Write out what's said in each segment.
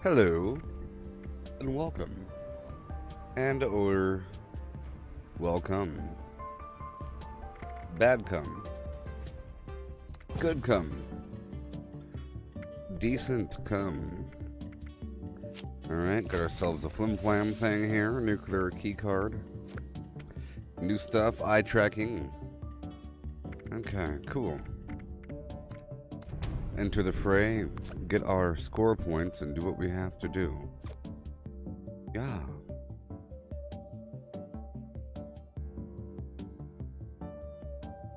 Hello, and welcome, and/or welcome. Bad come, good come, decent come. Alright, got ourselves a flim-flam thing here, nuclear key card. New stuff, eye tracking. Okay, cool. Enter the fray, get our score points, and do what we have to do. Yeah.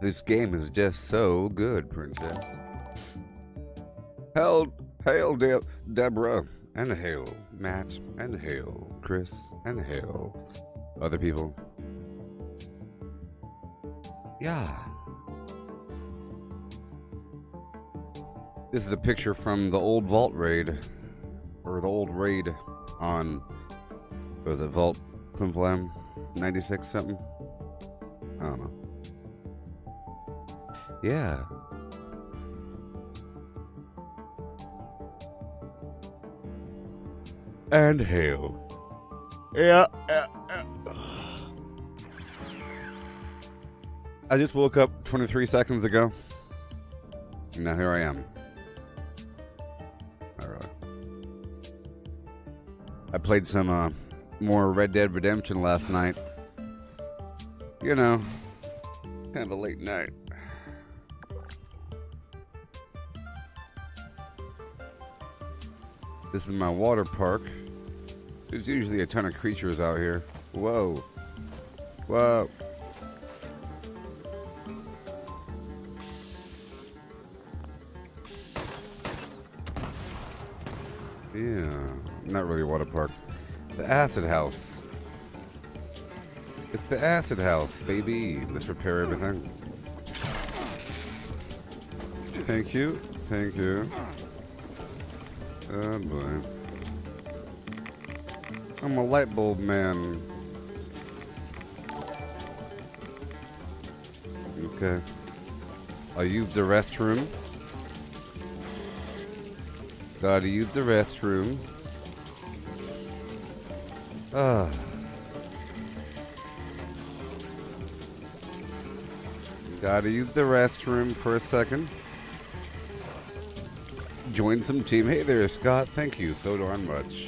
This game is just so good, princess. Hail, Deborah, and hail, Matt, and hail, Chris, and hail, other people. Yeah. This is a picture from the old Vault raid, or the old raid on, what was it, Vault Flim Flam 96 something? I don't know. Yeah. And hail. Yeah. I just woke up 23 seconds ago. Now here I am. Not really. I played some more Red Dead Redemption last night. You know, kind of a late night. This is my water park. There's usually a ton of creatures out here. Whoa. Whoa. Yeah, not really a water park. The acid house. It's the acid house, baby. Let's repair everything. Thank you. Thank you. Oh boy. I'm a light bulb man. Okay. I'll use the restroom. Gotta use the restroom. Gotta use the restroom for a second. Join some team. Hey there, Scott. Thank you so darn much.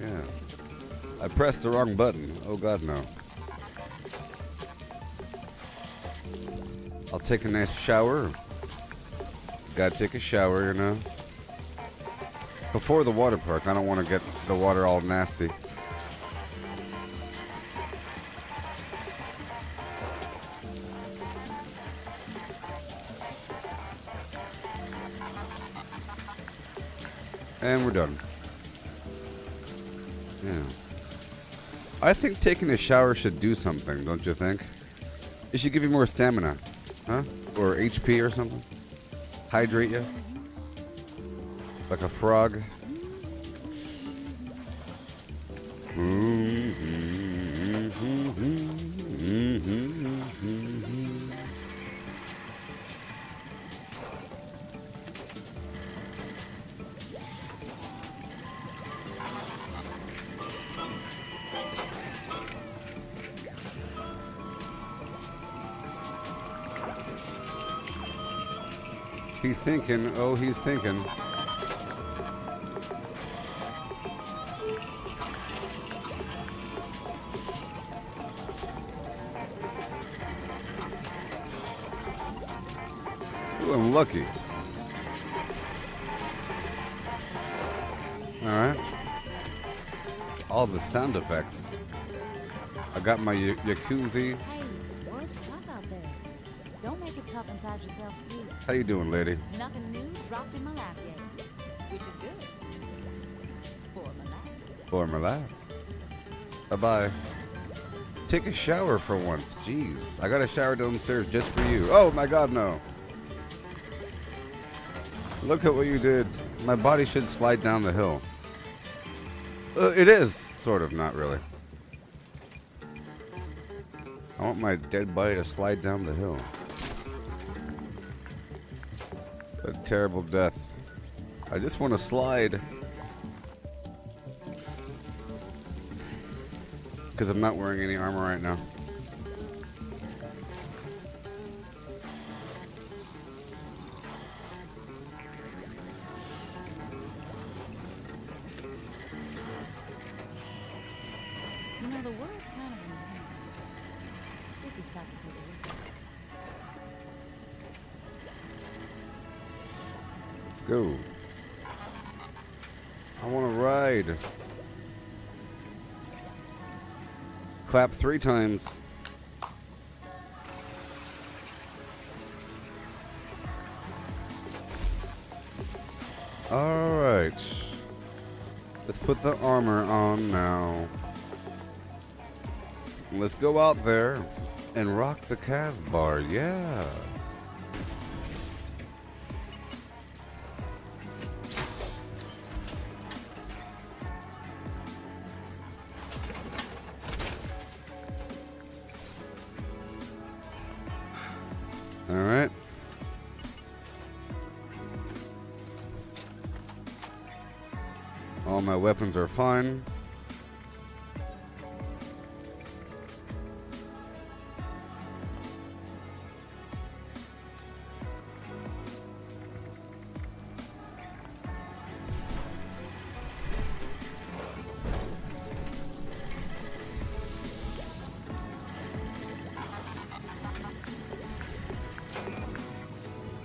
Yeah. I pressed the wrong button. Oh god, no. I'll take a nice shower. Gotta take a shower, you know. Before the water park, I don't want to get the water all nasty. And we're done. Yeah. I think taking a shower should do something, don't you think? It should give you more stamina. Huh? Or HP or something? Hydrate you? Like a frog? He's thinking, oh, he's thinking. Ooh, I'm lucky. Alright. All the sound effects. I got my jacuzzi. Inside yourself, please. How you doing, lady? Nothing new dropped in my lap yet, which is good. For my life. For my life. Bye-bye. Take a shower for once. Jeez. I got a shower downstairs just for you. Oh, my God, no. Look at what you did. My body should slide down the hill. It is. Sort of, not really. I want my dead body to slide down the hill. A terrible death. I just want to slide. Because I'm not wearing any armor right now. You know, the world's kind of amazing. If you stop and take a look at it. Let's go. I want to ride. Clap 3 times. All right. Let's put the armor on now. Let's go out there and rock the Casbah. Yeah. All right. All my weapons are fine.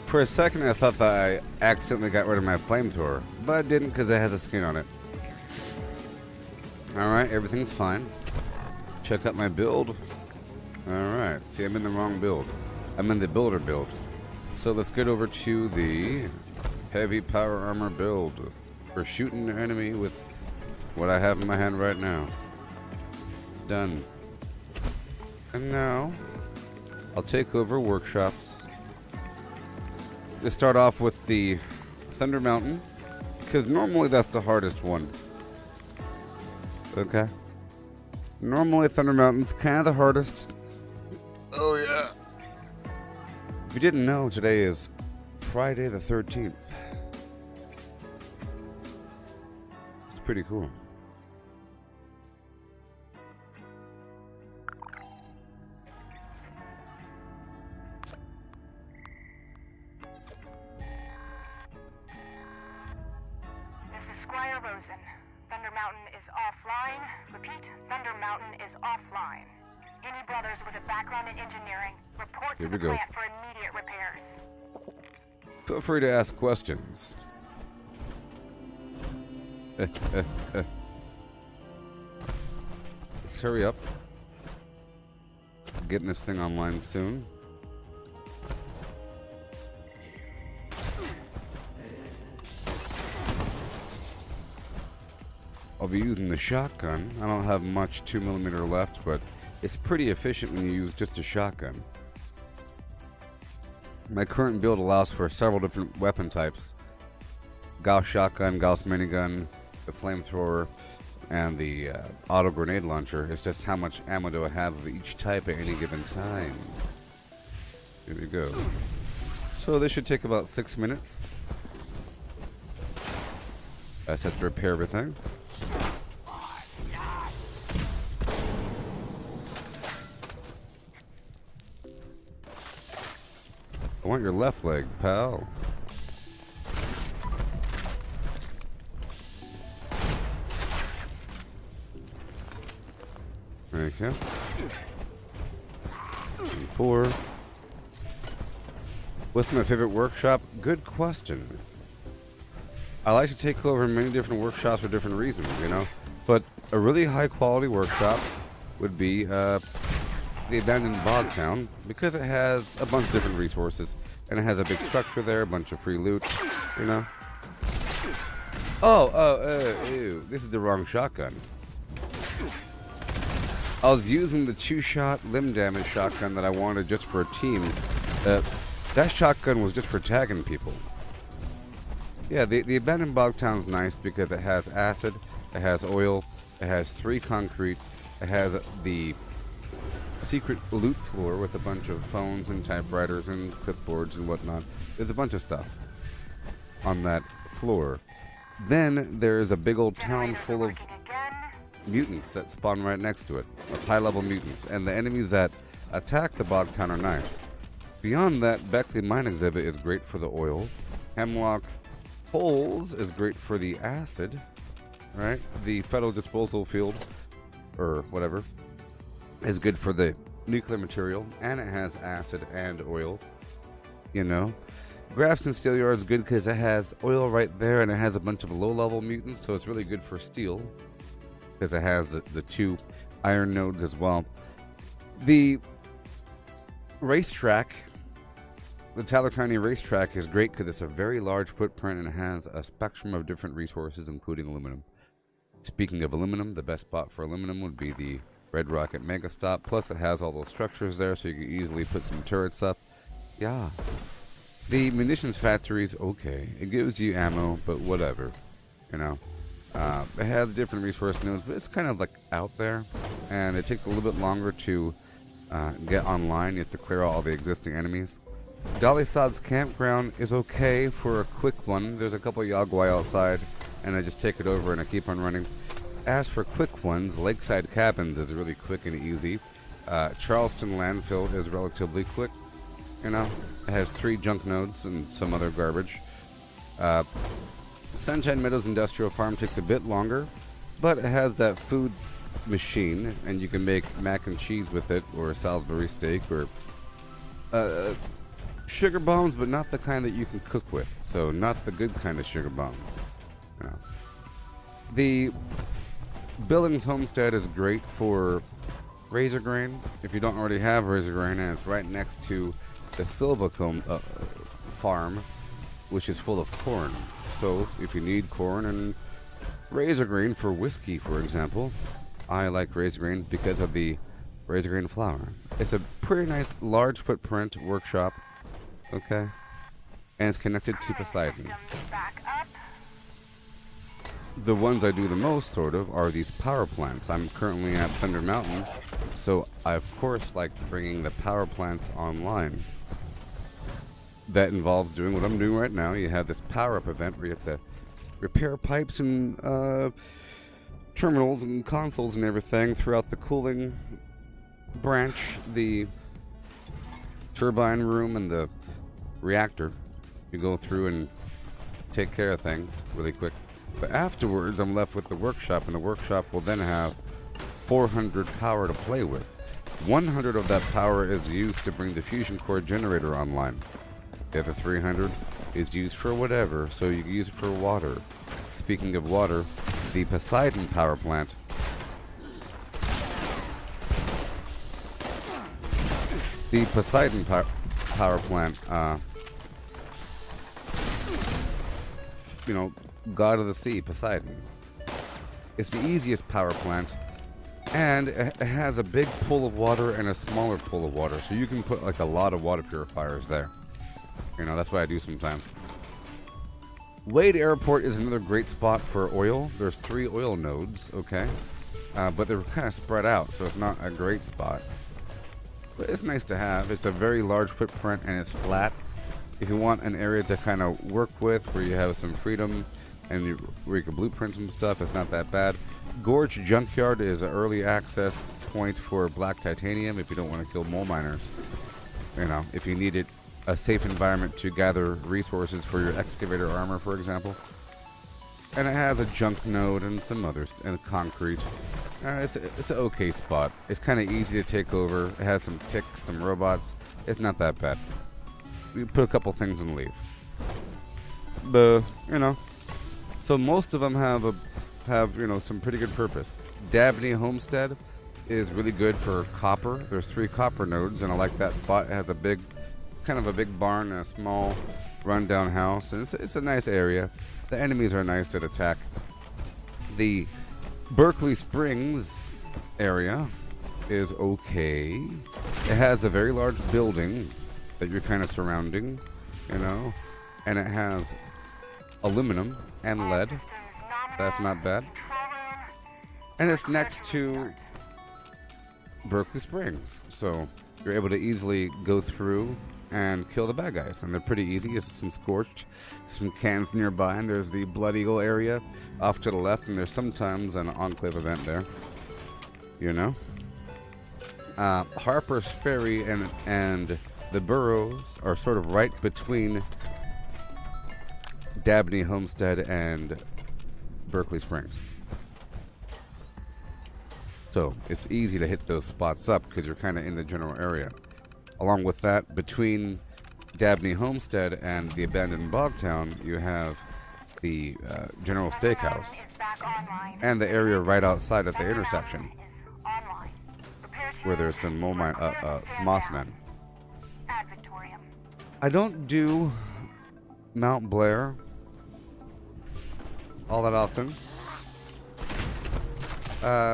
For a second, I thought that I accidentally got rid of my flamethrower, but I didn't because it has a skin on it. Alright, everything's fine. Check out my build. Alright, see, I'm in the wrong build. I'm in the builder build. So let's get over to the heavy power armor build for shooting an enemy with what I have in my hand right now. Done. And now, I'll take over workshops. Let's start off with the Thunder Mountain, because normally that's the hardest one. Okay. Normally Thunder Mountain's kind of the hardest. Oh yeah. If you didn't know, today is Friday the 13th. It's pretty cool. Thunder Mountain is offline. Repeat, Thunder Mountain is offline. Any brothers with a background in engineering, report to the plant for immediate repairs. Feel free to ask questions. Let's hurry up. Getting this thing online soon. I'll be using the shotgun. I don't have much 2mm left, but it's pretty efficient when you use just a shotgun. My current build allows for several different weapon types. Gauss shotgun, Gauss minigun, the flamethrower, and the auto grenade launcher. It's just how much ammo do I have of each type at any given time. Here we go. So this should take about 6 minutes. I just have to repair everything. I want your left leg, pal. Okay. 4. What's my favorite workshop? Good question. I like to take over many different workshops for different reasons, you know. But a really high quality workshop would be the abandoned bog town, because it has a bunch of different resources and it has a big structure there, a bunch of free loot, you know. Ew, this is the wrong shotgun. I was using the 2-shot limb damage shotgun that I wanted just for a team. That shotgun was just for tagging people. Yeah, the abandoned bog town's nice because it has acid, it has oil, it has 3 concrete, it has the secret loot floor with a bunch of phones and typewriters and clipboards and whatnot. There's a bunch of stuff on that floor. Then there's a big old town full of mutants that spawn right next to it, of high-level mutants, and the enemies that attack the bog town are nice. Beyond that, Beckley Mine Exhibit is great for the oil. Hemlock Holes is great for the acid, right? The Federal Disposal Field, or whatever, is good for the nuclear material, and it has acid and oil, you know. Grafton Steel Yard is good because it has oil right there, and it has a bunch of low-level mutants, so it's really good for steel, because it has the 2 iron nodes as well. The racetrack, the Tyler County racetrack, is great because it's a very large footprint and it has a spectrum of different resources, including aluminum. Speaking of aluminum, the best spot for aluminum would be the Red Rocket Mega Stop. Plus, it has all those structures there, so you can easily put some turrets up. Yeah. The munitions factory's okay. It gives you ammo, but whatever. You know. It has different resource nodes, but it's kind of like out there, and it takes a little bit longer to get online. You have to clear out all the existing enemies. Dolly Sod's campground is okay for a quick one. There's a couple of Yagwai outside, and I just take it over and I keep on running. As for quick ones, Lakeside Cabins is really quick and easy. Charleston Landfill is relatively quick. You know, it has 3 junk nodes and some other garbage. Sunshine Meadows Industrial Farm takes a bit longer, but it has that food machine, and you can make mac and cheese with it, or Salisbury steak, or sugar bombs, but not the kind that you can cook with. So not the good kind of sugar bomb. No. The Billings Homestead is great for razor grain. If you don't already have razor grain, and it's right next to the Silvacombe farm, which is full of corn. So if you need corn and razor grain for whiskey, for example, I like razor grain because of the razor grain flour. It's a pretty nice large footprint workshop, okay? And it's connected to Poseidon. The ones I do the most, sort of, are these power plants. I'm currently at Thunder Mountain, so I of course like bringing the power plants online. That involves doing what I'm doing right now. You have this power-up event where you have to repair pipes and terminals and consoles and everything throughout the cooling branch, the turbine room, and the reactor. You go through and take care of things really quick. But afterwards, I'm left with the workshop, and the workshop will then have 400 power to play with. 100 of that power is used to bring the fusion core generator online. The other 300 is used for whatever, so you can use it for water. Speaking of water, the Poseidon power plant power plant, you know, god of the sea, Poseidon. It's the easiest power plant, and it has a big pool of water and a smaller pool of water, so you can put like a lot of water purifiers there. You know, that's what I do sometimes. Wade Airport is another great spot for oil. There's 3 oil nodes, okay? But they're kind of spread out, so it's not a great spot. But it's nice to have. It's a very large footprint, and it's flat. If you want an area to kind of work with, where you have some freedom, and where you can blueprint some stuff, it's not that bad. Gorge Junkyard is an early access point for black titanium if you don't want to kill mole miners. You know, if you need it, a safe environment to gather resources for your excavator armor, for example. And it has a junk node and some others, and concrete. It's an okay spot. It's kind of easy to take over. It has some ticks, some robots. It's not that bad. You put a couple things and leave. But, you know. So most of them have you know, some pretty good purpose. Dabney Homestead is really good for copper. There's 3 copper nodes, and I like that spot. It has a big, kind of a big barn and a small rundown house, and it's a nice area. The enemies are nice to attack. The Berkeley Springs area is okay. It has a very large building that you're kind of surrounding, you know, and it has aluminum and lead. That's not bad. And it's next to Berkeley Springs. So you're able to easily go through and kill the bad guys. And they're pretty easy. There's some Scorched, some cans nearby, and there's the Blood Eagle area off to the left, and there's sometimes an Enclave event there. You know? Harper's Ferry and the Burrows are sort of right between Dabney Homestead and Berkeley Springs. So it's easy to hit those spots up because you're kind of in the general area. Along with that, between Dabney Homestead and the abandoned Bogtown, you have the General Steakhouse and the area right outside at the intersection where there's some Mothmen. I don't do Mount Blair all that often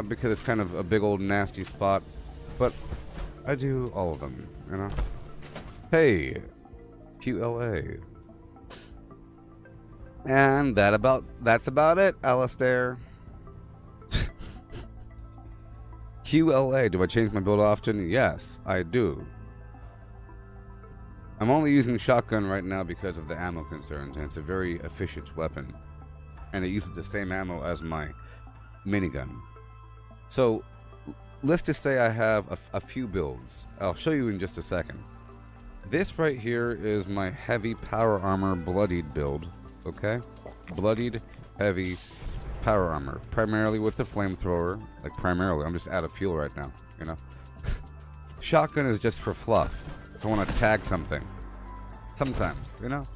because it's kind of a big old nasty spot, but I do all of them, you know. Hey, QLA. And that's about it, Alistair. QLA, do I change my build often? Yes, I do. I'm only using shotgun right now because of the ammo concerns, and it's a very efficient weapon. And it uses the same ammo as my minigun. So, let's just say I have a few builds. I'll show you in just a second. This right here is my heavy power armor bloodied build, okay? Bloodied, heavy power armor. Primarily with the flamethrower. Like, primarily. I'm just out of fuel right now, you know? Shotgun is just for fluff. If I want to tag something. Sometimes, you know?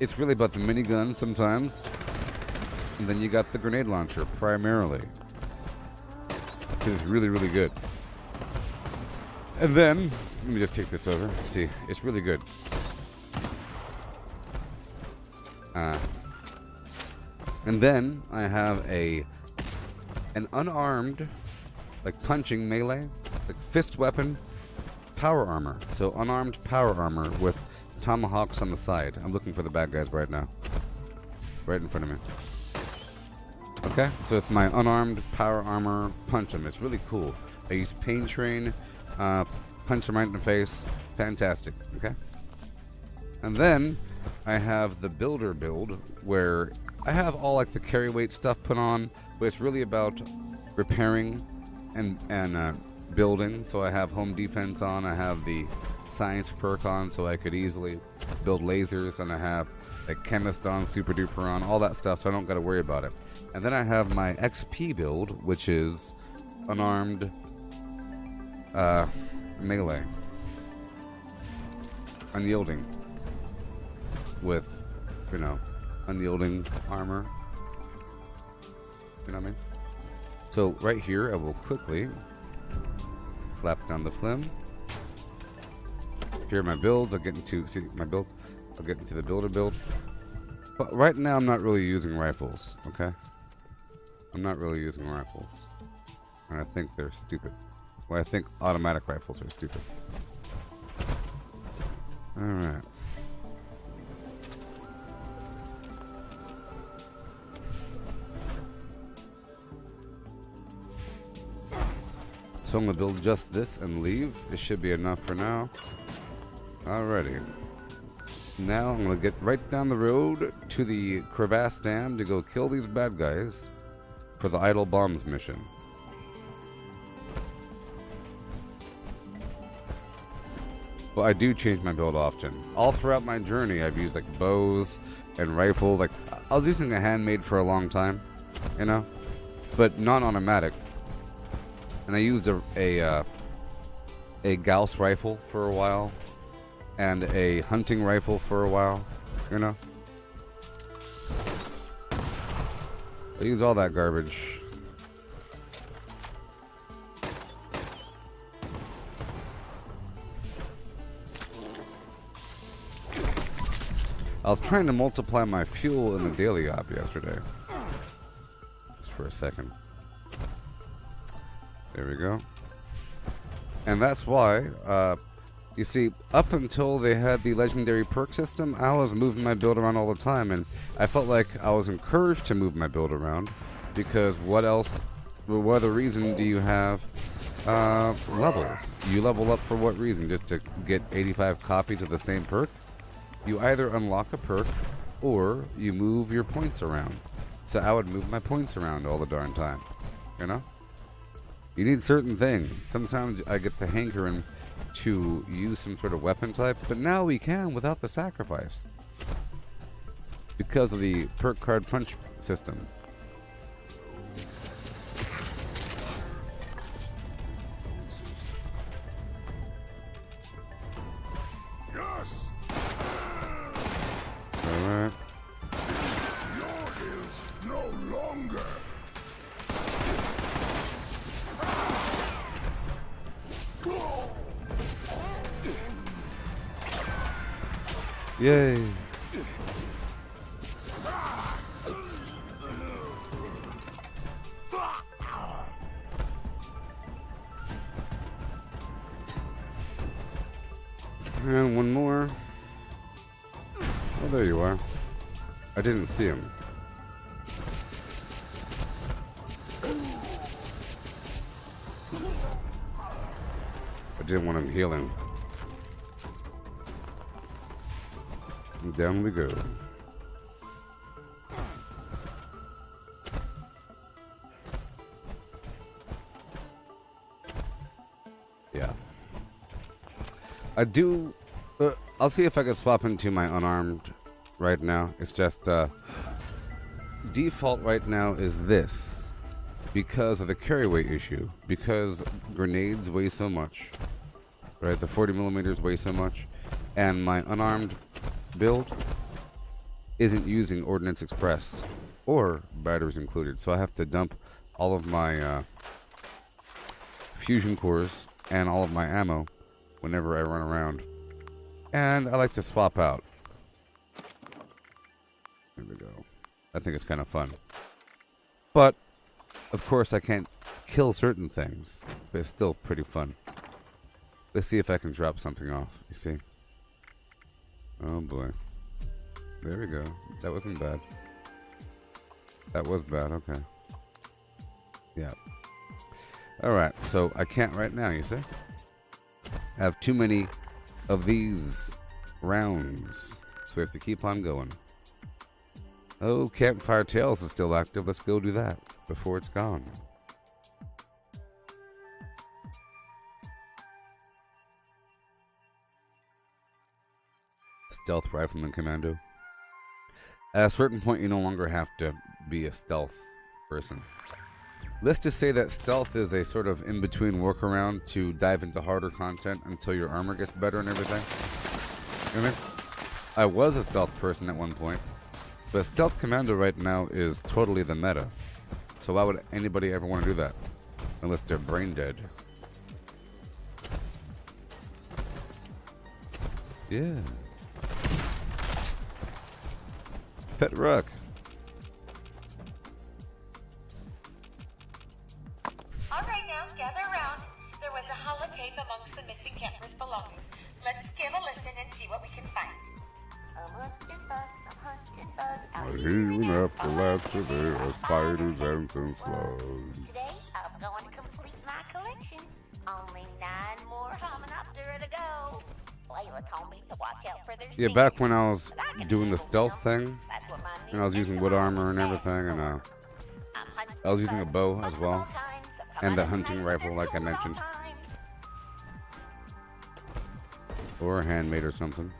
It's really about the minigun sometimes. And then you got the grenade launcher, primarily. Because it's really, really good. And then, let me just take this over. See, it's really good. And then I have an unarmed, like punching melee, like fist weapon, power armor. So unarmed power armor with tomahawks on the side. I'm looking for the bad guys right now. Right in front of me. Okay, so it's my unarmed power armor, punch them. It's really cool. I use Pain Train, punch them right in the face. Fantastic, okay? And then I have the builder build where I have all like the carry weight stuff put on, but it's really about repairing and building. So I have home defense on, I have the science perk on so I could easily build lasers, and I have like chemist on, super duper on, all that stuff, so I don't got to worry about it. And then I have my XP build, which is unarmed melee, unyielding, with, you know, unyielding armor. You know what I mean? So right here, I will quickly slap down the flim. Here are my builds. I'll get into my builds. I'll get into the builder build. But right now, I'm not really using rifles. Okay, I'm not really using rifles, and I think they're stupid. Well, I think automatic rifles are stupid. All right. So I'm going to build just this and leave. It should be enough for now. Alrighty. Now I'm going to get right down the road to the Crevasse Dam to go kill these bad guys for the Idle Bombs mission. Well, I do change my build often. All throughout my journey, I've used like bows and rifle. Like, I was using a handmade for a long time, you know, but non-automatic. And I used a Gauss rifle for a while, and a hunting rifle for a while, you know. I use all that garbage. I was trying to multiply my fuel in the daily op yesterday. Just for a second. There we go. And that's why, you see, up until they had the legendary perk system, I was moving my build around all the time, and I felt like I was encouraged to move my build around, because what else what other reason do you have levels? You level up for what reason? Just to get 85 copies of the same perk? You either unlock a perk or you move your points around. So I would move my points around all the darn time. You know? You need certain things. Sometimes I get the hankering to use some sort of weapon type, but now we can without the sacrifice. Because of the perk card punch system. Yes. Alright. Yours no longer. Yay. And one more. Oh, there you are. I didn't see him. I didn't want him healing. And down we go. Yeah. I do. I'll see if I can swap into my unarmed right now. It's just default right now is this because of the carry weight issue. Because grenades weigh so much, right? The 40 millimeters weigh so much, and my unarmed build isn't using Ordnance Express or batteries included. So I have to dump all of my fusion cores and all of my ammo whenever I run around. And I like to swap out. There we go. I think it's kind of fun. But, of course, I can't kill certain things. But it's still pretty fun. Let's see if I can drop something off. You see? Oh, boy. There we go. That wasn't bad. That was bad. Okay. Yeah. Alright. So, I can't right now, you see? I have too many of these rounds. So we have to keep on going. Oh, Campfire Tales is still active. Let's go do that before it's gone. Stealth Rifleman Commando. At a certain point, you no longer have to be a stealth person. Let's just say that stealth is a sort of in-between workaround to dive into harder content until your armor gets better and everything. You know what I mean? I was a stealth person at one point, but Stealth Commando right now is totally the meta. So why would anybody ever want to do that? Unless they're brain dead. Yeah. Pet Rock. Alright now, gather around. There was a holotape amongst the missing campers' belongings. Let's give a listen and see what we can find. I'm healing up the labs today are spiders, ants, and slugs. Today, I'm going to complete my collection. Only 9 more Hominoptera to go. Layla told me to watch out for their Yeah, back when I was doing the stealth thing, and I was using wood armor and everything, and I was using a bow as well, and the hunting rifle like I mentioned. Or a handmade or something.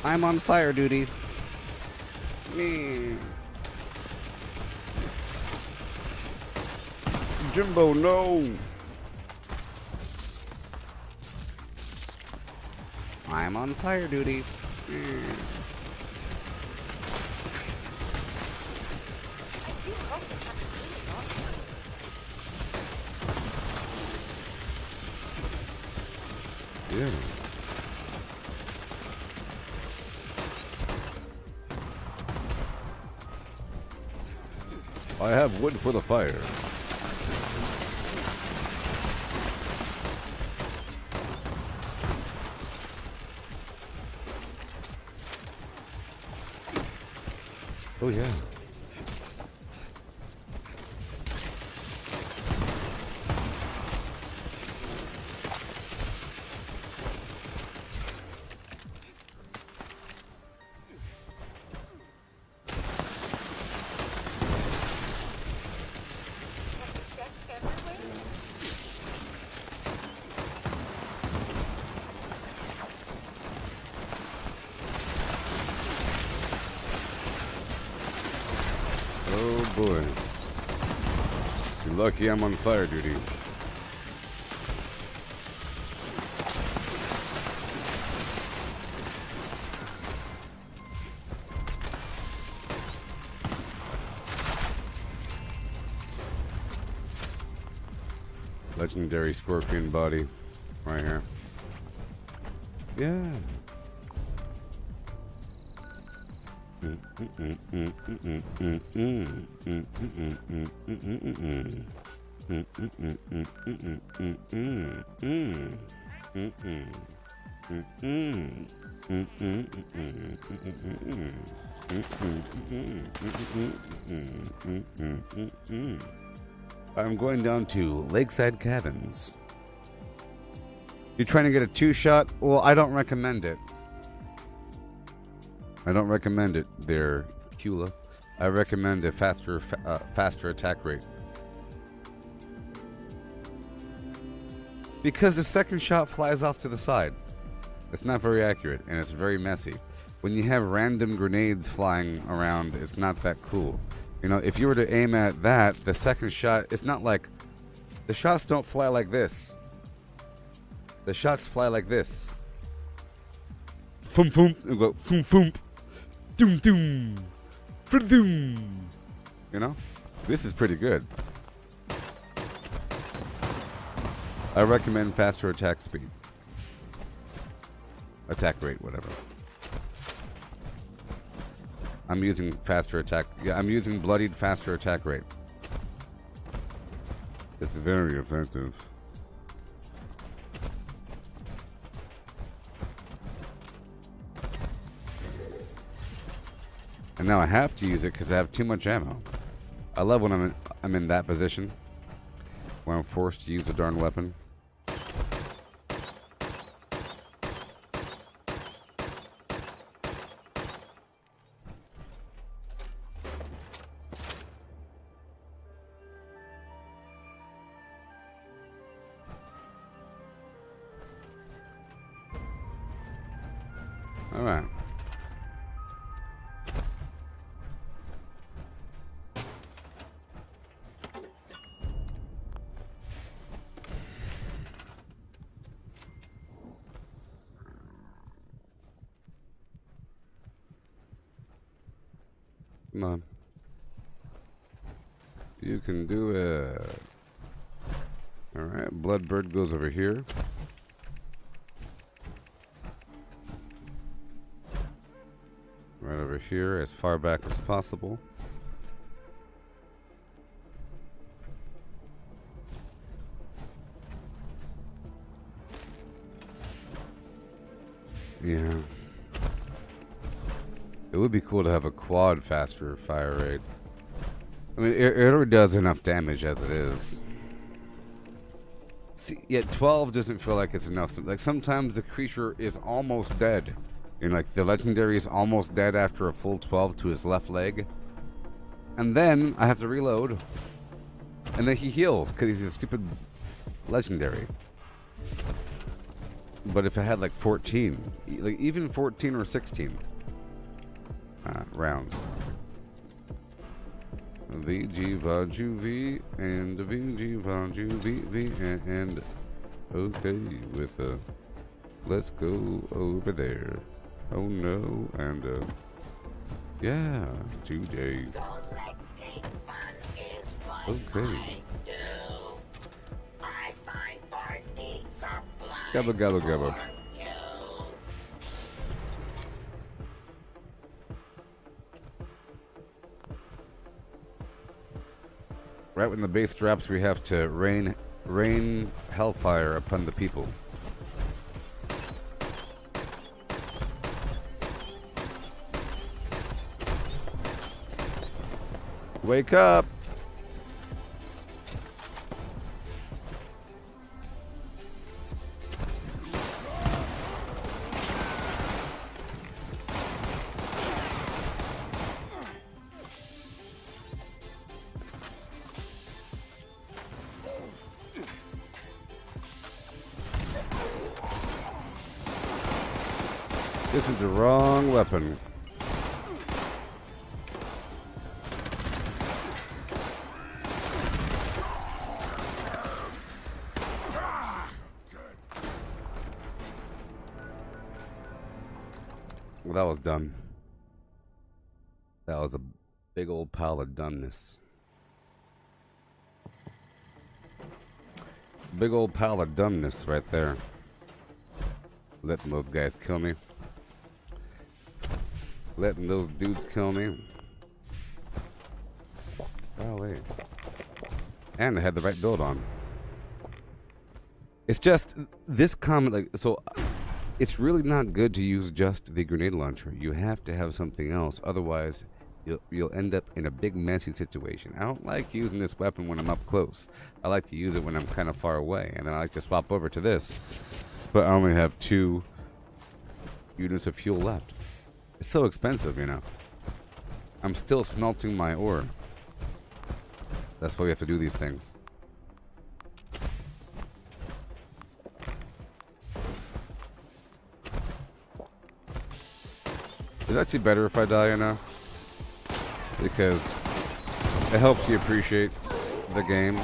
I'm on fire duty. Me. Jimbo, no. I'm on fire duty. Yeah. I have wood for the fire. Oh yeah. Have you checked everywhere? Oh boy. You're lucky I'm on fire duty. Legendary scorpion body right here. Yeah. I'm going down to Lakeside Cabins. You're trying to get a 2-shot? Well, I don't recommend it. I don't recommend it there, Kula. I recommend a faster attack rate. Because the second shot flies off to the side. It's not very accurate, and it's very messy. When you have random grenades flying around, it's not that cool. You know, if you were to aim at that, the second shot, it's not like... The shots don't fly like this. The shots fly like this. Foom foom. And go foom foom. Doom doom. Doom. You know? This is pretty good. I recommend faster attack speed. Attack rate, whatever. I'm using faster attack. Yeah, I'm using bloodied faster attack rate. It's very effective. And now I have to use it because I have too much ammo. I love when I'm in that position where I'm forced to use the darn weapon. All right. Come on. You can do it. Alright, Bloodbird goes over here. Right over here, as far back as possible. Yeah. It would be cool to have a quad faster fire rate. I mean, it already does enough damage as it is. See, yet 12 doesn't feel like it's enough. Like, sometimes the creature is almost dead. You know, like, the legendary is almost dead after a full 12 to his left leg. And then I have to reload. And then he heals, because he's a stupid legendary. But if I had, like, 14, like, even 14 or 16... rounds. VG Vaju V and VG Vaju V and okay with let's go over there. Oh no, and yeah, today. Okay. Gabba gabba gabba. Right when the base drops, we have to rain hellfire upon the people. Wake up! This is the wrong weapon. Well, that was dumb. That was a big old pile of dumbness. Big old pile of dumbness right there. Letting those guys kill me. Letting those dudes kill me. Golly. And I had the right build on. It's just this comment, like, so it's really not good to use just the grenade launcher. You have to have something else, otherwise you'll end up in a big messy situation. I don't like using this weapon when I'm up close. I like to use it when I'm kind of far away, and then I like to swap over to this. But I only have 2 units of fuel left. It's so expensive, you know. I'm still smelting my ore. That's why we have to do these things. It's actually better if I die, you know, because it helps you appreciate the game.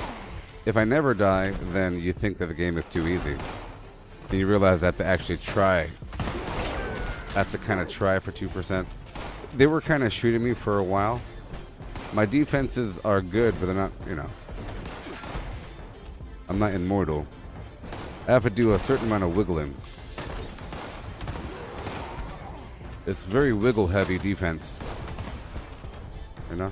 If I never die, then you think that the game is too easy. And you realize I have to actually try. I have to kind of try for 2%. They were kind of shooting me for a while. My defenses are good, but they're not, you know. I'm not immortal. I have to do a certain amount of wiggling. It's very wiggle heavy defense. You know?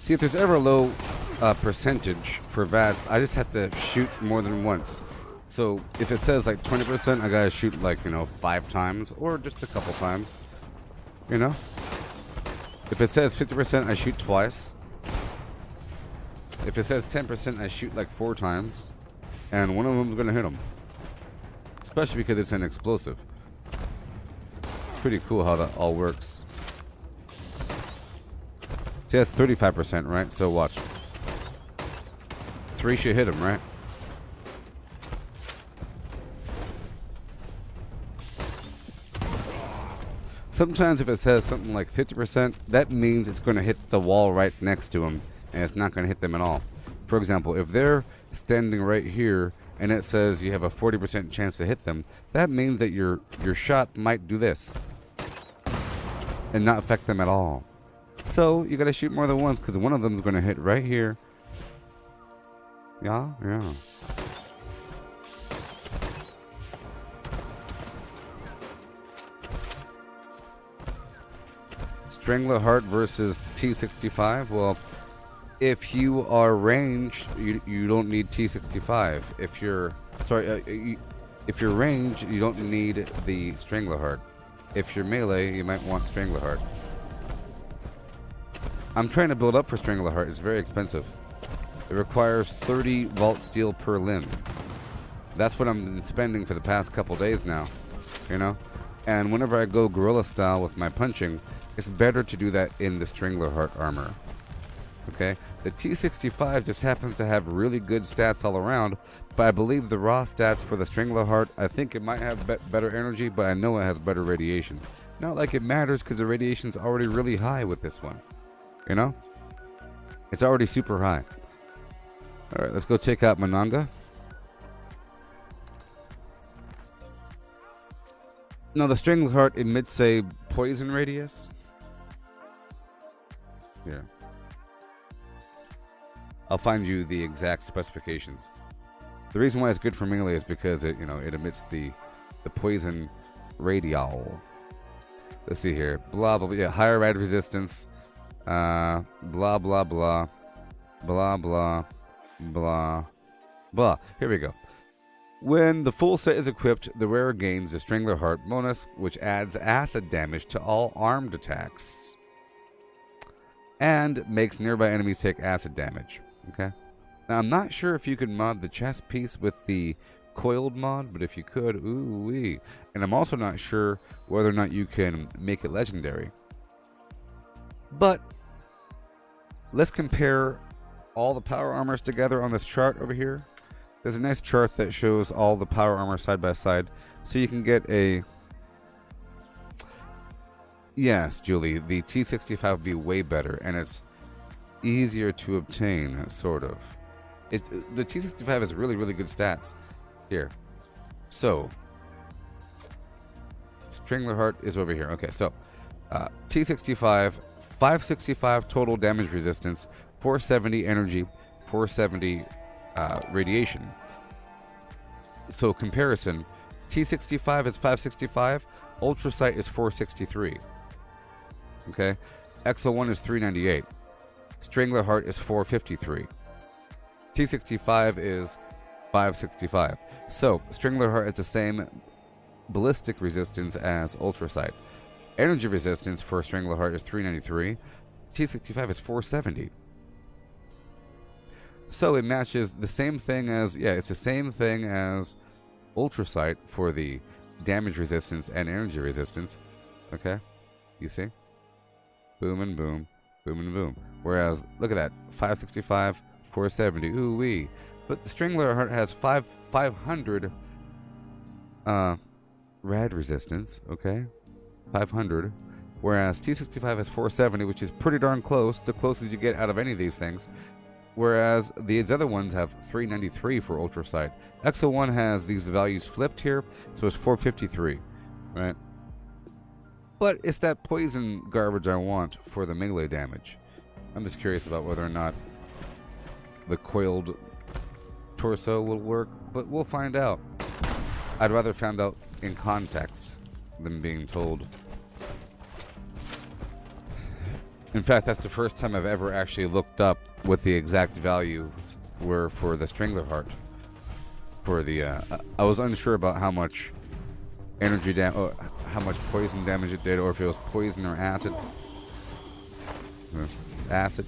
See, if there's ever a low percentage for VATS, I just have to shoot more than once. So if it says like 20%, I gotta shoot like, you know, 5 times or just a couple times. You know? If it says 50%, I shoot twice. If it says 10%, I shoot like 4 times. And one of them is gonna hit them. Especially because it's an explosive. It's pretty cool how that all works. See, that's 35%, right? So watch. 3 should hit him, right? Sometimes if it says something like 50%, that means it's going to hit the wall right next to him, and it's not going to hit them at all. For example, if they're standing right here, and it says you have a 40% chance to hit them, that means that your shot might do this, and not affect them at all. So you gotta shoot more than once, because one of them is gonna hit right here. Yeah. Strangleheart versus T65. Well, if you are ranged, you don't need T65. If you're ranged, you don't need the Strangleheart. If you're melee, you might want Strangleheart. I'm trying to build up for Strangleheart. It's very expensive. It requires 30 vault steel per limb. That's what I'm spending for the past couple days now, you know? And whenever I go gorilla style with my punching, it's better to do that in the Strangleheart armor. Okay? The T65 just happens to have really good stats all around, but I believe the raw stats for the Strangleheart, I think it might have better energy, but I know it has better radiation. Not like it matters, because the radiation's already really high with this one. You know? It's already super high. Alright, let's go take out Mananga. No, the Strangleheart emits a poison radius. Here. I'll find you the exact specifications. The reason why it's good for melee is because it, it emits the poison radial. Let's see here. Blah, blah, blah. Yeah, higher rad resistance. Blah, blah, blah. Blah, blah, blah, blah. Here we go. When the full set is equipped, the wearer gains the Strangler Heart bonus, which adds acid damage to all armed attacks. And makes nearby enemies take acid damage. Okay? Now, I'm not sure if you could mod the chest piece with the coiled mod, but if you could, ooh-wee. And I'm also not sure whether or not you can make it legendary. But let's compare all the power armors together on this chart over here. There's a nice chart that shows all the power armor side by side, so you can get a... Yes, Julie, the T65 would be way better, and it's easier to obtain, sort of. The T65 has really, really good stats. Here. So, Strangler Heart is over here. Okay, so, T65, 565 total damage resistance, 470 energy, 470 radiation. So comparison, T65 is 565, Ultra Sight is 463. Okay, Exo 1 is 398, Strangler Heart is 453, T65 is 565. So Strangler Heart has the same ballistic resistance as Ultra Sight. Energy resistance for Strangler Heart is 393, T65 is 470. So it matches the same thing as, it's the same thing as Ultra Sight for the damage resistance and energy resistance. Okay? You see? Boom and boom. Boom and boom. Whereas, look at that. 565, 470. Ooh-wee. But the Strangler Heart has 500 rad resistance. Okay? 500. Whereas T65 has 470, which is pretty darn close. The closest you get out of any of these things. Whereas these other ones have 393 for Ultra Sight. Exo 1 has these values flipped here, so it's 453, right? But it's that poison garbage I want for the melee damage. I'm just curious about whether or not the coiled torso will work, but we'll find out. I'd rather find out in context than being told. In fact, that's the first time I've ever actually looked up what the exact values were for the Strangler Heart. For the, I was unsure about how much energy damage, how much poison damage it did, or if it was poison or acid. Acid.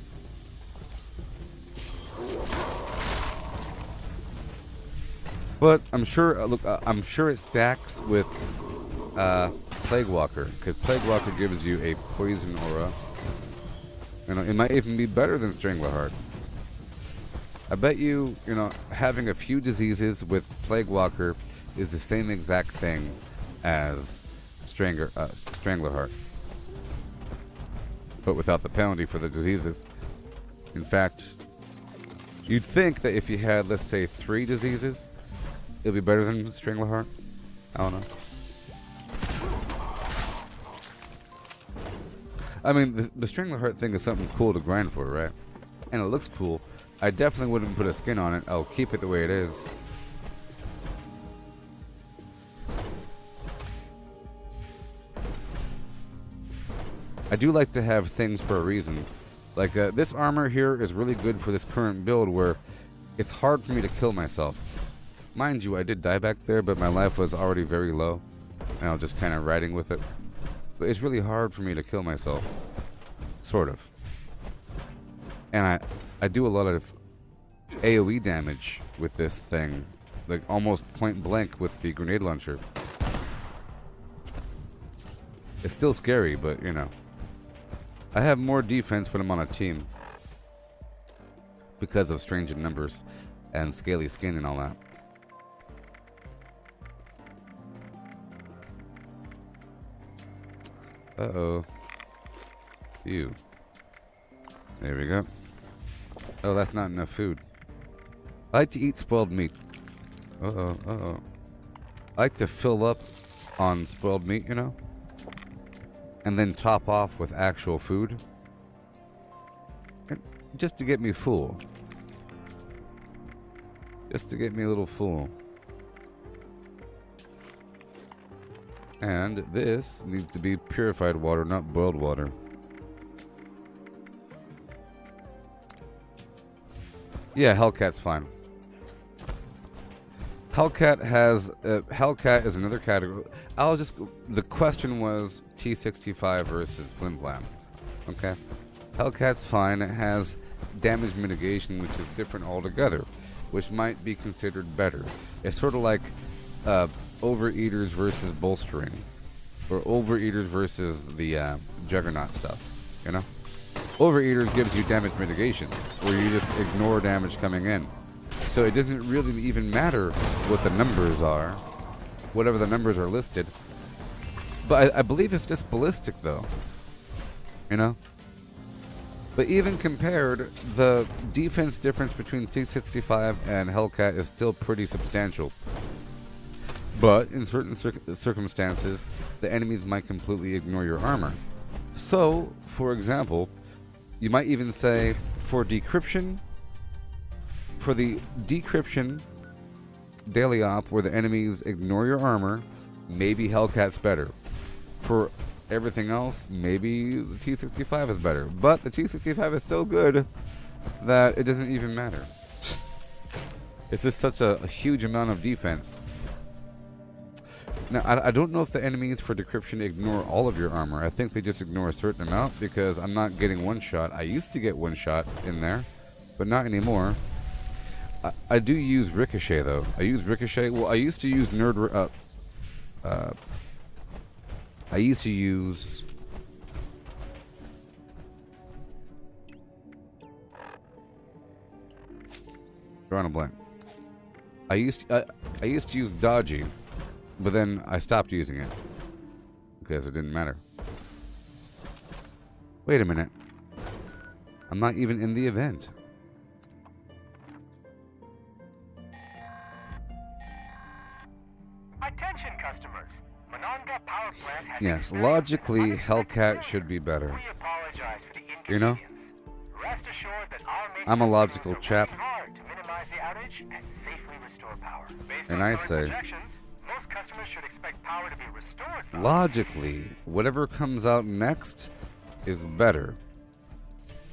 But I'm sure, look, I'm sure it stacks with Plague Walker, because Plague Walker gives you a poison aura. It might even be better than Strangler Heart. I bet you, having a few diseases with Plague Walker is the same exact thing as Strangler Heart. But without the penalty for the diseases. In fact, you'd think that if you had, let's say, 3 diseases, it would be better than Strangler Heart. I don't know. I mean, the Strangler Heart thing is something cool to grind for, right? And it looks cool. I definitely wouldn't put a skin on it. I'll keep it the way it is. I do like to have things for a reason. Like, this armor here is really good for this current build where it's hard for me to kill myself. Mind you, I did die back there, but my life was already very low. And I was just kind of riding with it. But it's really hard for me to kill myself. Sort of. And I do a lot of AoE damage with this thing. Like almost point blank with the grenade launcher. It's still scary, but I have more defense when I'm on a team. Because of strange in numbers and scaly skin and all that. Uh-oh. Ew. There we go. Oh, that's not enough food. I like to eat spoiled meat. Uh-oh, uh-oh. I like to fill up on spoiled meat, and then top off with actual food. Just to get me full. just to get me a little full. And this needs to be purified water, not boiled water. Yeah, Hellcat's fine. Hellcat has Hellcat is another category. The question was T65 versus Flim Flam. Okay, Hellcat's fine. It has damage mitigation, which is different altogether, which might be considered better. It's sort of like Overeaters versus bolstering, or Overeaters versus the Juggernaut stuff. You know, Overeaters gives you damage mitigation, where you just ignore damage coming in. So it doesn't really even matter what the numbers are, whatever the numbers are listed. But I believe it's just ballistic, though. You know? But even compared, the defense difference between T65 and Hellcat is still pretty substantial. But in certain circumstances, the enemies might completely ignore your armor. So, for example, you might even say, for decryption, for the decryption daily op where the enemies ignore your armor, maybe Hellcat's better. For everything else, maybe the T65 is better. But the T65 is so good that it doesn't even matter. It's just such a huge amount of defense. Now, I don't know if the enemies for decryption ignore all of your armor. I think they just ignore a certain amount because I'm not getting one shot. I used to get one shot in there, but not anymore. I do use Ricochet, though. I use Ricochet. Well, I used to use I used to use... Drawing a blank. I used to use Dodgy, but then I stopped using it because it didn't matter. Wait a minute. I'm not even in the event. Attention customers. Monongah Power Plant has Yes, logically, Hellcat should be better. We apologize for the You know? Rest assured that our I'm a logical chap. hard to minimize the outage and safely restore power. Based And on I current say, projections, most customers should expect power to be restored by logically, whatever comes out next is better.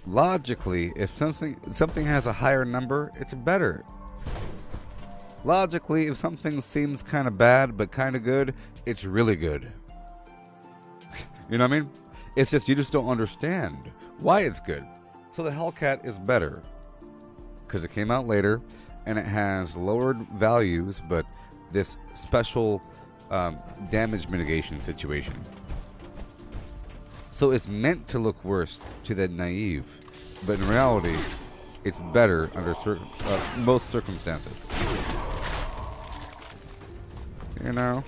Logically, if something has a higher number, it's better. Logically, if something seems kind of bad but kind of good, it's really good. You know what I mean? It's just you just don't understand why it's good. So the Hellcat is better because it came out later and it has lowered values, but this special damage mitigation situation. So it's meant to look worse to the naive, but in reality, it's better under most circumstances. You know?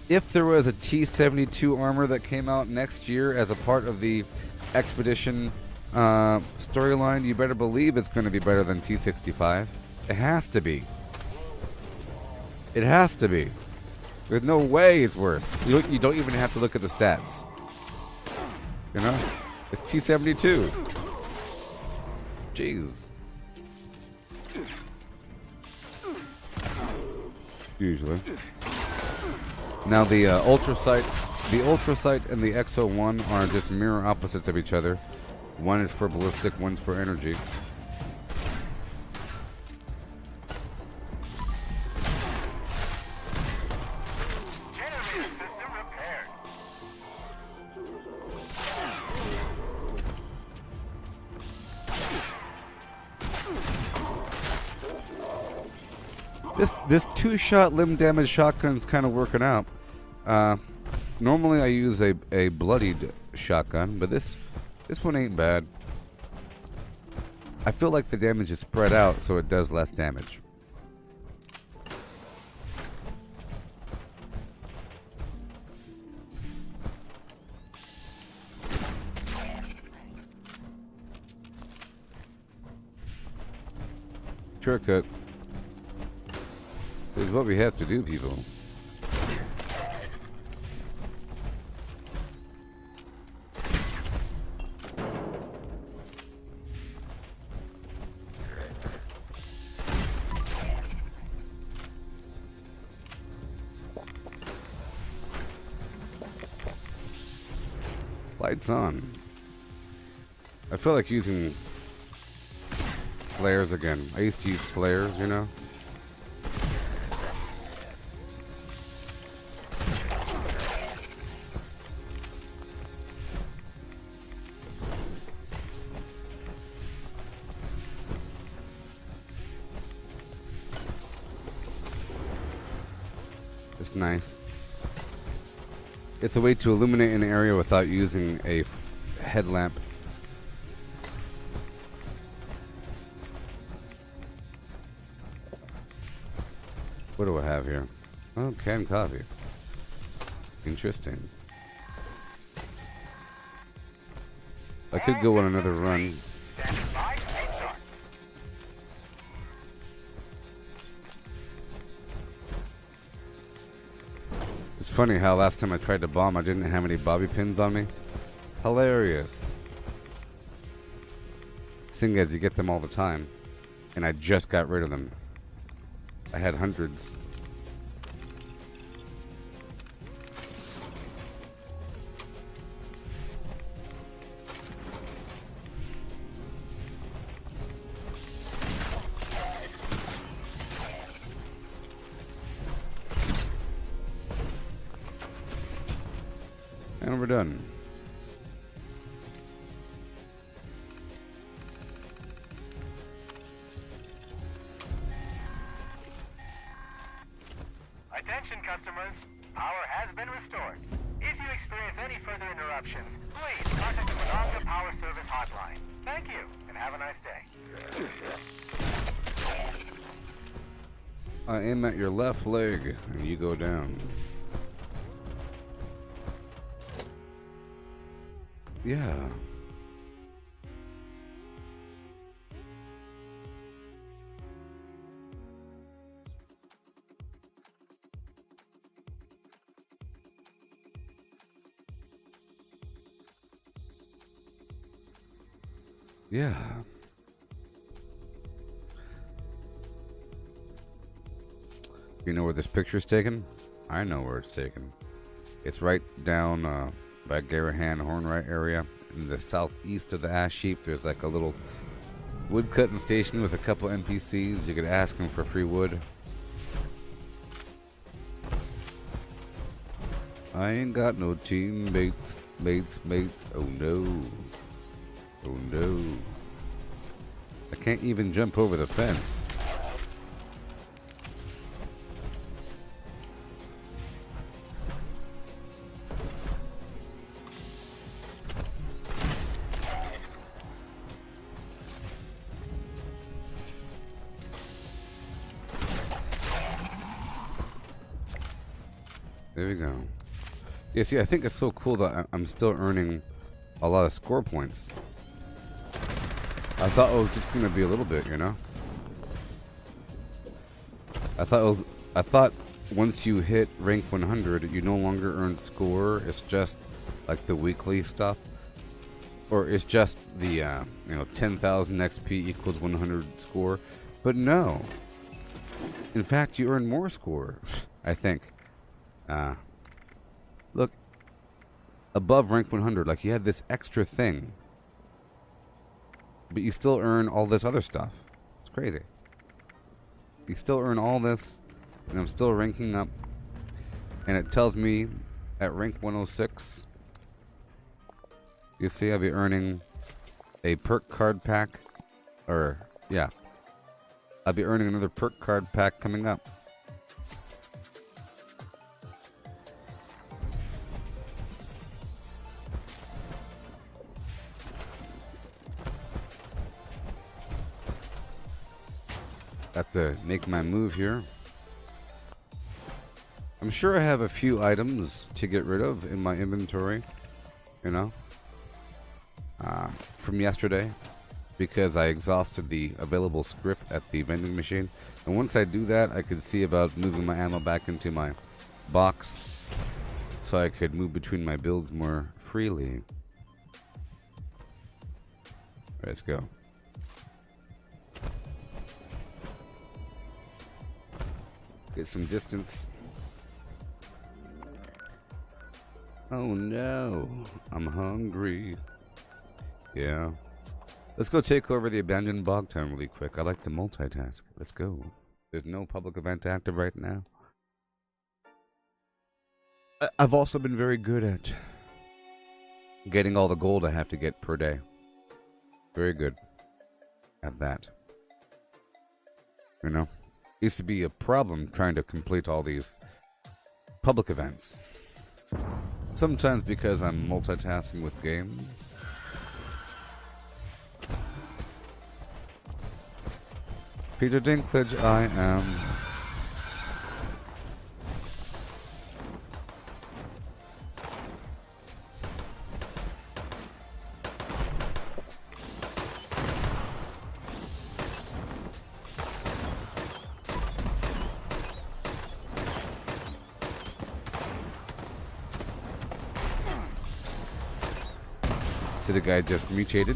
If there was a T-72 armor that came out next year as a part of the Expedition storyline, you better believe it's going to be better than T-65. It has to be. It has to be. There's no way it's worse. You don't even have to look at the stats. You know? It's T-72. Jeez. Usually. Now the Ultrasight and the XO1 are just mirror opposites of each other. One is for ballistic, one's for energy. generator system repaired. This two-shot limb damage shotgun's kind of working out. Normally I use a bloodied shotgun, but this one ain't bad. I feel like the damage is spread out, so it does less damage. Shortcut is what we have to do, people. Lights on. I feel like using flares again. I used to use flares, you know? It's nice. It's a way to illuminate an area without using a headlamp. What do I have here? Oh, canned coffee. Interesting. I could go on another run. Standing by, start. It's funny how last time I tried to bomb, I didn't have any bobby pins on me. Hilarious. Thing is, you get them all the time, and I just got rid of them. I had hundreds. And we're done. Attention customers, power has been restored. If you experience any further interruptions, please contact the Monongah Power Service hotline. Thank you, and have a nice day. I aim at your left leg, and you go down. Yeah. Yeah. You know where this picture's taken? I know where it's taken. It's right down by Garahan Hornwright area in the southeast of the Ash Heap. There's like a little wood cutting station with a couple NPCs. You could ask them for free wood. I ain't got no teammates, mates. Oh no. Oh no. I can't even jump over the fence. There we go. Yeah, see, I think it's so cool that I'm still earning a lot of score points. I thought it was just going to be a little bit, you know? I thought once you hit rank 100, you no longer earn score. It's just like the weekly stuff. Or it's just the, 10,000 XP equals 100 score. But no. In fact, you earn more score, I think. Look, above rank 100, like you had this extra thing, but you still earn all this other stuff. It's crazy. You still earn all this, and I'm still ranking up, and it tells me at rank 106, you see I'll be earning a perk card pack, or, yeah, I'll be earning another perk card pack coming up. Got to make my move here. I'm sure I have a few items to get rid of in my inventory, you know, from yesterday, because I exhausted the available script at the vending machine. And once I do that, I could see about moving my ammo back into my box so I could move between my builds more freely. Let's go. Get some distance. Oh no, I'm hungry. Yeah. Let's go take over the abandoned bog town really quick. I like to multitask. Let's go. There's no public event active right now. I've also been very good at getting all the gold I have to get per day. Very good at that. You know? Used to be a problem trying to complete all these public events. Sometimes because I'm multitasking with games. Peter Dinklage, I am. The guy just mutated.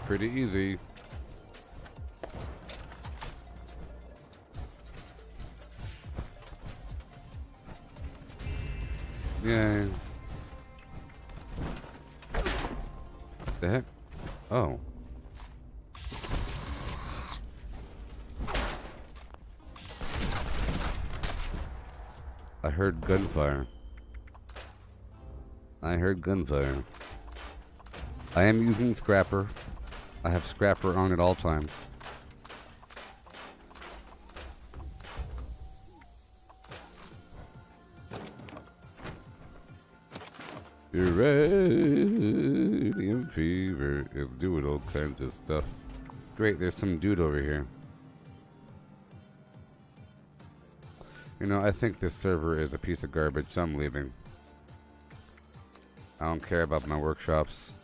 Pretty easy. Yeah. The heck? Oh. I heard gunfire. I heard gunfire. I am using Scrapper. I have Scrapper on at all times. Uranium fever is doing all kinds of stuff. Great, there's some dude over here. You know, I think this server is a piece of garbage, so I'm leaving. I don't care about my workshops.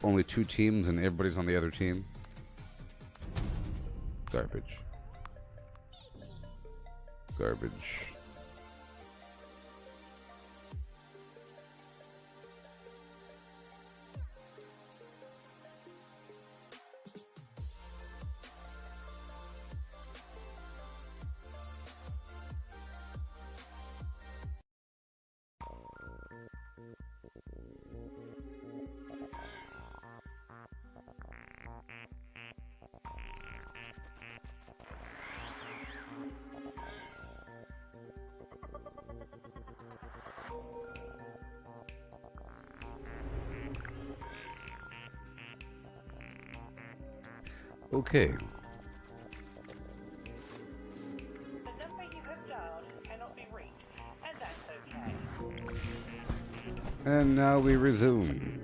Only 2 teams and everybody's on the other team. Garbage. Garbage. Okay. The number you have dialed cannot be reached, and that's okay. And now we resume.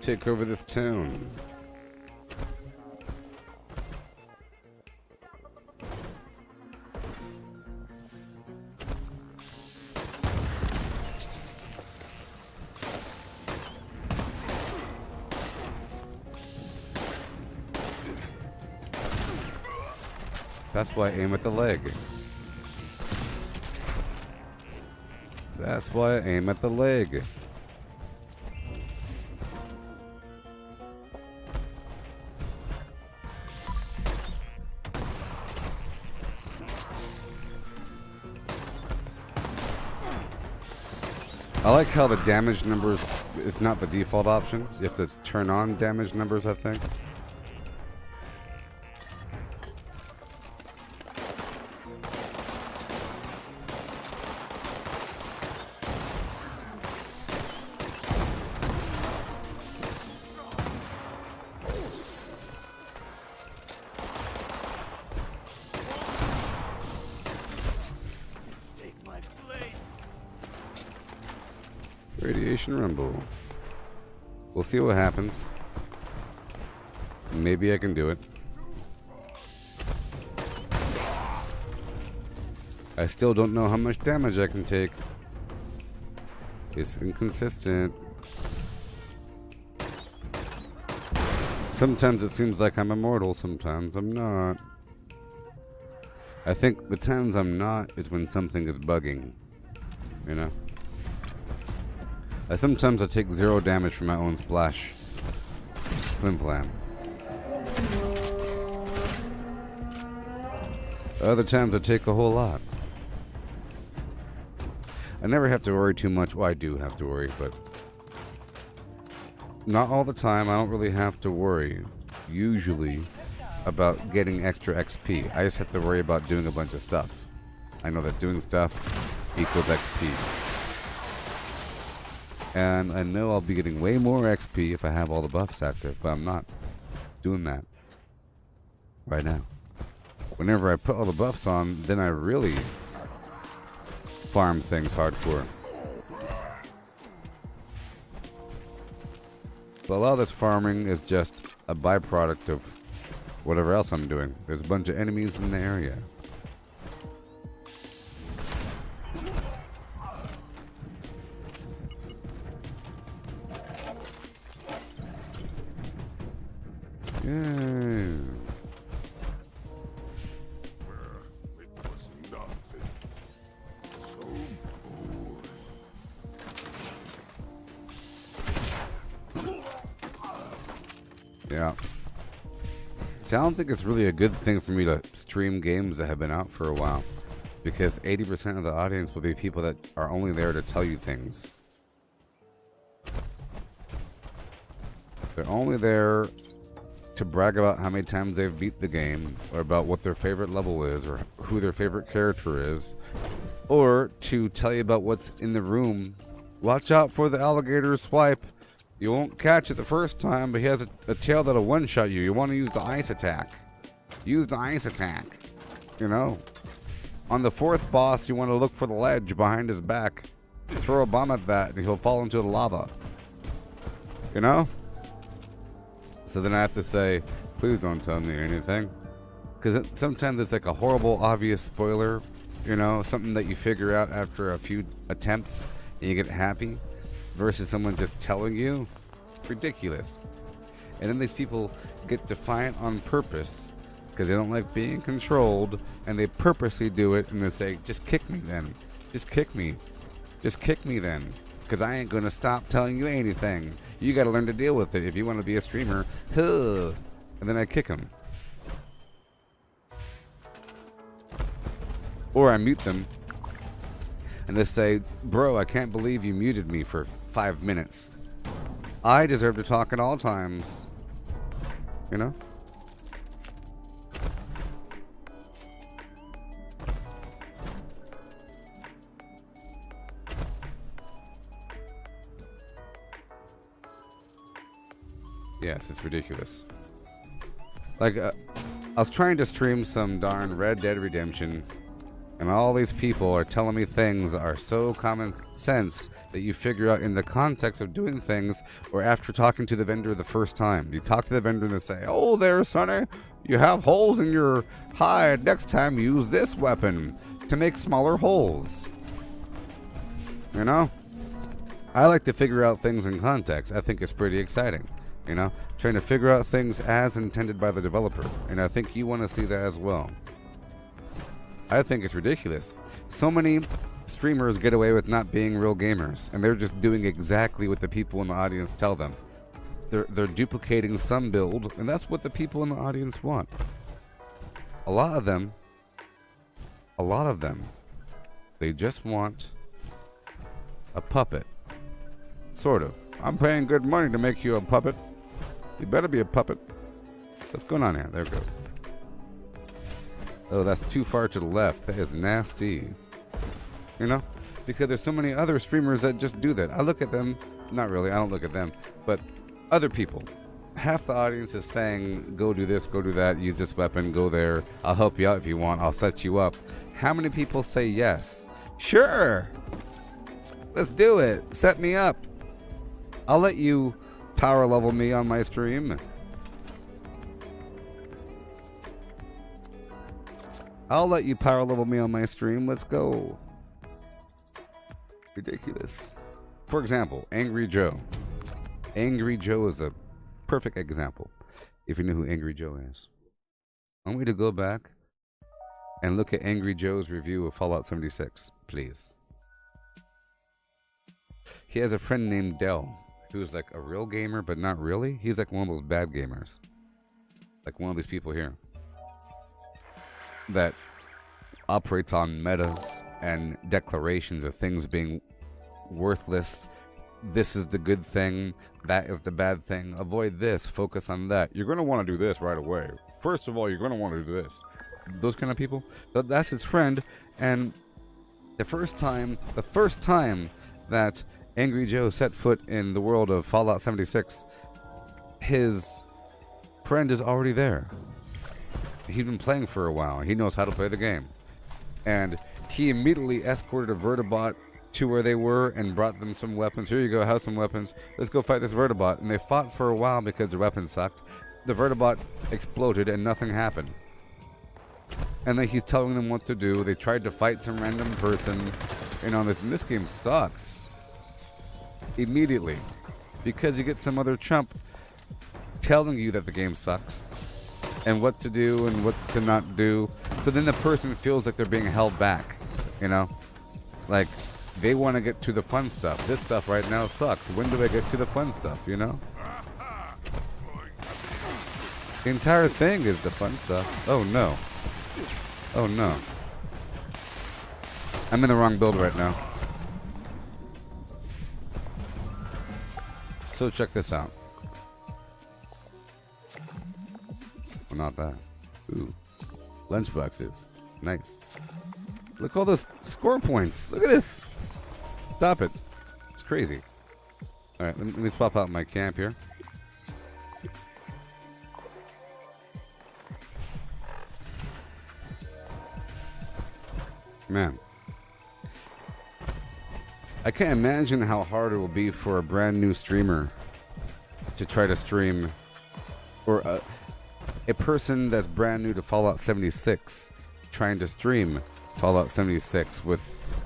Take over this town. That's why I aim at the leg. That's why I aim at the leg. I like how the damage numbers is not the default option. You have to turn on damage numbers, I think. Radiation rumble. We'll see what happens. Maybe I can do it. I still don't know how much damage I can take. It's inconsistent. Sometimes it seems like I'm immortal, sometimes I'm not. I think the times I'm not is when something is bugging. You know? Sometimes I take 0 damage from my own splash. Flim flam. Other times I take a whole lot. I never have to worry too much. Well, I do have to worry, but not all the time. I don't really have to worry, usually, about getting extra XP. I just have to worry about doing a bunch of stuff. I know that doing stuff equals XP. And I know I'll be getting way more XP if I have all the buffs active, but I'm not doing that right now. Whenever I put all the buffs on, then I really farm things hardcore. But a lot of this farming is just a byproduct of whatever else I'm doing. There's a bunch of enemies in the area. Yeah. It was nothing. So Yeah. See, I don't think it's really a good thing for me to stream games that have been out for a while, because 80% of the audience will be people that are only there to tell you things. They're only there to brag about how many times they've beat the game, or about what their favorite level is, or who their favorite character is, or to tell you about what's in the room. Watch out for the alligator swipe. You won't catch it the first time, but he has a tail that'll one-shot you. You want to use the ice attack. Use the ice attack. You know? On the 4th boss, you want to look for the ledge behind his back. Throw a bomb at that, and he'll fall into the lava. You know? So then I have to say, please don't tell me anything. Because sometimes it's like a horrible, obvious spoiler. You know? Something that you figure out after a few attempts, and you get happy. Versus someone just telling you. Ridiculous. And then these people get defiant on purpose because they don't like being controlled, and they purposely do it, and they say, just kick me then. Just kick me. Just kick me then. Because I ain't going to stop telling you anything. You got to learn to deal with it if you want to be a streamer. Huh. And then I kick them. Or I mute them. And they say, bro, I can't believe you muted me for 5 minutes. I deserve to talk at all times. You know? Yes, it's ridiculous. Like, I was trying to stream some darn Red Dead Redemption, and all these people are telling me things that are so common sense that you figure out in the context of doing things, or after talking to the vendor the first time. You talk to the vendor and they say, oh there, sonny, you have holes in your hide. Next time use this weapon to make smaller holes. You know? I like to figure out things in context. I think it's pretty exciting. You know? Trying to figure out things as intended by the developer. And I think you want to see that as well. I think it's ridiculous. So many streamers get away with not being real gamers, and they're just doing exactly what the people in the audience tell them. They're duplicating some build, and that's what the people in the audience want. A lot of them, they just want a puppet. Sort of. I'm paying good money to make you a puppet. You better be a puppet. What's going on here? There it goes. Oh, that's too far to the left. That is nasty. You know? Because there's so many other streamers that just do that. I look at them. Not really. I don't look at them. But other people. Half the audience is saying, go do this, go do that, use this weapon, go there. I'll help you out if you want. I'll set you up. How many people say yes? Sure. Let's do it. Set me up. I'll let you power level me on my stream. I'll let you power level me on my stream. Let's go. Ridiculous. For example, Angry Joe. Angry Joe is a perfect example. If you know who Angry Joe is. I want me to go back and look at Angry Joe's review of Fallout 76, please. He has a friend named Dell, who's like a real gamer, but not really. He's like one of those bad gamers. Like one of these people here. That operates on metas and declarations of things being worthless. This is the good thing, that is the bad thing. Avoid this, focus on that. You're going to want to do this right away. First of all, you're going to want to do this. Those kind of people. But that's his friend, and the first time that Angry Joe set foot in the world of Fallout 76, his friend is already there. He's been playing for a while. He knows how to play the game. And he immediately escorted a Vertibot to where they were and brought them some weapons. Here you go, have some weapons. Let's go fight this Vertibot. And they fought for a while because their weapons sucked. The Vertibot exploded and nothing happened. And then he's telling them what to do. They tried to fight some random person. You know, this game sucks. Immediately. Because you get some other chump telling you that the game sucks. And what to do and what to not do. So then the person feels like they're being held back. You know? Like, they want to get to the fun stuff. This stuff right now sucks. When do I get to the fun stuff, you know? The entire thing is the fun stuff. Oh no. Oh no. I'm in the wrong build right now. So check this out. Well, not that. Ooh. Lunchboxes. Nice. Look at all those score points. Look at this. Stop it. It's crazy. Alright, let me swap out my camp here. Man. I can't imagine how hard it will be for a brand new streamer to try to stream, or a person that's brand new to Fallout 76 trying to stream Fallout 76 with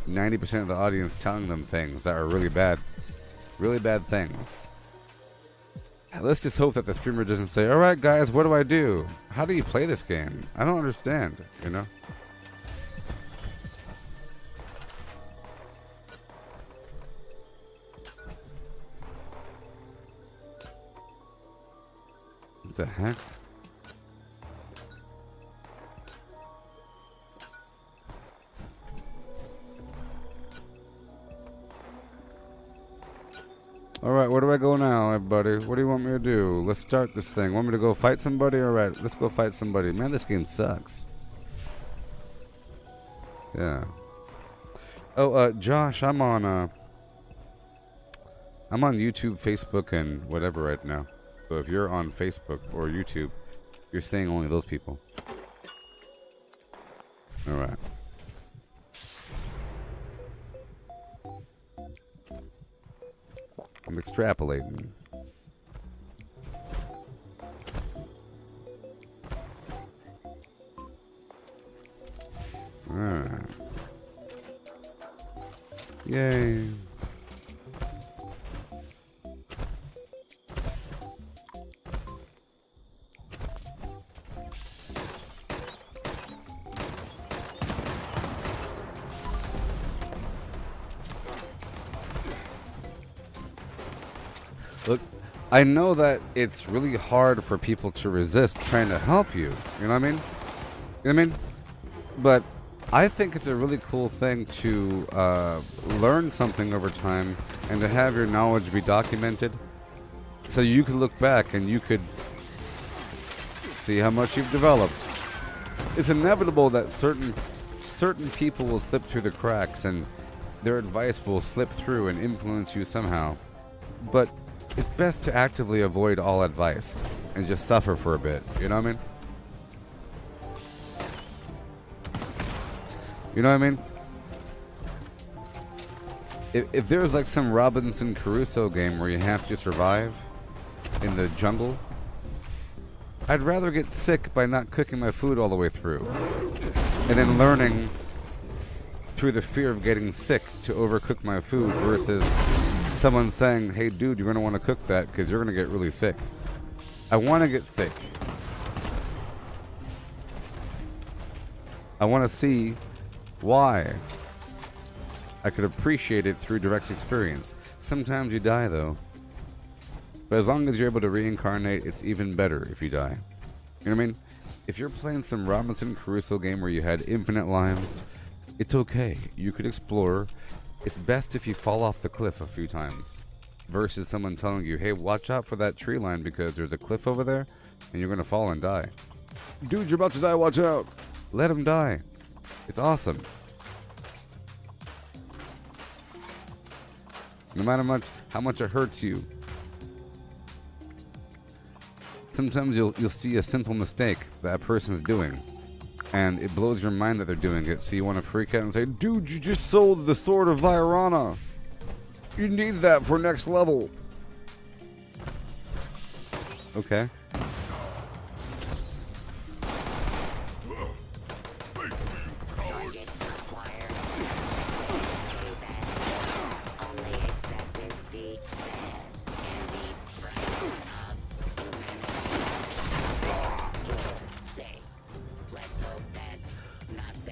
90% of the audience telling them things that are really bad things. Let's just hope that the streamer doesn't say, alright guys, what do I do? How do you play this game? I don't understand, you know? What the heck? Alright, where do I go now, everybody? What do you want me to do? Let's start this thing. Want me to go fight somebody? Alright, let's go fight somebody. Man, this game sucks. Yeah. Oh, Josh, I'm on YouTube, Facebook, and whatever right now. So if you're on Facebook or YouTube, you're saying only those people. Alright. I'm extrapolating. Alright. Yay. Look, I know that it's really hard for people to resist trying to help you. You know what I mean? You know what I mean? But I think it's a really cool thing to learn something over time and to have your knowledge be documented so you can look back and you could see how much you've developed. It's inevitable that certain people will slip through the cracks and their advice will slip through and influence you somehow. But it's best to actively avoid all advice and just suffer for a bit. You know what I mean? You know what I mean? If there's like some Robinson Crusoe game where you have to survive in the jungle, I'd rather get sick by not cooking my food all the way through. And then learning through the fear of getting sick to overcook my food versus someone saying, hey dude, you're going to want to cook that because you're going to get really sick. I want to get sick. I want to see why. I could appreciate it through direct experience. Sometimes you die though. But as long as you're able to reincarnate, it's even better if you die. You know what I mean? If you're playing some Robinson Crusoe game where you had infinite lives, it's okay. You could explore. It's best if you fall off the cliff a few times versus someone telling you, hey, watch out for that tree line because there's a cliff over there and you're going to fall and die. Dude, you're about to die, watch out. Let him die. It's awesome. No matter how much it hurts you. Sometimes you'll see a simple mistake that a person's doing, and it blows your mind that they're doing it, so you want to freak out and say, dude, you just sold the Sword of Virana. You need that for next level. Okay.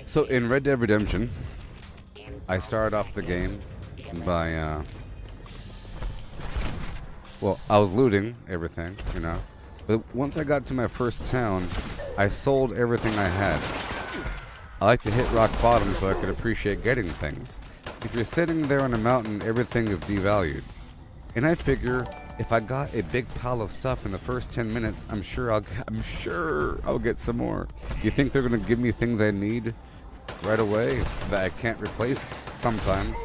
So in Red Dead Redemption, I started off the game by, well, I was looting everything, you know. But once I got to my first town, I sold everything I had. I like to hit rock bottom so I could appreciate getting things. If you're sitting there on a mountain, everything is devalued. And I figure if I got a big pile of stuff in the first 10 minutes, I'm sure I'll get some more. You think they're gonna give me things I need right away that I can't replace sometimes?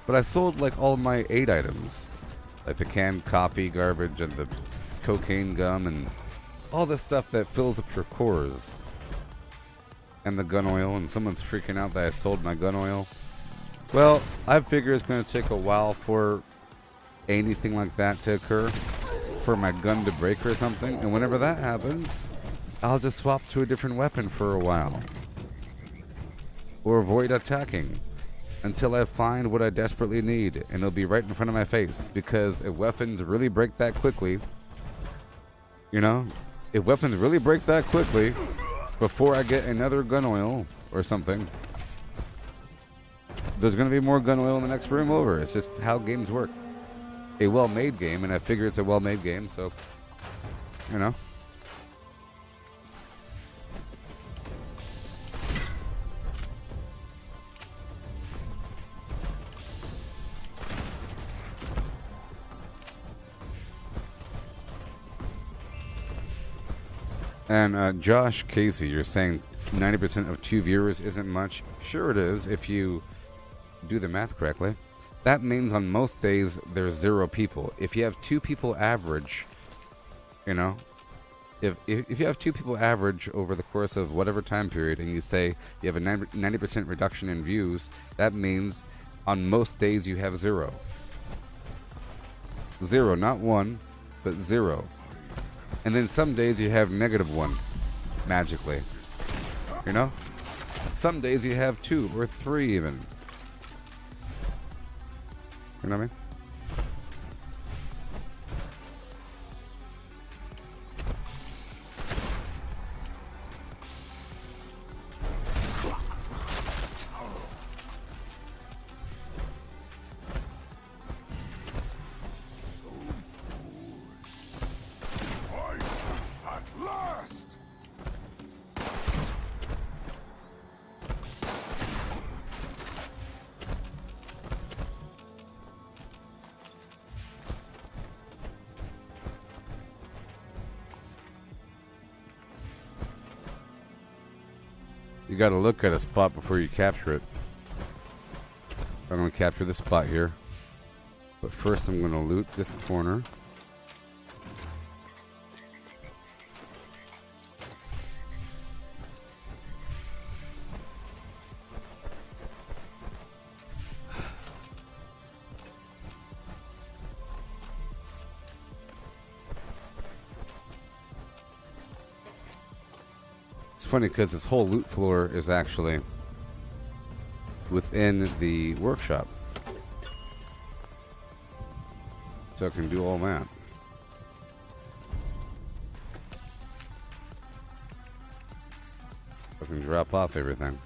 But I sold like all my 8 items, like the canned coffee garbage and the cocaine gum and all the stuff that fills up your cores, and the gun oil. And someone's freaking out that I sold my gun oil. Well, I figure it's going to take a while for anything like that to occur, for my gun to break or something, and whenever that happens, I'll just swap to a different weapon for a while, or avoid attacking until I find what I desperately need, and it'll be right in front of my face. Because if weapons really break that quickly, you know, if weapons really break that quickly before I get another gun oil or something, there's going to be more gun oil in the next room over. It's just how games work. A well-made game, and I figure it's a well-made game, so, you know. And Josh Casey, you're saying 90% of 2 viewers isn't much. Sure it is, if you do the math correctly. That means on most days there's 0 people. If you have 2 people average, you know, if you have 2 people average over the course of whatever time period, and you say you have a 90% reduction in views, that means on most days you have 0. 0, not 1, but 0. And then some days you have -1, magically. You know? Some days you have 2 or 3 even. You know what I mean? At last! You gotta look at a spot before you capture it. I'm gonna capture this spot here. But first I'm gonna loot this corner. It's funny because this whole loot floor is actually within the workshop. So I can do all that. I can drop off everything.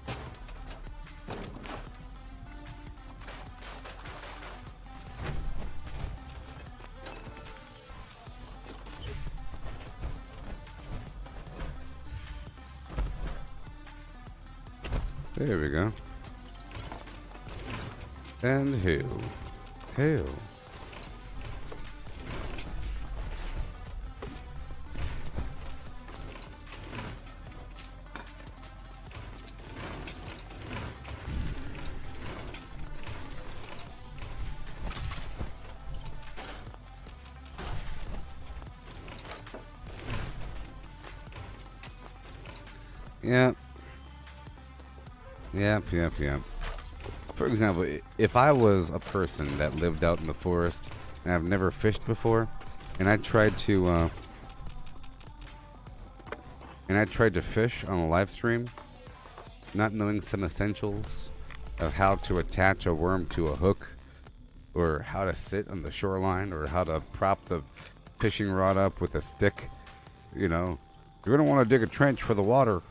There we go. And hail. Hail. Yeah. Yep. For example, if I was a person that lived out in the forest and I've never fished before, and I tried to fish on a live stream, not knowing some essentials of how to attach a worm to a hook, or how to sit on the shoreline, or how to prop the fishing rod up with a stick, you know, you're gonna want to dig a trench for the water.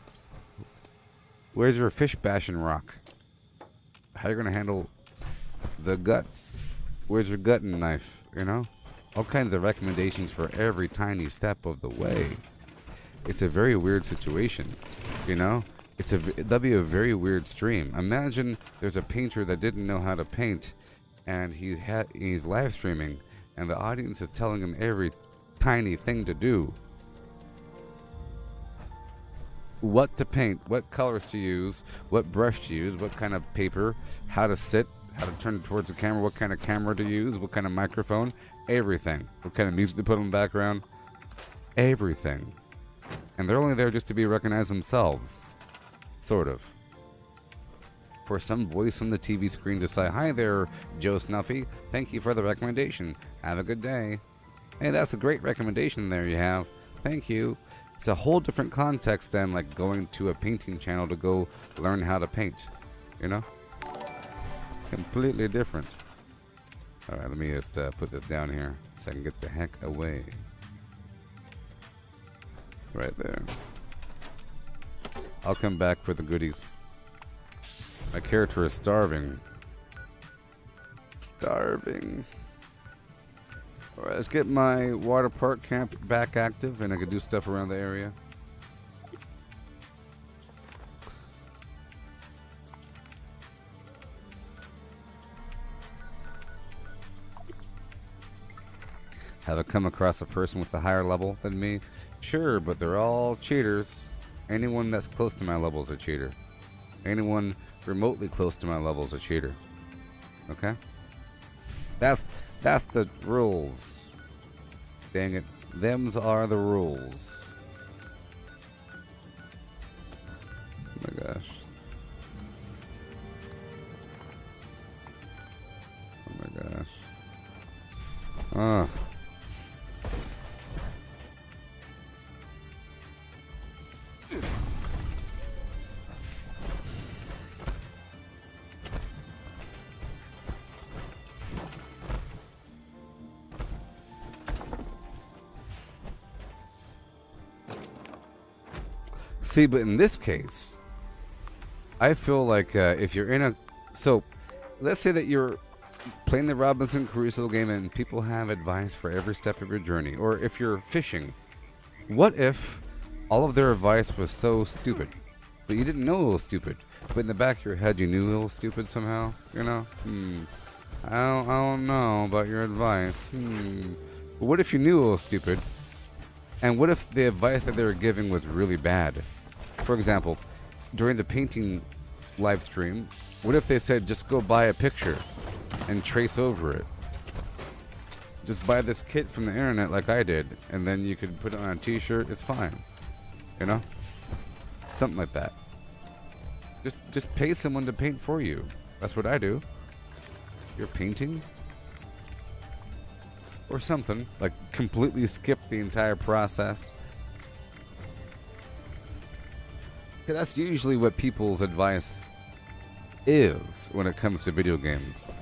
Where's your fish bashing rock? How you gonna handle the guts? Where's your gutting knife? You know, all kinds of recommendations for every tiny step of the way. It's a very weird situation, you know. That'd be a very weird stream. Imagine there's a painter that didn't know how to paint, and he's live streaming, and the audience is telling him every tiny thing to do. What to paint, what colors to use, what brush to use, what kind of paper, how to sit, how to turn towards the camera, what kind of camera to use, what kind of microphone, everything. What kind of music to put in the background, everything. And they're only there just to be recognized themselves, sort of. For some voice on the TV screen to say, "Hi there, Joe Snuffy, thank you for the recommendation. Have a good day." Hey, that's a great recommendation there you have. Thank you. It's a whole different context than like going to a painting channel to go learn how to paint, you know? Completely different. All right, let me just put this down here so I can get the heck away. Right there. I'll come back for the goodies. My character is starving. Starving. Alright, let's get my water park camp back active, and I can do stuff around the area. Have I come across a person with a higher level than me? Sure, but they're all cheaters. Anyone that's close to my level is a cheater. Anyone remotely close to my level is a cheater. Okay? That's the rules. Dang it. Them's are the rules. Oh my gosh. Oh my gosh. Ah. See, but in this case, I feel like if you're in a... So, let's say that you're playing the Robinson Crusoe game and people have advice for every step of your journey. Or if you're fishing, what if all of their advice was so stupid? But you didn't know it was stupid. But in the back of your head, you knew it was stupid somehow? You know? I don't know about your advice. But what if you knew it was stupid? And what if the advice that they were giving was really bad? For example, during the painting live stream, what if they said just go buy a picture and trace over it? Just buy this kit from the internet like I did, and then you could put it on a t-shirt, it's fine. You know? Something like that. Just pay someone to paint for you. That's what I do. You're painting? Or something. Like completely skip the entire process. 'Cause that's usually what people's advice is when it comes to video games.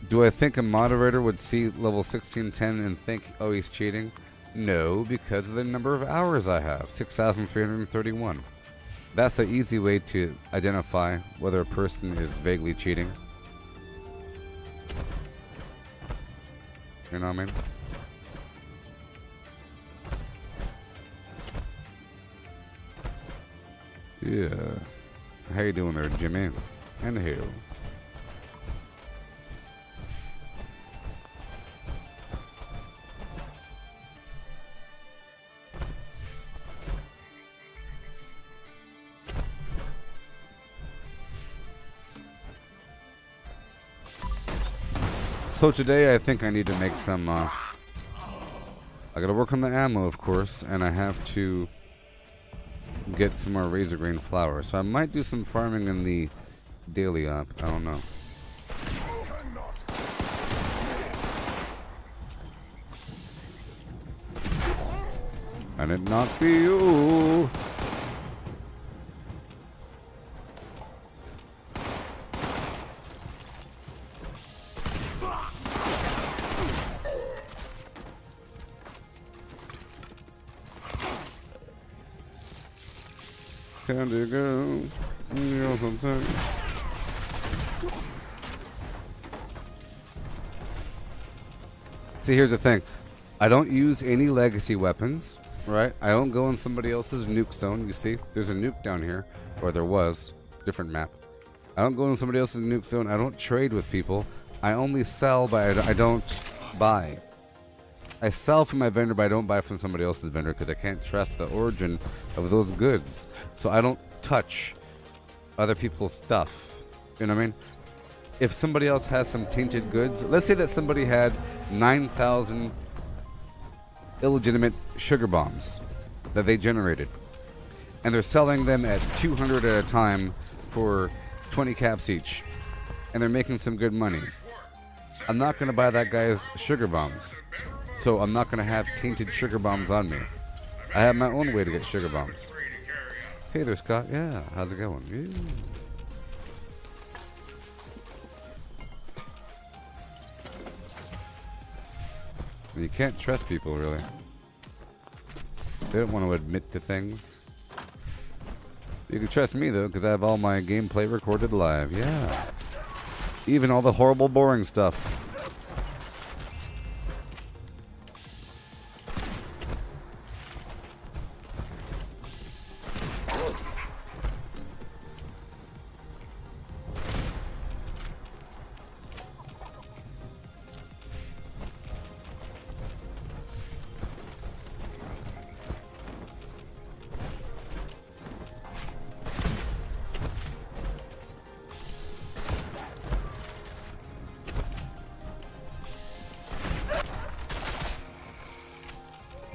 Do I think a moderator would see level 1610 and think, oh, he's cheating? No, because of the number of hours I have, 6,331. That's the easy way to identify whether a person is vaguely cheating. You know what I mean? Yeah. How you doing there, Jimmy? And Hale. So today I think I need to make some, I gotta work on the ammo, of course, and I have to get some more razor grain flour. So I might do some farming in the daily app. I don't know. And it not be you. Candy girl, you're something. See, here's the thing. I don't use any legacy weapons, right? I don't go in somebody else's nuke zone. You see, there's a nuke down here, or there was, different map. I don't go in somebody else's nuke zone. I don't trade with people. I only sell, but I don't buy. I sell from my vendor, but I don't buy from somebody else's vendor because I can't trust the origin of those goods. So I don't touch other people's stuff. You know what I mean? If somebody else has some tainted goods, let's say that somebody had 9,000 illegitimate sugar bombs that they generated, and they're selling them at 200 at a time for 20 caps each, and they're making some good money. I'm not going to buy that guy's sugar bombs. So I'm not going to have tainted sugar bombs on me. I have my own way to get sugar bombs. Hey there, Scott. Yeah, how's it going? Yeah. You can't trust people, really. They don't want to admit to things. You can trust me, though, because I have all my gameplay recorded live. Yeah. Even all the horrible, boring stuff.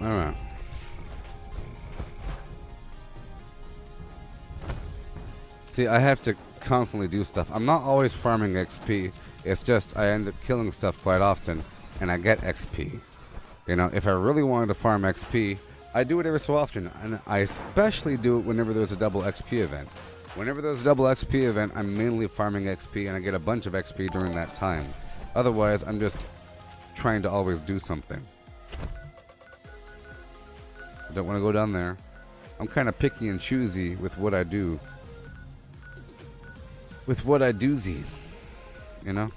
Alright. See, I have to constantly do stuff. I'm not always farming XP. It's just I end up killing stuff quite often, and I get XP. You know, if I really wanted to farm XP, I do it every so often, and I especially do it whenever there's a double XP event. Whenever there's a double XP event, I'm mainly farming XP, and I get a bunch of XP during that time. Otherwise, I'm just trying to always do something. I don't want to go down there. I'm kind of picky and choosy with what I do. With what I doozy. You know?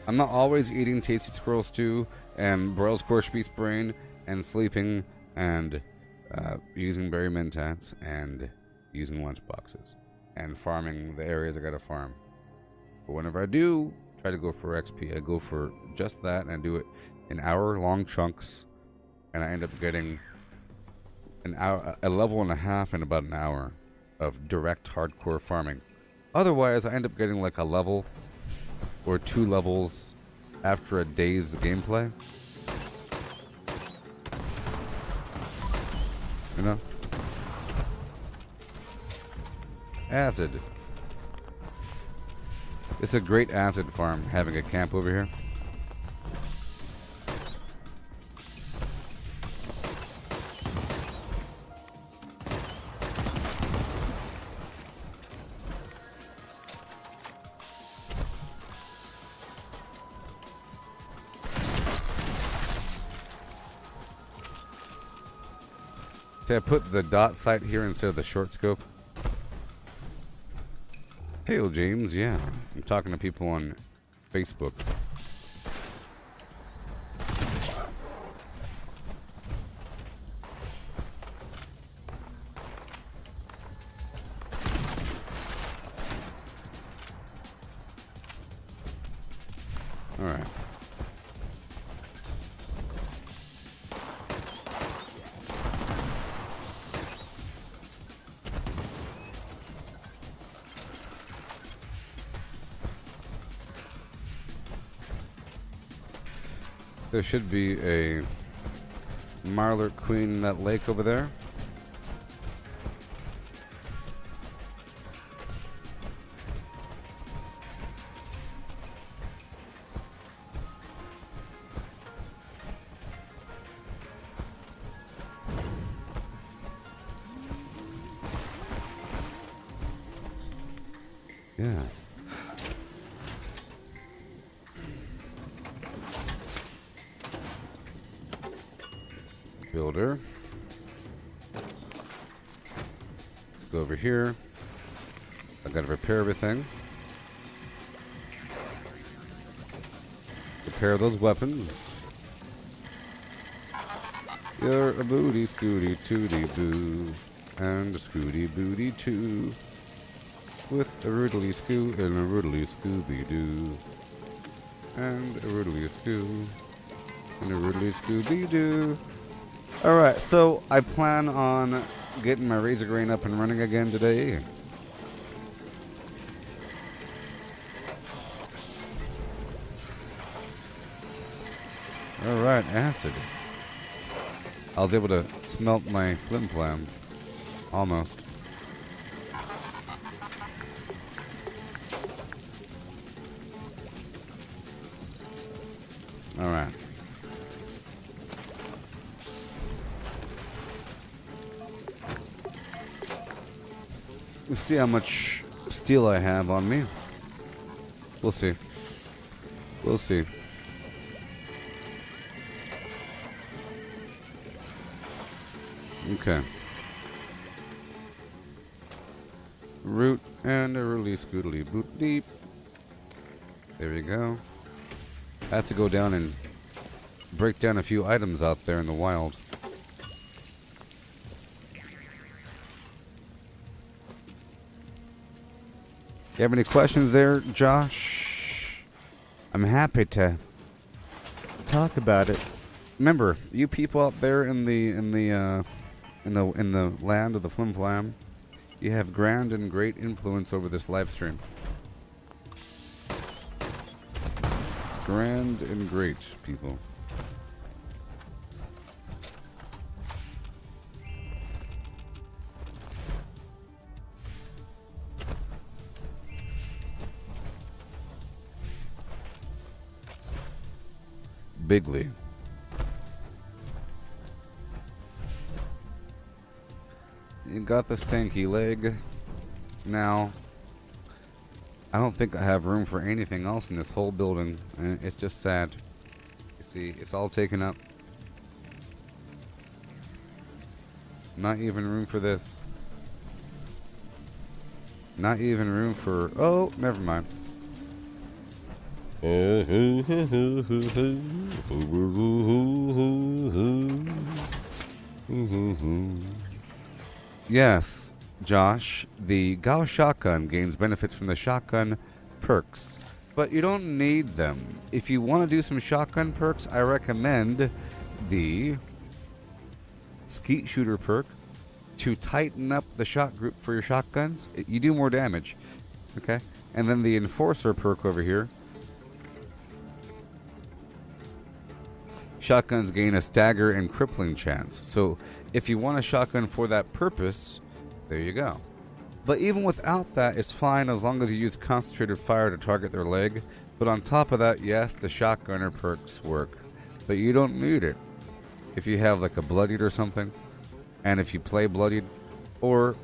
I'm not always eating tasty squirrel stew and broiled scorched beef brain and sleeping and using berry mentats and using lunch boxes and farming the areas I gotta farm. But whenever I do try to go for XP, I go for just that, and I do it in hour-long chunks. And I end up getting an hour, a level and a half in about an hour of direct hardcore farming. Otherwise, I end up getting like a level or 2 levels after a day's gameplay. You know? Acid. It's a great acid farm having a camp over here. See, I put the dot sight here instead of the short scope. Hail, James. Yeah, I'm talking to people on Facebook. All right. There should be a Marler Queen in that lake over there. Yeah. Builder. Let's go over here. I gotta repair everything. Repair those weapons. You're a booty scooty tooty boo. And a scooty booty too. With a roodly scoo and a roodly scooby doo. And a roodly scoo. And a roodly scooby doo. Alright, so I plan on getting my Razor Grain up and running again today. Alright, acid. I was able to smelt my flim flam. Almost. Alright. Let's see how much steel I have on me. We'll see. We'll see. Okay. Root and a release scootily boot deep. There we go. I have to go down and break down a few items out there in the wild. You have any questions there, Josh? I'm happy to talk about it. Remember, you people out there in the land of the Flim Flam, you have grand and great influence over this live stream. Grand and great, people. Bigly. You got the stanky leg. Now, I don't think I have room for anything else in this whole building. And it's just sad. You see, it's all taken up. Not even room for this. Not even room for... Oh, never mind. Yes, Josh, the Gauss shotgun gains benefits from the shotgun perks, but you don't need them. If you want to do some shotgun perks, I recommend the Skeet Shooter perk to tighten up the shot group for your shotguns. You do more damage, okay? And then the Enforcer perk over here. Shotguns gain a stagger and crippling chance. So if you want a shotgun for that purpose, there you go. But even without that, it's fine as long as you use concentrated fire to target their leg. But on top of that, yes, the shotgunner perks work. But you don't need it if you have like a bloodied or something. And if you play bloodied. And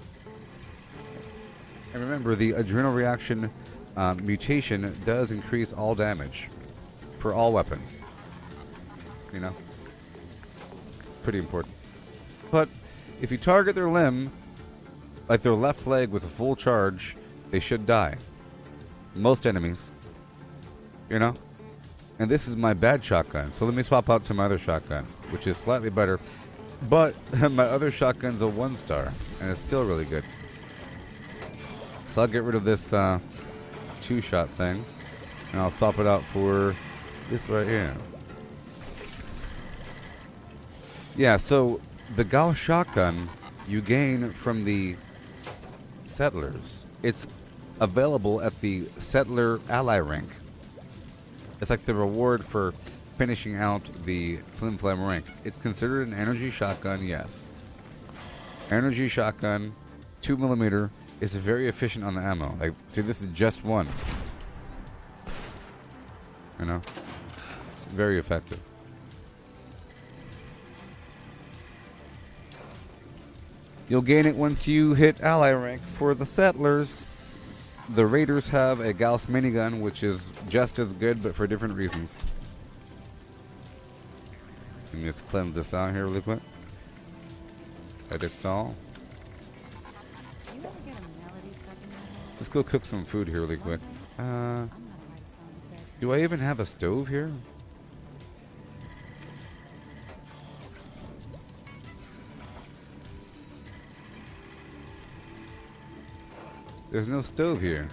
remember, the adrenal reaction mutation does increase all damage for all weapons. You know, pretty important. But If you target their limb, like their left leg with a full charge, they should die. Most enemies. You know? And this is my bad shotgun. So let me swap out to my other shotgun, which is slightly better. But my other shotgun's a 1-star, and it's still really good. So I'll get rid of this 2-shot thing, and I'll swap it out for this right here. Yeah, so the Gauss shotgun you gain from the settlers. It's available at the settler ally rank. It's like the reward for finishing out the Flim Flam rank. It's considered an energy shotgun, yes. Energy shotgun, 2mm, is very efficient on the ammo. Like, see, this is just one. You know? It's very effective. You'll gain it once you hit ally rank for the settlers. The raiders have a Gauss minigun, which is just as good, but for different reasons. Let me just cleanse this out here really quick. Edit all. You ever get a melody stuck in your head? Let's go cook some food here really quick. I'm gonna write a song that does Do I even have a stove here? There's no stove here.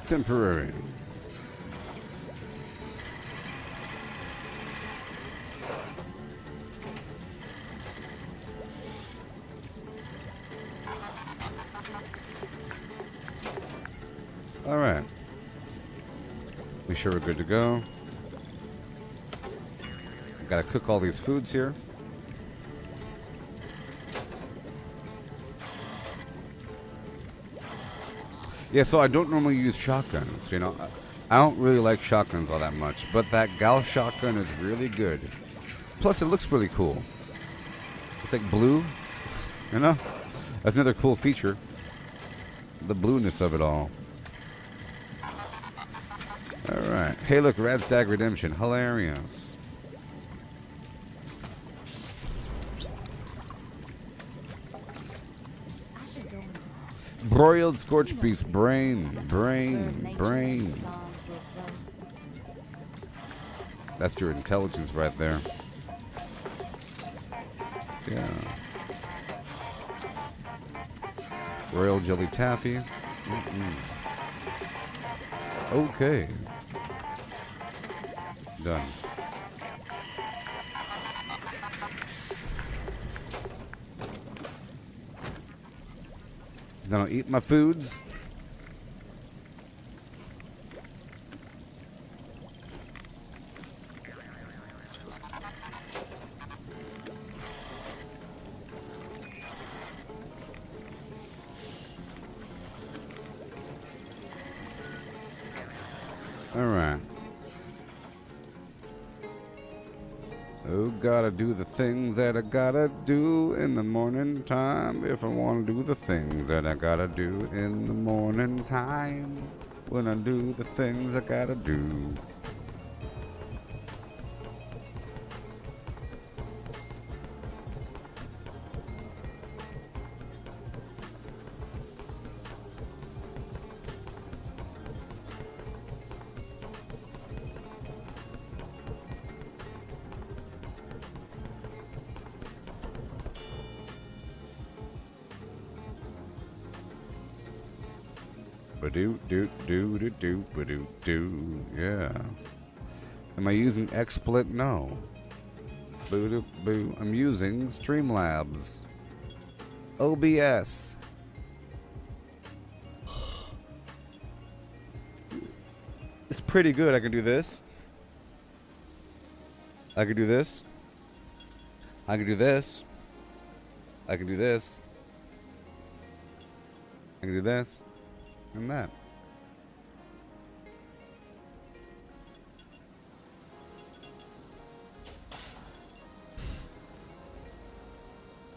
Temporary. All right. We sure we're good to go. Gotta cook all these foods here. Yeah, so I don't normally use shotguns, you know. I don't really like shotguns all that much, but that Gauss shotgun is really good. Plus, it looks really cool. It's like blue, you know? That's another cool feature. The blueness of it all. Alright. Hey, look, Radstag Redemption. Hilarious. I should go and Broiled scorched beast. Brain. serve nature Brain. and songs will flow. That's your intelligence right there. Yeah. Royal jelly taffy. Okay. Done. Gonna eat my foods. All right. Oh, gotta do the things that I gotta do in the morning time. If I wanna do the things that I gotta do in the morning time. When I do the things I gotta do. Ba-doo, doo, doo, doo, doo, ba-doo, doo. Yeah. Am I using XSplit? No. Boo, boo. I'm using Streamlabs. OBS. It's pretty good. I can do this. I can do this. I can do this. I can do this. I can do this. And that.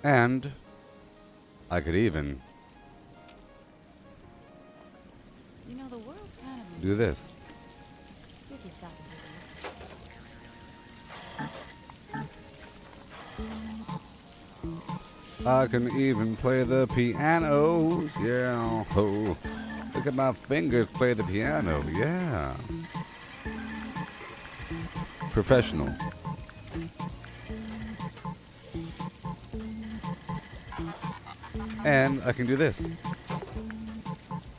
And I could even The world's kind of do this. if you stop and I can even play the piano. Yeah. Oh. Look at my fingers play the piano. Yeah. Professional. And I can do this.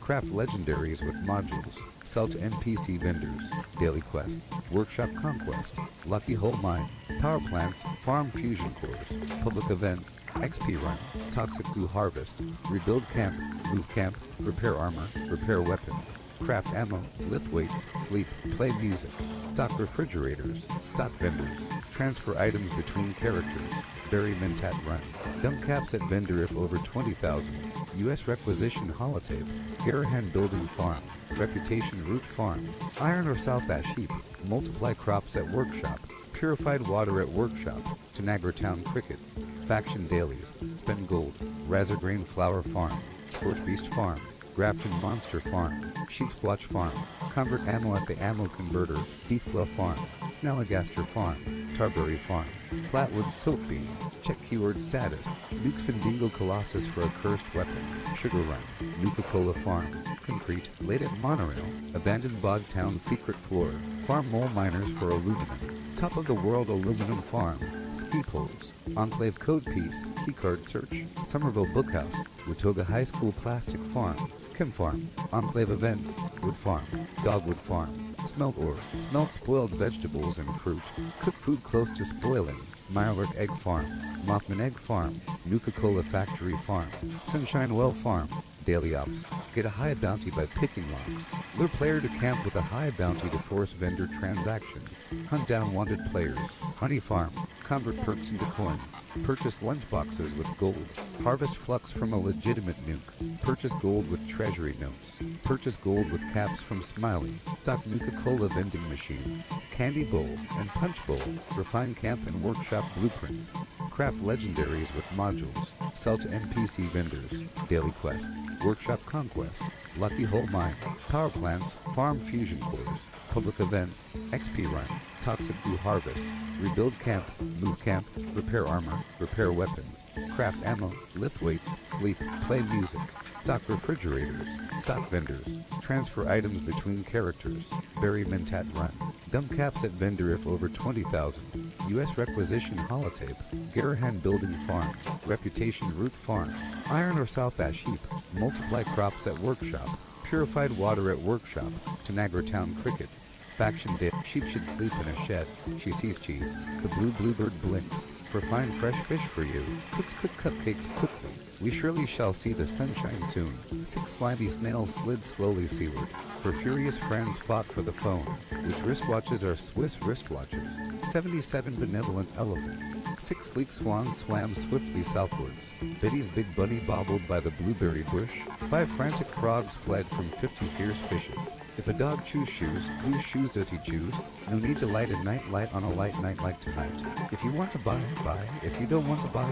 Craft legendaries with modules. Sell to NPC vendors. Daily quests. Workshop conquest. Lucky hole mine. Power plants. Farm fusion cores. Public events. XP run. Toxic glue harvest. Rebuild camp. Move camp. Repair armor. Repair weapons. Craft ammo. Lift weights. Sleep. Play music. Stock refrigerators. Stock vendors. Transfer items between characters. Bury Mentat run. Dump caps at vendor if over 20,000. U.S. requisition holotape. Garahan building farm. Reputation root farm. Iron or South Ash heap. Multiply crops at workshop. Purified water at workshop. Tanagra Town crickets. Faction dailies. Spend gold. Razor grain flower farm. Scorch beast farm. Grafton monster farm. Sheep squatch farm. Convert ammo at the ammo converter. Deepwell farm. Snalligaster farm. Tarberry farm. Flatwood silk bean. Check keyword status. Nuke Findingo Colossus for a cursed weapon. Sugar run. Nuka-Cola farm. Concrete. Laid at monorail. Abandoned bog town secret floor. Farm mole miners for aluminum. Top of the world aluminum farm. Ski poles. Enclave code piece. Keycard search. Somerville Bookhouse. Watoga High School plastic farm. Chem farm. Enclave events. Wood farm. Dogwood farm. Smelt ore. Smelt spoiled vegetables and fruit. Cook food close to spoiling. Mirelurk egg farm. Mothman egg farm. Nuka-Cola factory farm. Sunshine well farm. Daily ops. Get a high bounty by picking locks. Lure player to camp with a high bounty to force vendor transactions. Hunt down wanted players. Honey farm. Convert perks into coins. Purchase lunchboxes with gold. Harvest flux from a legitimate nuke. Purchase gold with treasury notes. Purchase gold with caps from Smiley. Stock Nuka-Cola vending machine. Candy bowl and punch bowl. Refine camp and workshop blueprints. Craft legendaries with modules. Sell to NPC vendors. Daily quests. Workshop conquest. Lucky hole mine. Power plants. Farm fusion cores. Public events. XP run. Toxic glue harvest. Rebuild camp. Move camp. Repair armor. Repair weapons. Craft ammo. Lift weights. Sleep. Play music. Stock refrigerators. Stock vendors. Transfer items between characters. Bury Mentat run. Dump caps at vendor if over 20,000. U.S. requisition holotape. Garahan building farm. Reputation root farm. Iron or South Ash heap. Multiply crops at workshop. Purified water at workshop. Tanagra Town crickets. Faction dip. Sheep should sleep in a shed. She sees cheese. The blue bluebird blinks. For fine fresh fish for you. Cooks cook cupcakes quickly. We surely shall see the sunshine soon. 6 slimy snails slid slowly seaward. For furious friends fought for the phone, which wristwatches are Swiss wristwatches. 77 benevolent elephants. 6 sleek swans swam swiftly southwards. Betty's big bunny bobbled by the blueberry bush. 5 frantic frogs fled from 50 fierce fishes. If a dog chews shoes, whose shoes does he choose? No need to light a night light on a light night like tonight. If you want to buy, buy. If you don't want to buy,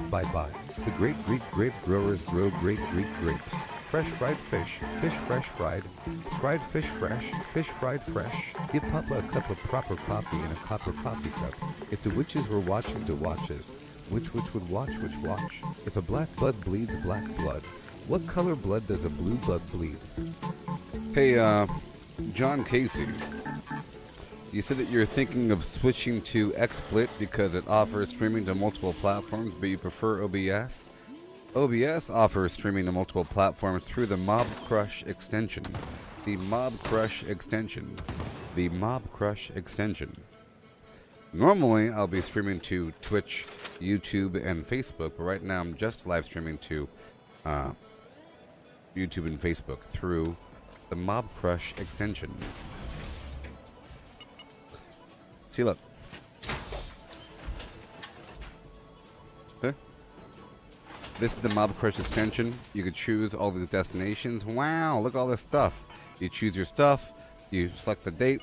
buy. The great Greek grape growers grow great Greek grapes. Fresh fried fish, fish fresh fried fish fried fresh. Give Papa a cup of proper coffee in a copper coffee cup. If the witches were watching to watches, which would watch which watch? If a black bud bleeds black blood, what color blood does a blue bug bleed? Hey, John Casey, you said that you're thinking of switching to XSplit because it offers streaming to multiple platforms, but you prefer OBS? OBS offers streaming to multiple platforms through the Mob Crush extension. The Mob Crush extension. The Mob Crush extension. Normally, I'll be streaming to Twitch, YouTube, and Facebook, but right now I'm just live streaming to YouTube and Facebook through the Mob Crush extension. See, look. Okay. This is the Mob Crush extension. You could choose all these destinations. Wow, look at all this stuff. You choose your stuff, you select the date,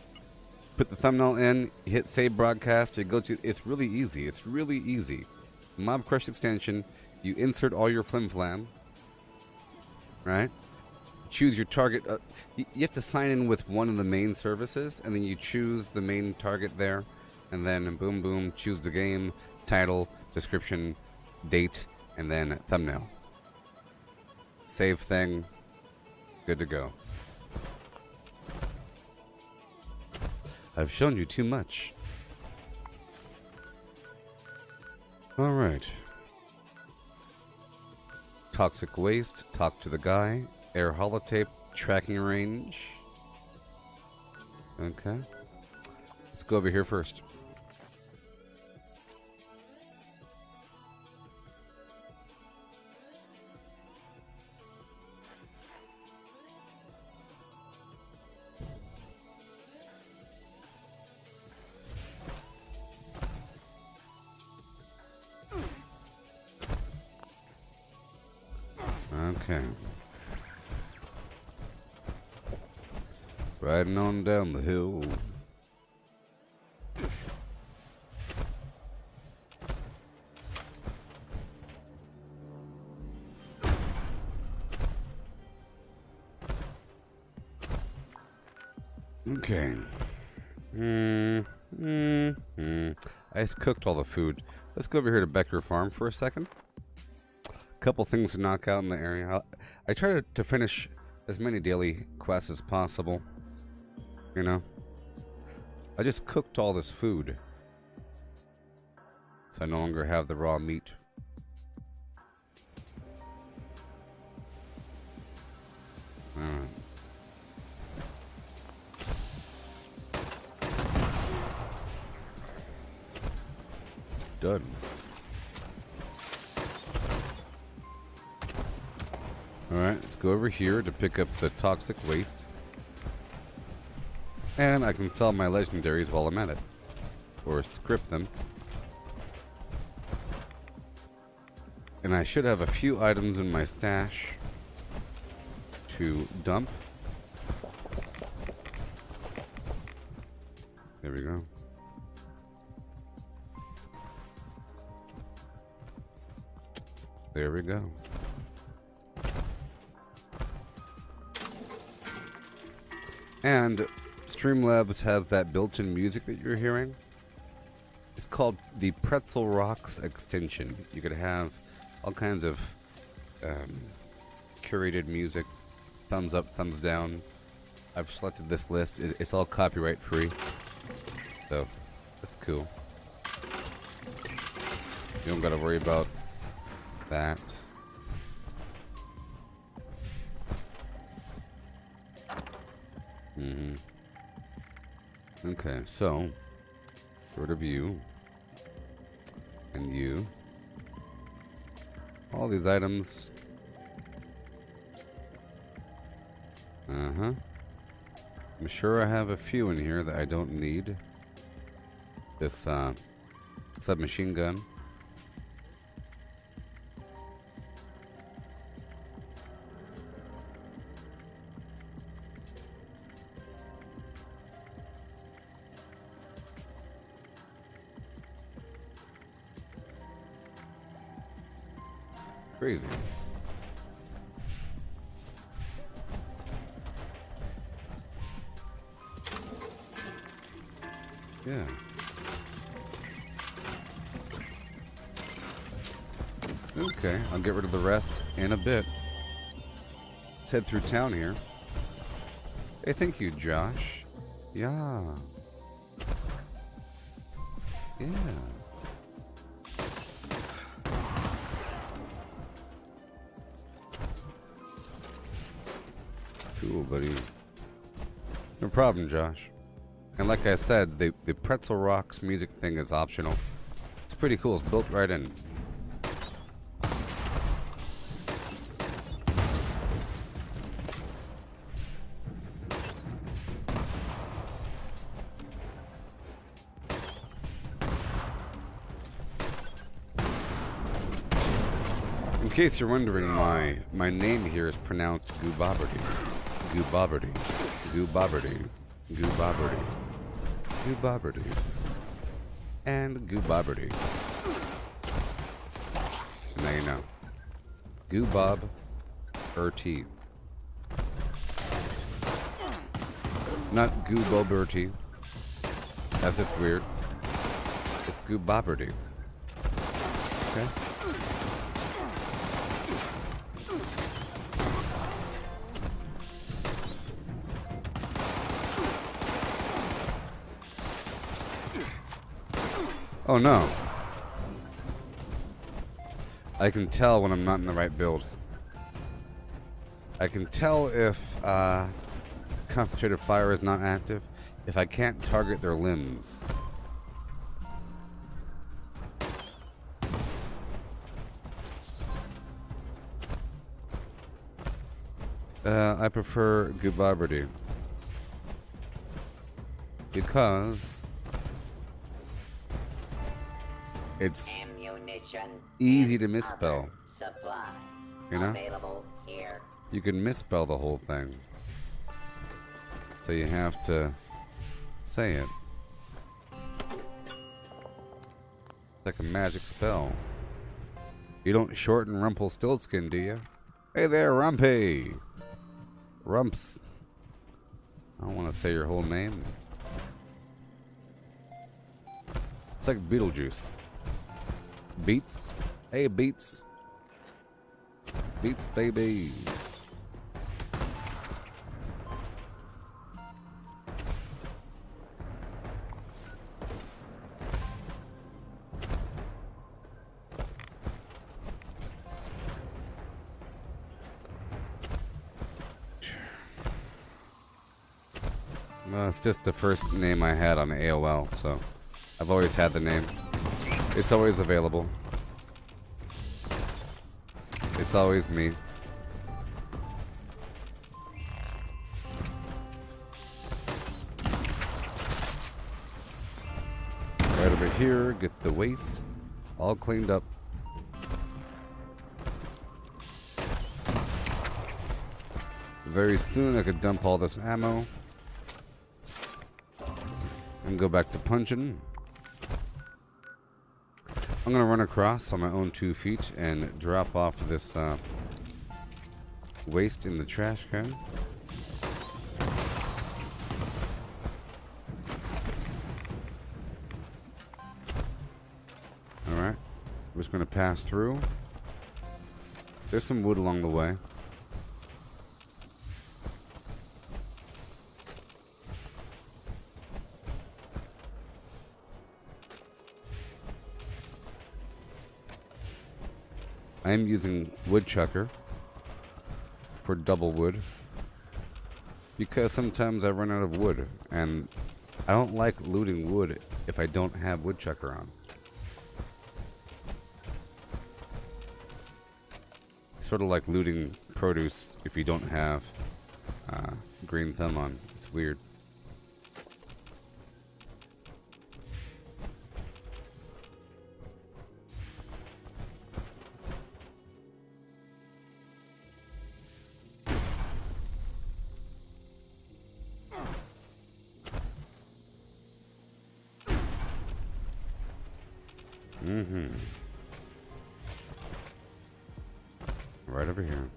put the thumbnail in, you hit save broadcast, you go to, it's really easy. It's really easy. Mob Crush extension, you insert all your flim flam, right? Choose your target. You have to sign in with one of the main services, and then you choose the main target there, and then boom, boom, choose the game, title, description, date, and then thumbnail. Save thing, good to go. I've shown you too much. All right. Toxic waste, talk to the guy, air holotape, tracking range. Okay. Let's go over here first. Okay. Riding on down the hill. Okay. I just cooked all the food. Let's go over here to Becker Farm for a second. Couple things to knock out in the area. I try to finish as many daily quests as possible. You know, I just cooked all this food, so I no longer have the raw meat. All right. Done. Alright, let's go over here to pick up the toxic waste. And I can sell my legendaries while I'm at it. Or script them. And I should have a few items in my stash to dump. There we go. There we go. And Streamlabs has that built-in music that you're hearing. It's called the Pretzel Rocks extension. You could have all kinds of curated music, thumbs up, thumbs down. I've selected this list. It's all copyright free, so that's cool. You don't got to worry about that. Okay, so sort of you and you. All these items. I'm sure I have a few in here that I don't need. This submachine gun. Crazy. Yeah. Okay, I'll get rid of the rest in a bit. Let's head through town here. Hey, thank you, Josh. Yeah. Yeah. Cool, buddy. No problem, Josh. And like I said, the Pretzel Rocks music thing is optional. It's pretty cool. It's built right in. In case you're wondering, my name here is pronounced Gooboberti. Gooboberti. Gooboberti. Gooboberti. Gooboberti. And Gooboberti. So now you know. Gooboberti. Not Gooboberti. That's just weird. It's Gooboberti. Okay? Oh no. I can tell when I'm not in the right build. I can tell if concentrated fire is not active if I can't target their limbs. I prefer Gooboberti because it's easy to misspell. You know? You can misspell the whole thing. So you have to say it. It's like a magic spell. You don't shorten Rumpelstiltskin, do you? Hey there, Rumpy! Rumps. I don't want to say your whole name. It's like Beetlejuice. Beats. Hey, Beats. Beats, baby. Well, it's just the first name I had on AOL, so I've always had the name. It's always available. It's always me. Right over here, get the waste all cleaned up. Very soon I could dump all this ammo and go back to punching. I'm gonna run across on my own 2 feet and drop off this waste in the trash can. Alright, we're just gonna pass through. There's some wood along the way. I'm using woodchucker for double wood because sometimes I run out of wood and I don't like looting wood if I don't have woodchucker on. It's sort of like looting produce if you don't have green thumb on. It's weird. Right over here.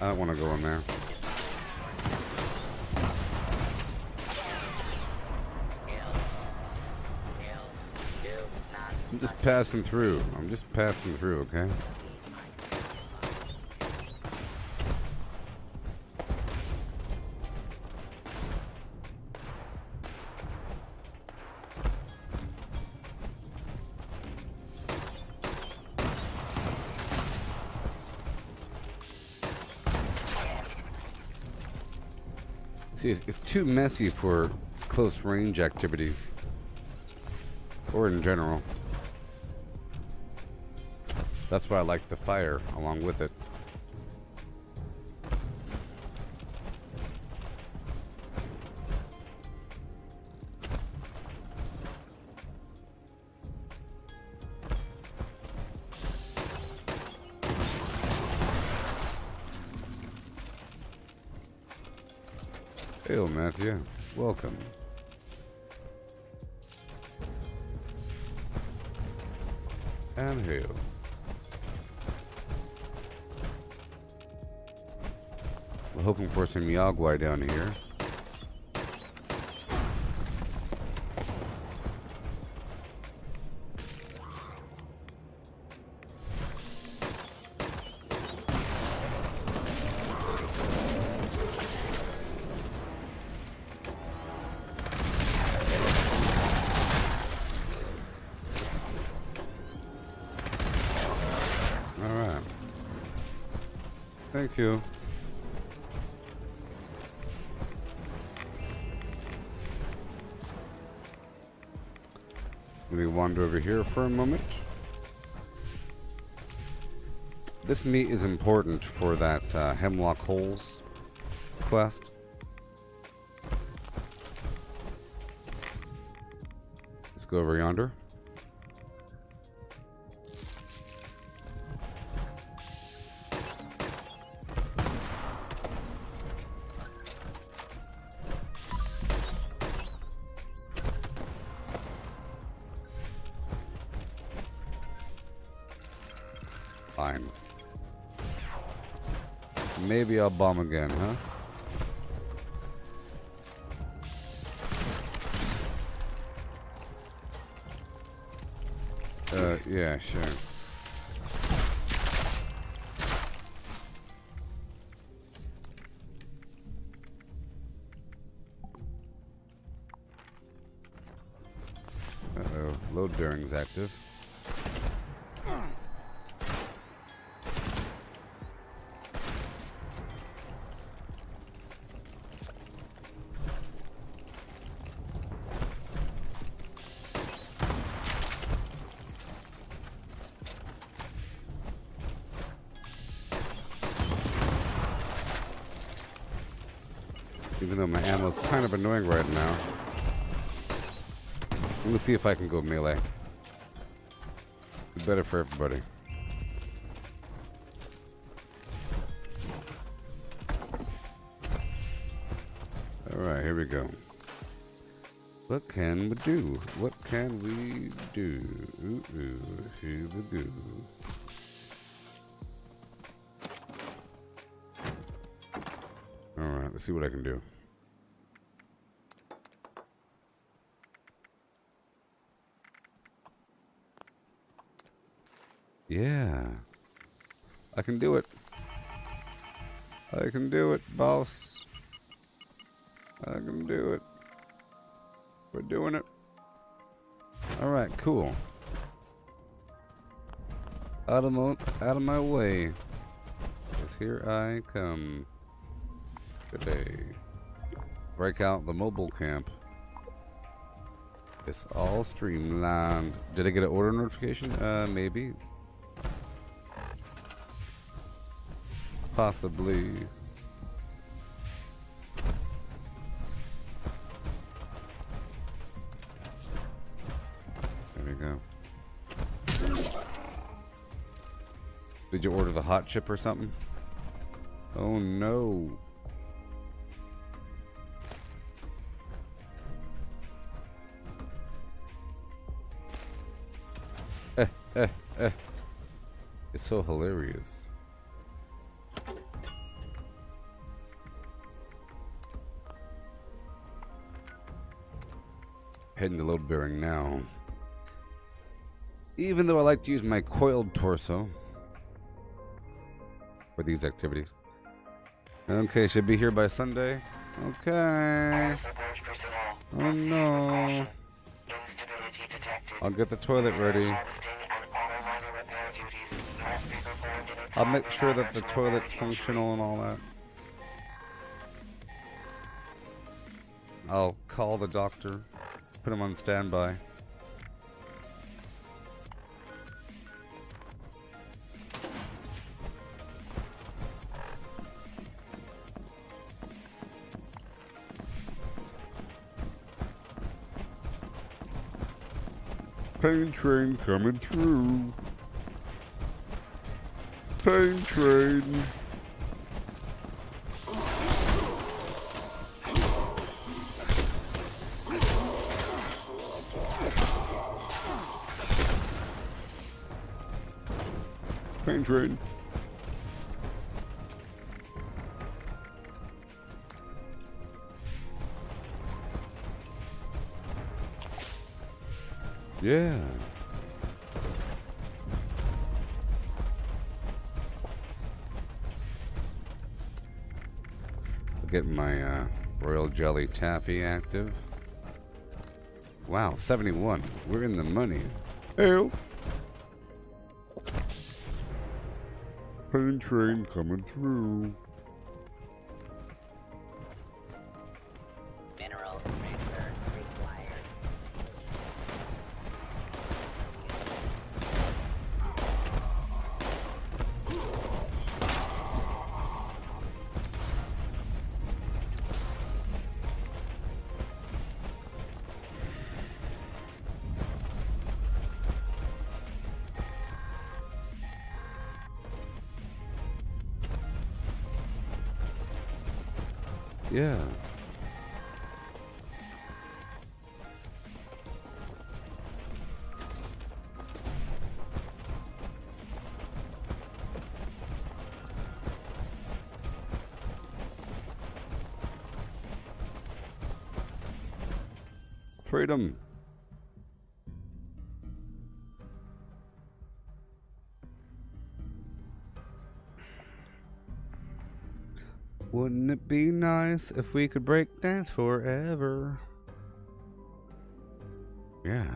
I don't want to go in there. I'm just passing through. I'm just passing through, okay? See, it's too messy for close range activities. Or in general. That's why I like the fire along with it. Hail, Matthew. Welcome. And hail. We're hoping for some Yagwai down here. Thank you. Let me wander over here for a moment. This meat is important for that Hemlock Holes quest. Let's go over yonder. Fine. Maybe I'll bomb again, huh? Yeah, sure. Uh-oh, load bearing's active. Even though my ammo's kind of annoying right now. Let's see if I can go melee. It's better for everybody. Alright, here we go. What can we do? What can we do? Here we go. Alright, let's see what I can do. Yeah. I can do it. I can do it, boss. I can do it. We're doing it. Alright, cool. Out of my way. 'Cause here I come. Today. Break out the mobile camp. It's all streamlined. Did I get an order notification? Maybe. Possibly. There we go. Did you order the hot chip or something? Oh no. It's so hilarious. Heading to load bearing now. Even though I like to use my coiled torso for these activities. Okay, should be here by Sunday. Okay. Oh no. I'll get the toilet ready. I'll make sure that the toilet's functional and all that. I'll call the doctor. Put him on standby. Pain train coming through. Pain train. Pain train. Yeah. I'll get my Royal Jelly Taffy active. Wow, 71. We're in the money. Ew. Pain train coming through. Mineral transfer required. Yeah. Freedom. Wouldn't it be nice if we could break dance forever? Yeah.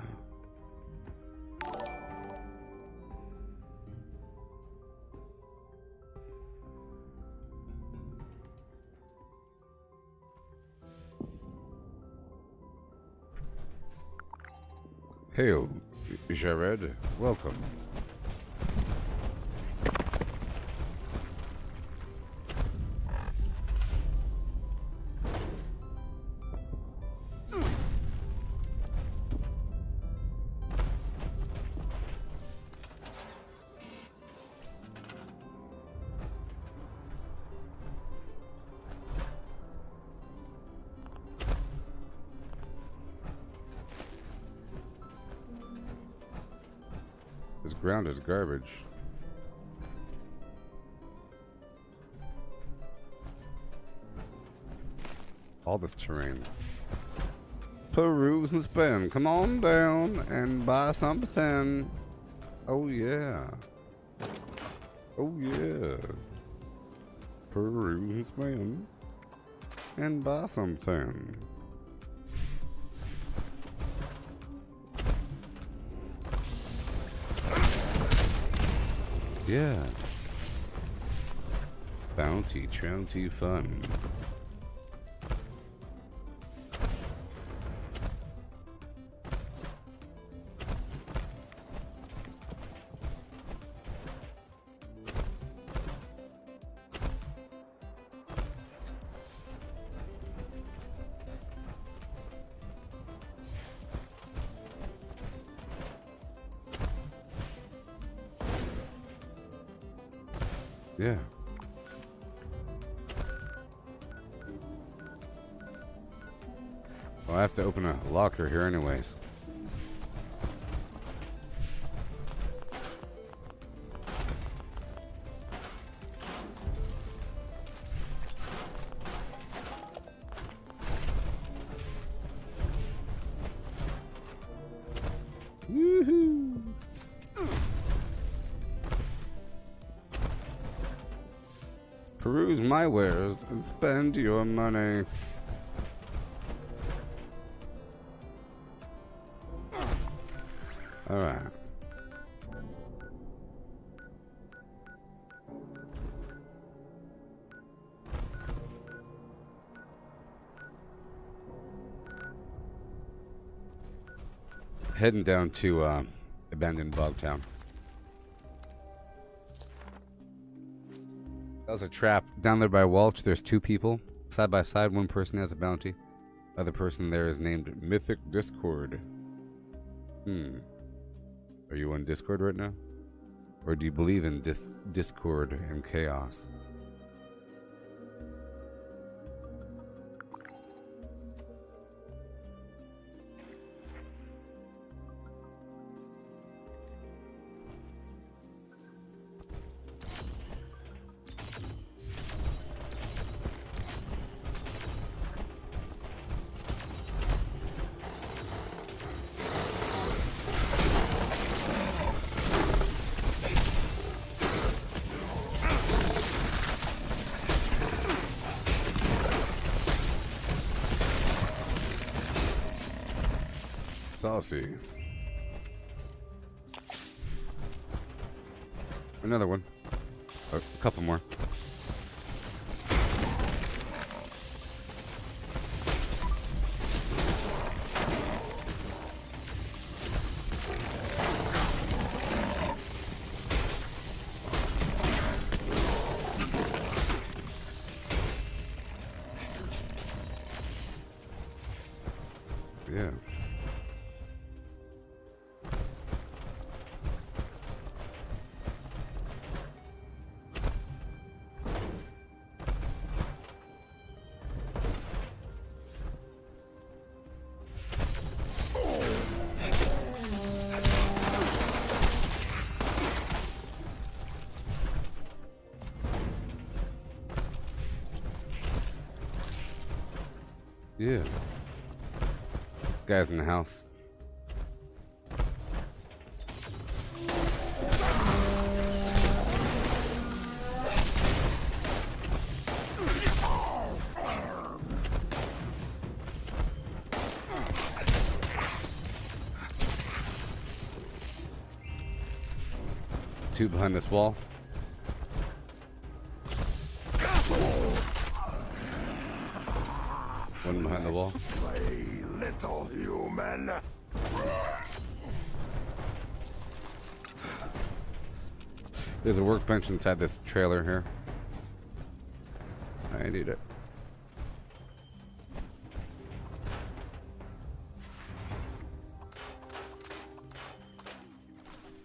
Hail, Jared. Welcome. This ground is garbage. All this terrain. Peruse and spin. Come on down and buy something. Oh yeah. Oh yeah. Peruse and spin. And buy something. Yeah. Bouncy, trouncy fun. Yeah. Well, I have to open a locker here anyways. Woohoo! Peruse my wares and spend your money. All right. heading down to abandoned Bogtown. That was a trap. Down there by Walsh, there's 2 people. Side by side, one person has a bounty. Other person there is named Mythic Discord. Are you on Discord right now? Or do you believe in discord and chaos? Saucy. Another one. A couple more. Yeah. Yeah. Guys in the house. Two behind this wall. One behind the wall. Play, little human. There's a workbench inside this trailer here. I need it.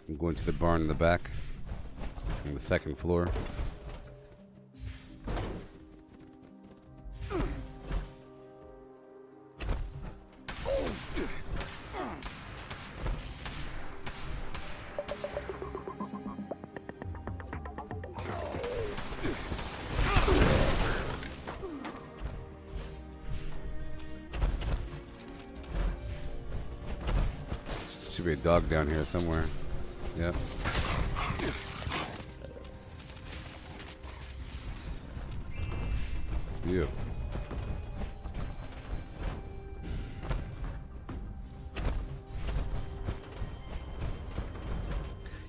I'm going to the barn in the back, on the second floor. Should be a dog down here somewhere. Yep. Yeah.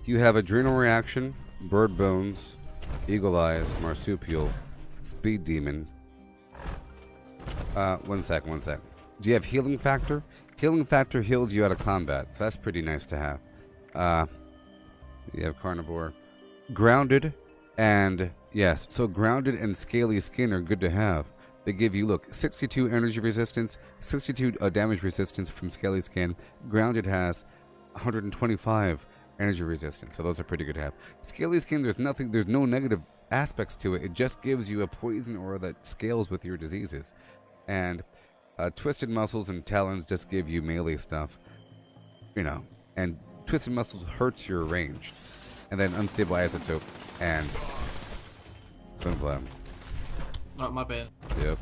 You have adrenal reaction, bird bones, eagle eyes, marsupial, speed demon. One sec. Do you have healing factor? Healing factor heals you out of combat, so that's pretty nice to have. You have carnivore. Grounded, and yes, so grounded and scaly skin are good to have. They give you, look, 62 energy resistance, 62 damage resistance from scaly skin. Grounded has 125 energy resistance, so those are pretty good to have. Scaly skin, there's no negative aspects to it. It just gives you a poison aura that scales with your diseases. And twisted muscles and talons just give you melee stuff, you know, and twisted muscles hurts your range. And then unstable isotope and twin flame. Oh, my bad. Yep.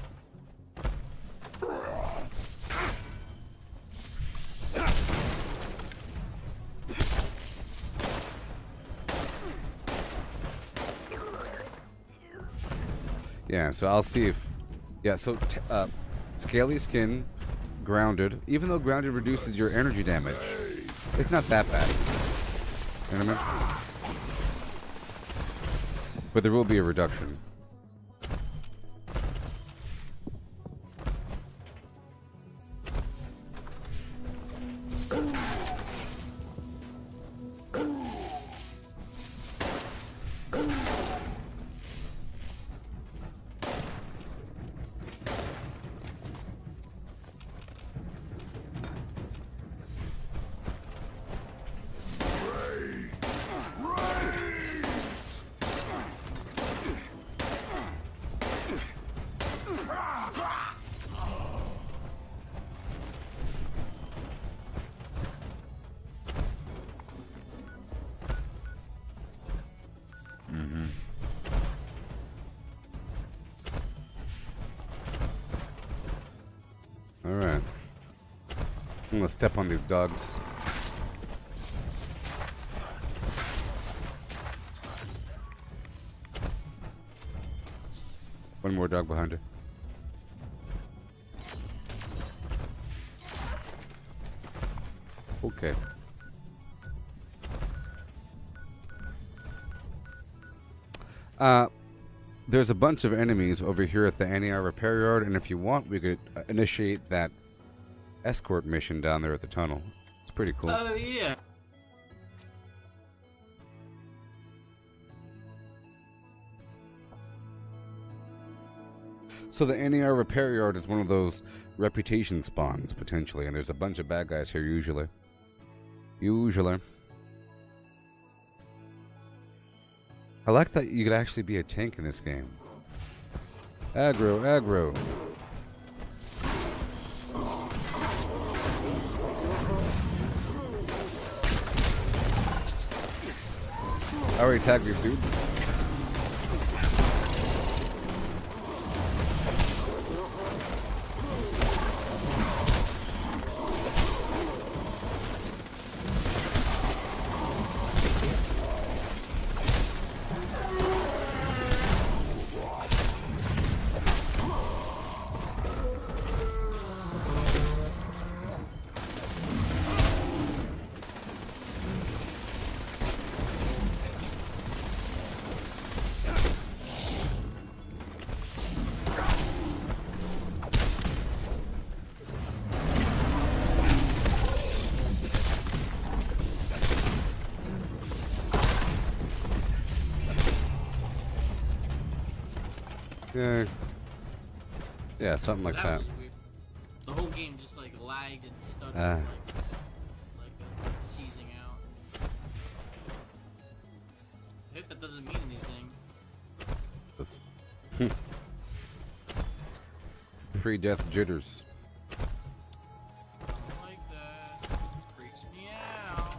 Yeah, so I'll see if... Yeah, so scaly skin, grounded. Even though grounded reduces your energy damage, it's not that bad. You know what I mean? But there will be a reduction. I'm gonna step on these dogs. One more dog behind her. Okay. There's a bunch of enemies over here at the NER repair yard, and if you want, we could initiate that escort mission down there at the tunnel. It's pretty cool. Oh, yeah. So the NER repair yard is one of those reputation spawns, potentially, and there's a bunch of bad guys here, usually. I like that you could actually be a tank in this game. Aggro, aggro. I already tagged these dudes. Yeah, something like that. Was weird. The whole game just like lagged and stuttered, like seizing out. I hope that doesn't mean anything. Pre-death jitters. I don't like that. Freaks me out.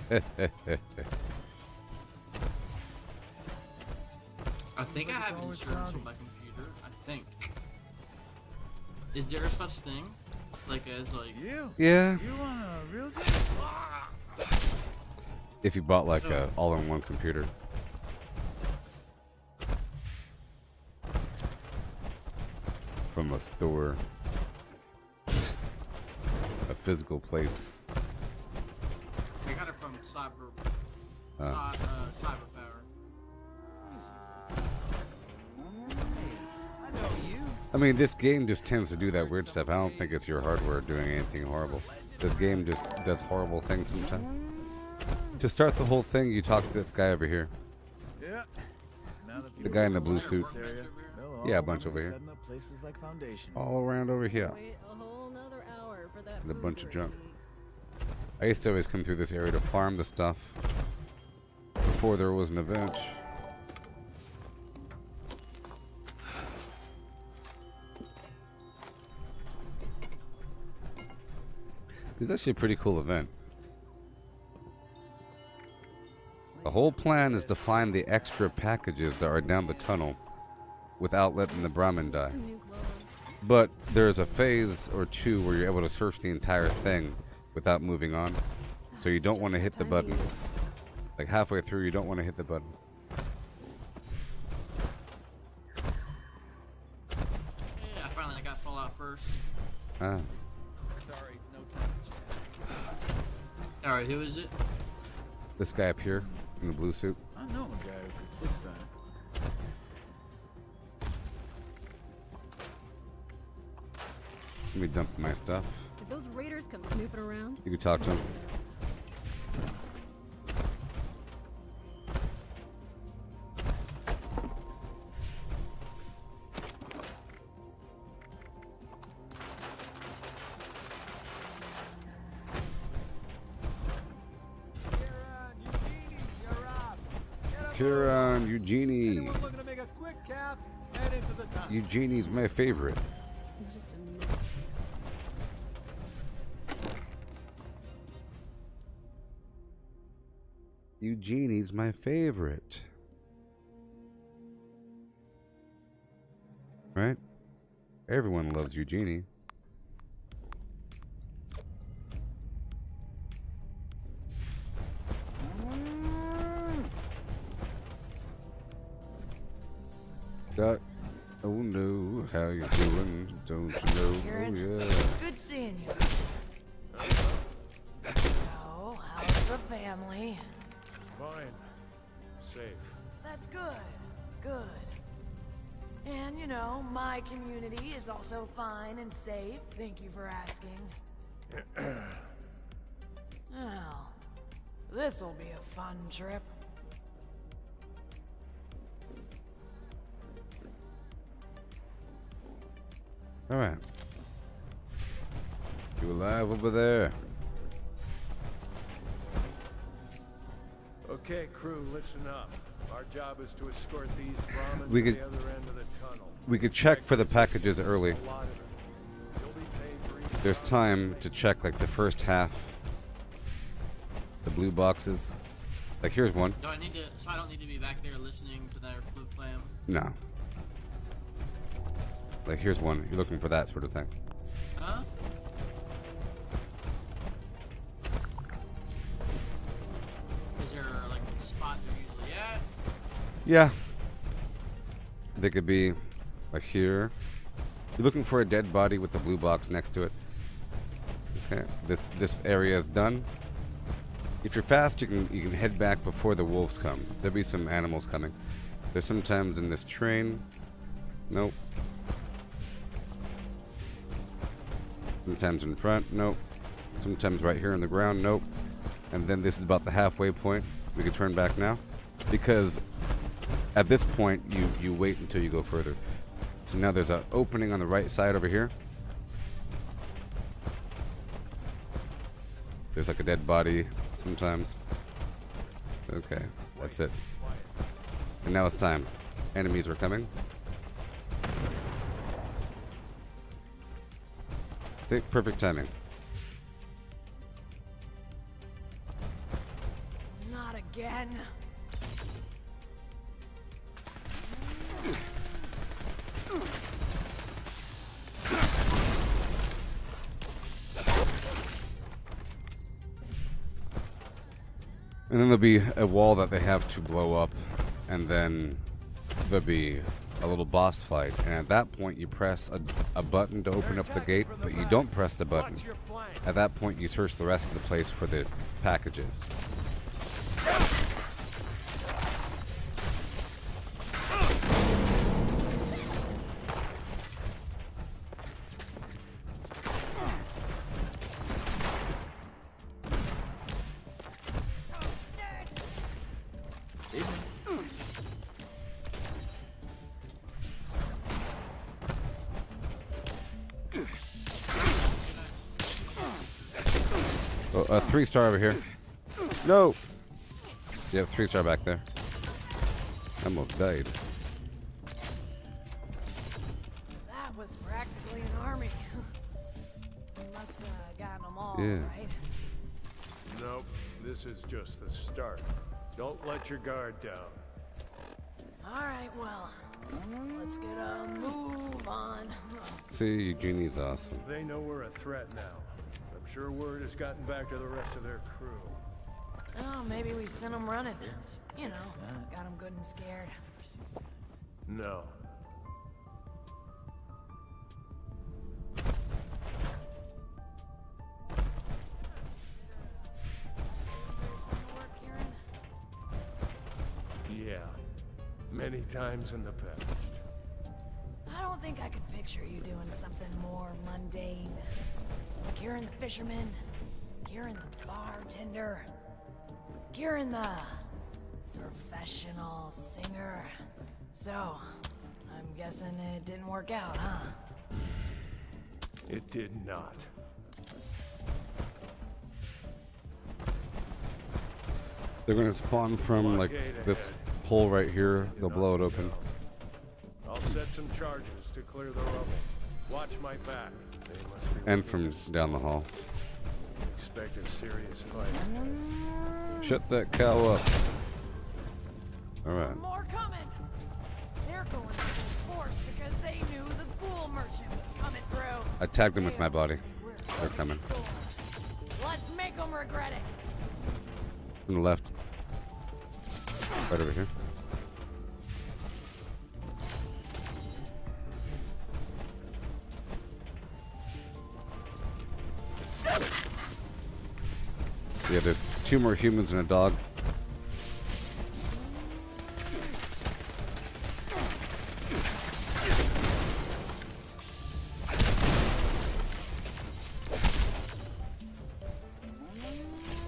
I think I have insurance on my computer. I think. Is there such thing? Like as like Yeah. You want a real deal? If you bought like a all-in-one computer. From a store. A physical place. I got it from Cyberpower. I mean, this game just tends to do that weird stuff. I don't think it's your hardware doing anything horrible. This game just does horrible things sometimes. To start the whole thing, you talk to this guy over here. Yeah. The guy in the blue suit. Yeah, a bunch over here. Setting up places like Foundation. All around over here. Wait a whole nother hour for that And a bunch of junk. Gooboberti. I used to always come through this area to farm the stuff before there was an event. It's actually a pretty cool event. The whole plan is to find the extra packages that are down the tunnel without letting the Brahmin die. New clothes. But there's a phase or two where you're able to search the entire thing without moving on. So you don't want to hit the button. Like halfway through, you don't want to hit the button. Yeah, I finally got Fallout first. Ah. Sorry, no time to chat. Alright, who is it? This guy up here in the blue suit. I know a guy who could fix that. Let me dump my stuff. Did those raiders come snooping around? You can talk to him. Kieran, Eugenie. Looking to make a quick cap, head into the tunnel. Eugenie's my favorite. Just a mess. Eugenie's my favorite. Right? Everyone loves Eugenie. Got, oh no, how you doing? Don't you know? Kieran, Oh yeah. good seeing you. So, how's the family? Fine. Safe. That's good. Good. And, you know, my community is also fine and safe. Thank you for asking. Well, this'll be a fun trip. All right. You alive over there? Okay, crew, listen up. Our job is to escort these Brahmins We to could- the other end of the tunnel. We could check for the packages early. A lot of them. You'll be paid for each There's job. time to check like the first half. The blue boxes. Like here's one. Do I need to? So I don't need to be back there listening to their flip clam. No. Like here's one. You're looking for that sort of thing. Huh? Is there like a spot they're usually at? Yeah. They could be like here. You're looking for a dead body with a blue box next to it. Okay. This area is done. If you're fast, you can head back before the wolves come. There'll be some animals coming. There's sometimes in this train. Nope. Sometimes in front. Nope. Sometimes right here on the ground. Nope. And then this is about the halfway point. We can turn back now. Because at this point, you wait until you go further. So now there's an opening on the right side over here. There's like a dead body sometimes. Okay, that's it. And now it's time. Enemies are coming. See, perfect timing. Not again. And then there'll be a wall that they have to blow up, and then there'll be a little boss fight. And at that point, you press a button to open up the gate, but you don't press the button. At that point, you search the rest of the place for the packages. Oh, a 3-star over here. No! Yeah, 3-star back there. I almost died. That was practically an army. We must have gotten them all, Yeah. right? Nope, this is just the start. Don't let your guard down. Alright, well, let's get a move on. See, Eugenie's awesome. They know we're a threat now. I'm sure word has gotten back to the rest of their crew. Oh, maybe we sent them running. You know, got them good and scared. No. Yeah. Many times in the past. I don't think I could picture you doing something more mundane. Kieran the fisherman, Kieran the bartender, Kieran the professional singer. So, I'm guessing it didn't work out, huh? It did not. They're gonna spawn from like this hole right here. They'll blow it open. I'll set some charges to clear the rubble. Watch my back. They must be And from down the hall. expect a serious fight. Shut that cow up. Alright. More coming. They're going full force because they knew the ghoul merchant was coming through. I tagged them with my body. They're coming. Let's make them regret it. On the left. Right over here. Yeah, there's 2 more humans and a dog.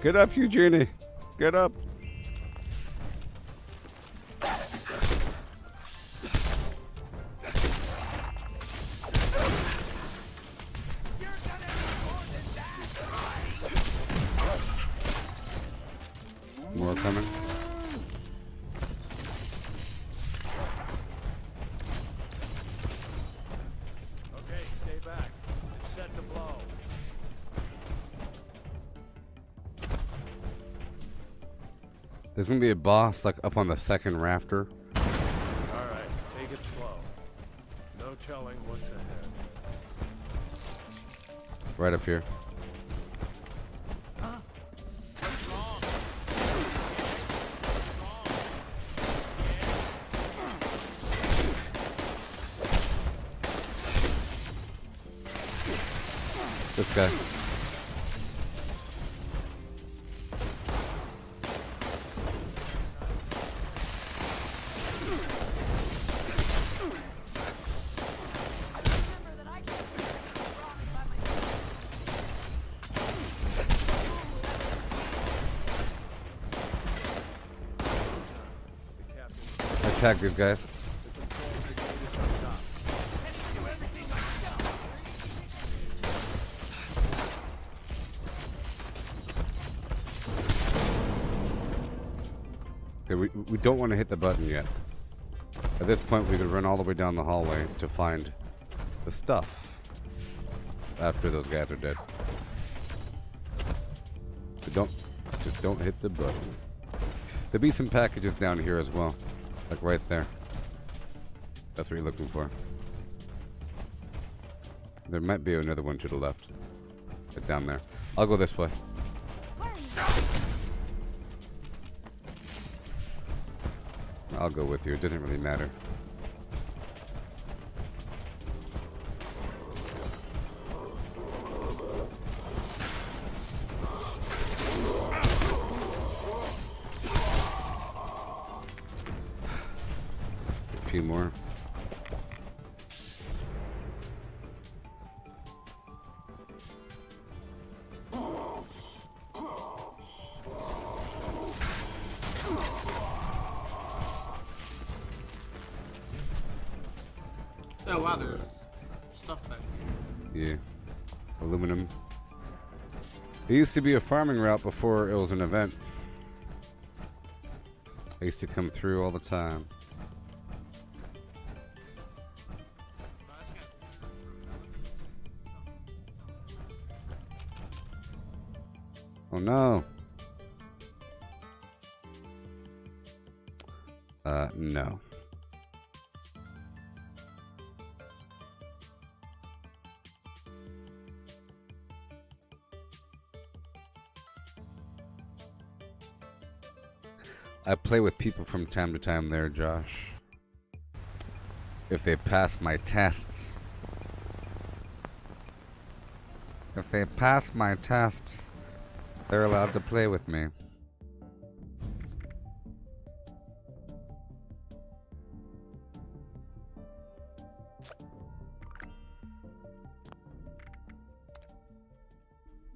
Get up, Eugenie. Get up. More coming. Okay, stay back. It's set to blow. There's gonna be a boss like up on the second rafter. Alright, take it slow. No telling what's ahead. Right up here. This guy. Attack these guys. Okay, we don't want to hit the button yet. At this point, we could run all the way down the hallway to find the stuff after those guys are dead. But just don't hit the button. There'll be some packages down here as well, like right there. That's what you're looking for. There might be another one to the left, but down there. I'll go this way. I'll go with you. It doesn't really matter. A few more. Oh wow, there's stuff back here. Yeah. Aluminum. It used to be a farming route before it was an event. I used to come through all the time. Oh no. No. I play with people from time to time there, Josh. If they pass my tests. If they pass my tests, they're allowed to play with me.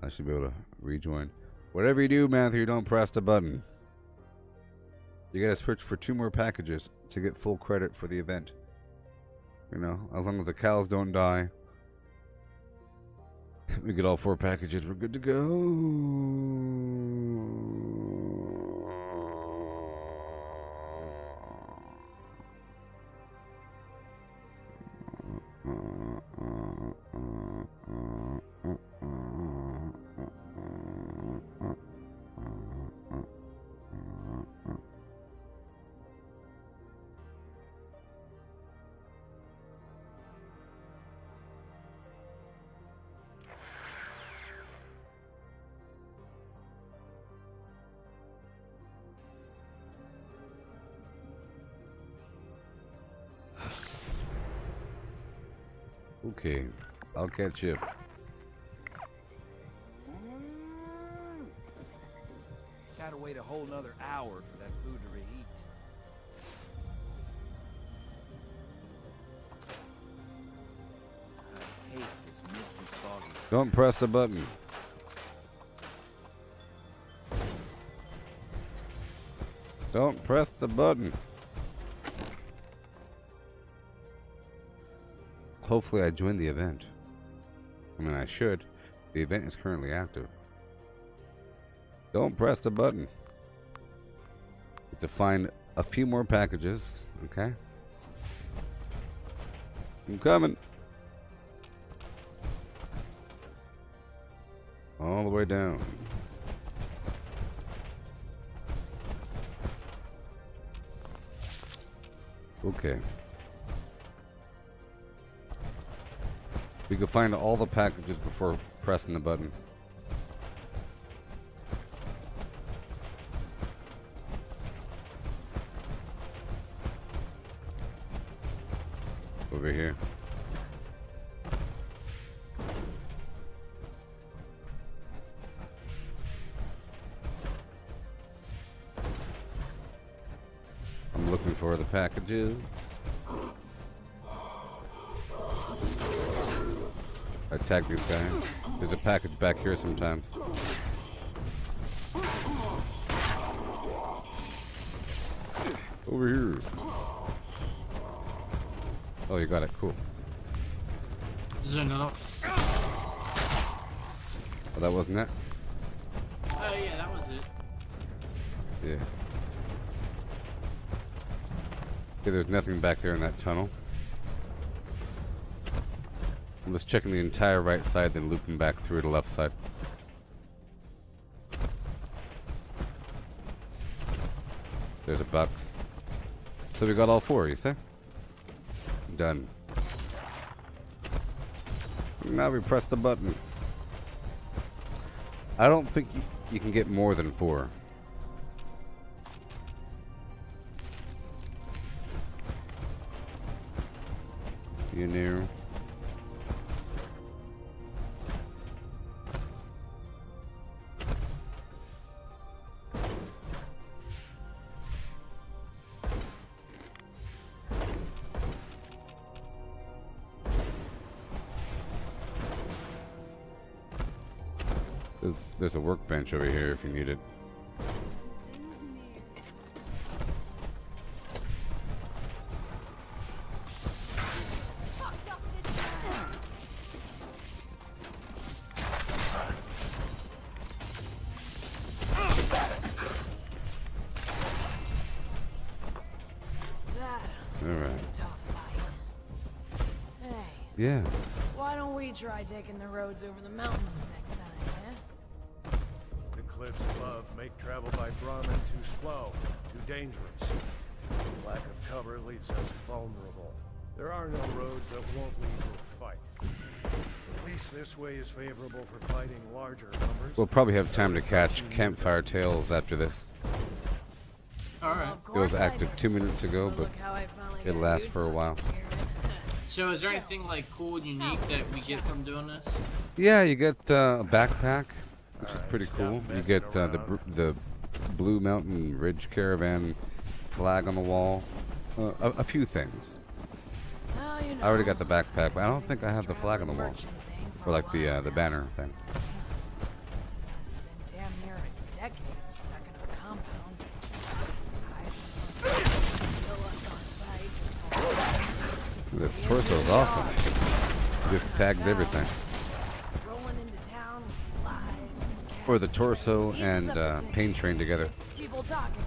I should be able to rejoin. Whatever you do, Matthew, don't press the button. You gotta search for 2 more packages to get full credit for the event. You know, as long as the cows don't die. We get all 4 packages, we're good to go. Okay, I'll catch you. Gotta wait a whole nother hour for that food to reheat. I hate this misty foggy. Don't press the button. Don't press the button. Hopefully I join the event. I mean, I should. The event is currently active. Don't press the button. To find a few more packages, okay? I'm coming. All the way down. Okay. We can find all the packages before pressing the button. Over here. I'm looking for the packages. I tag these guys. There's a package back here sometimes. Over here. Oh, you got it. Cool. Is there another? Oh, that wasn't it? Oh, yeah, that was it. Yeah. Okay, there's nothing back there in that tunnel. I'm just checking the entire right side, then looping back through the left side. There's a box. So we got all four, you say? Done. Now we press the button. I don't think you can get more than 4. You know. There's a workbench over here if you need it. Yeah. Why don't we try taking the roads over the mountains next time, eh? The cliffs above make travel by Brahmin too slow, too dangerous. Lack of cover leaves us vulnerable. There are no roads that won't lead to a fight. At least this way is favorable for fighting larger numbers. We'll probably have time to catch campfire tales after this. Alright. It was active 2 minutes ago, but it lasts for a while. So is there anything like cool and unique that we get from doing this? Yeah, you get a backpack, which is pretty cool. You get the Blue Mountain Ridge Caravan flag on the wall. A few things. I already got the backpack, but I don't think I have the flag on the wall. Or like the banner thing. It's been damn near a decade stuck in a compound. The torso is awesome. It tags everything. Or the torso and pain train together. People talking.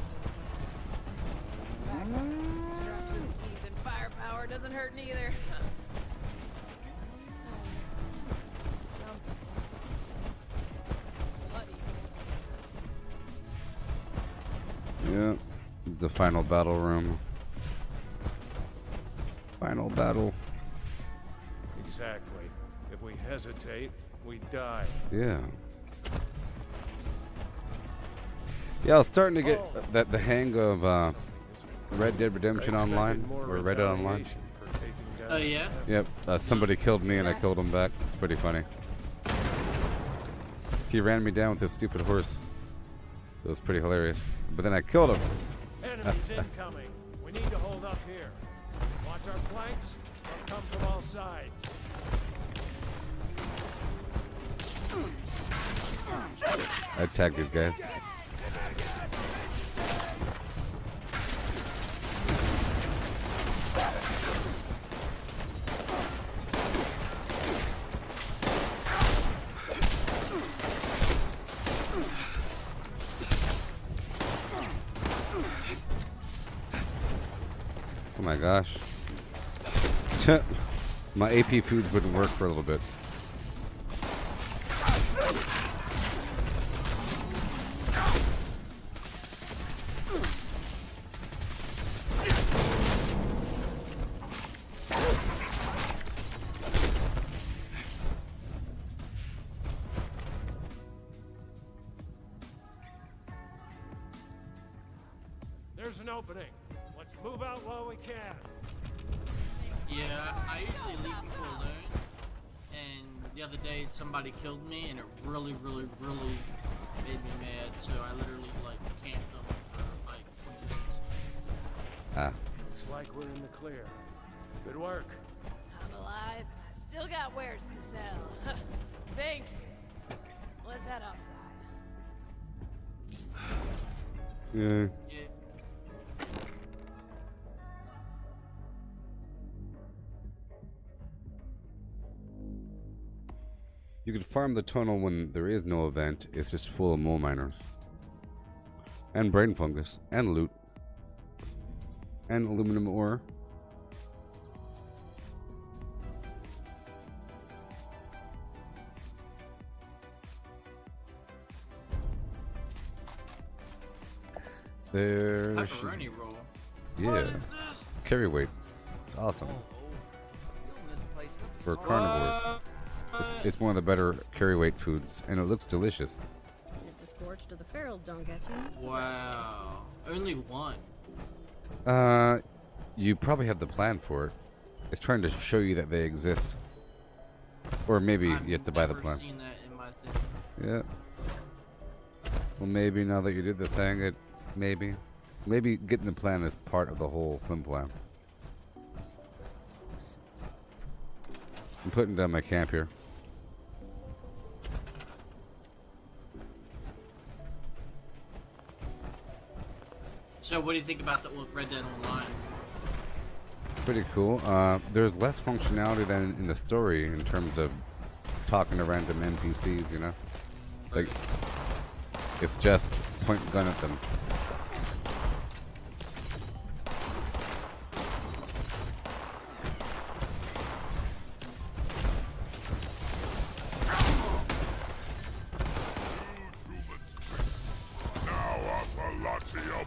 Strapped to the teeth and firepower doesn't hurt neither. Yeah, the final battle room. Final battle. Exactly. If we hesitate, we die. Yeah. Yeah, I was starting to get the hang of Red Dead Redemption Online, or Red Dead Online. Oh yeah? Yep. Somebody killed me and I killed him back. It's pretty funny. He ran me down with his stupid horse. It was pretty hilarious. But then I killed him. Enemies incoming. We need to hold up here. Watch our flanks. They'll come from all sides. I tagged these guys. Oh my gosh. My AP foods wouldn't work for a little bit. There's an opening. Let's move out while we can. Yeah, I usually leave people alone. And the other day somebody killed me and it really made me mad. So I literally like camped them for like 20 minutes. Ah. Looks like we're in the clear. Good work. I'm alive. Still got wares to sell. Thank you. Let's head outside. Yeah. You can farm the tunnel when there is no event. It's just full of mole miners. And brain fungus. And loot. And aluminum ore. There. Pepperoni roll. Yeah. What is this? Carry weight. It's awesome. For carnivores. It's one of the better carry weight foods, and it looks delicious. If the scorched or the ferals don't get you. Wow. Only one. You probably have the plan for it. It's trying to show you that they exist. Or maybe you have to buy the plan. Seen that in my thing. Yeah. Well, maybe now that you did the thing, maybe getting the plan is part of the whole flim flam. I'm putting down my camp here. So what do you think about the Red Dead Online? Pretty cool. There's less functionality than in the story in terms of talking to random NPCs, you know? Like, it's just point and gun at them.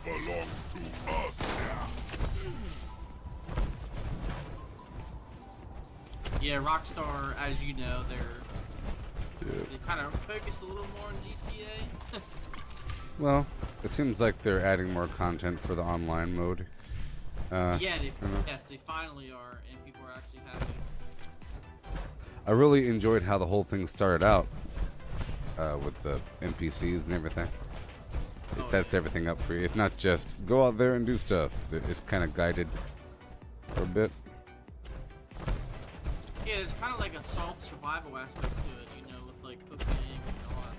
Belongs to us. Yeah, Rockstar, as you know, they kind of focus a little more on GTA. Well, it seems like they're adding more content for the online mode. Yeah, they finally are, and people are actually happy. I really enjoyed how the whole thing started out with the NPCs and everything. It sets everything up for you. It's not just go out there and do stuff. It's kind of guided for a bit. Yeah, it's kind of like a soft survival aspect to it, you know, with like cooking and all that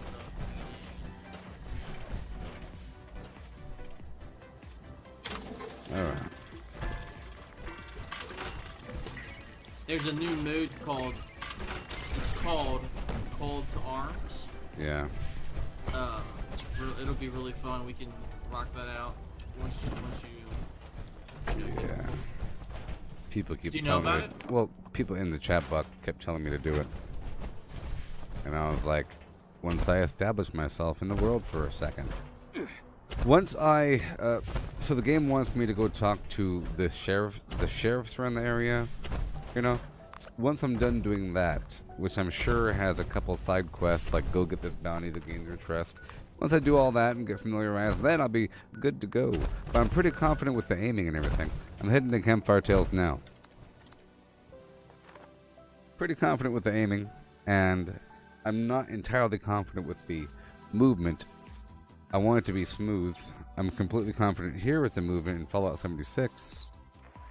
stuff. Alright. There's a new mode called Call to Arms. Yeah. It'll be really fun. We can rock that out once you Yeah. People keep Do you know telling about me. Well, people in the chat box kept telling me to do it, and I was like, once I establish myself in the world for a second. Once I, so the game wants me to go talk to the sheriffs around the area, you know. Once I'm done doing that, which I'm sure has a couple side quests like go get this bounty to gain their trust. Once I do all that and get familiarized, then I'll be good to go. But I'm pretty confident with the aiming and everything. I'm heading to Campfire Tales now. pretty confident with the aiming, and I'm not entirely confident with the movement. I want it to be smooth. I'm completely confident here with the movement in Fallout 76,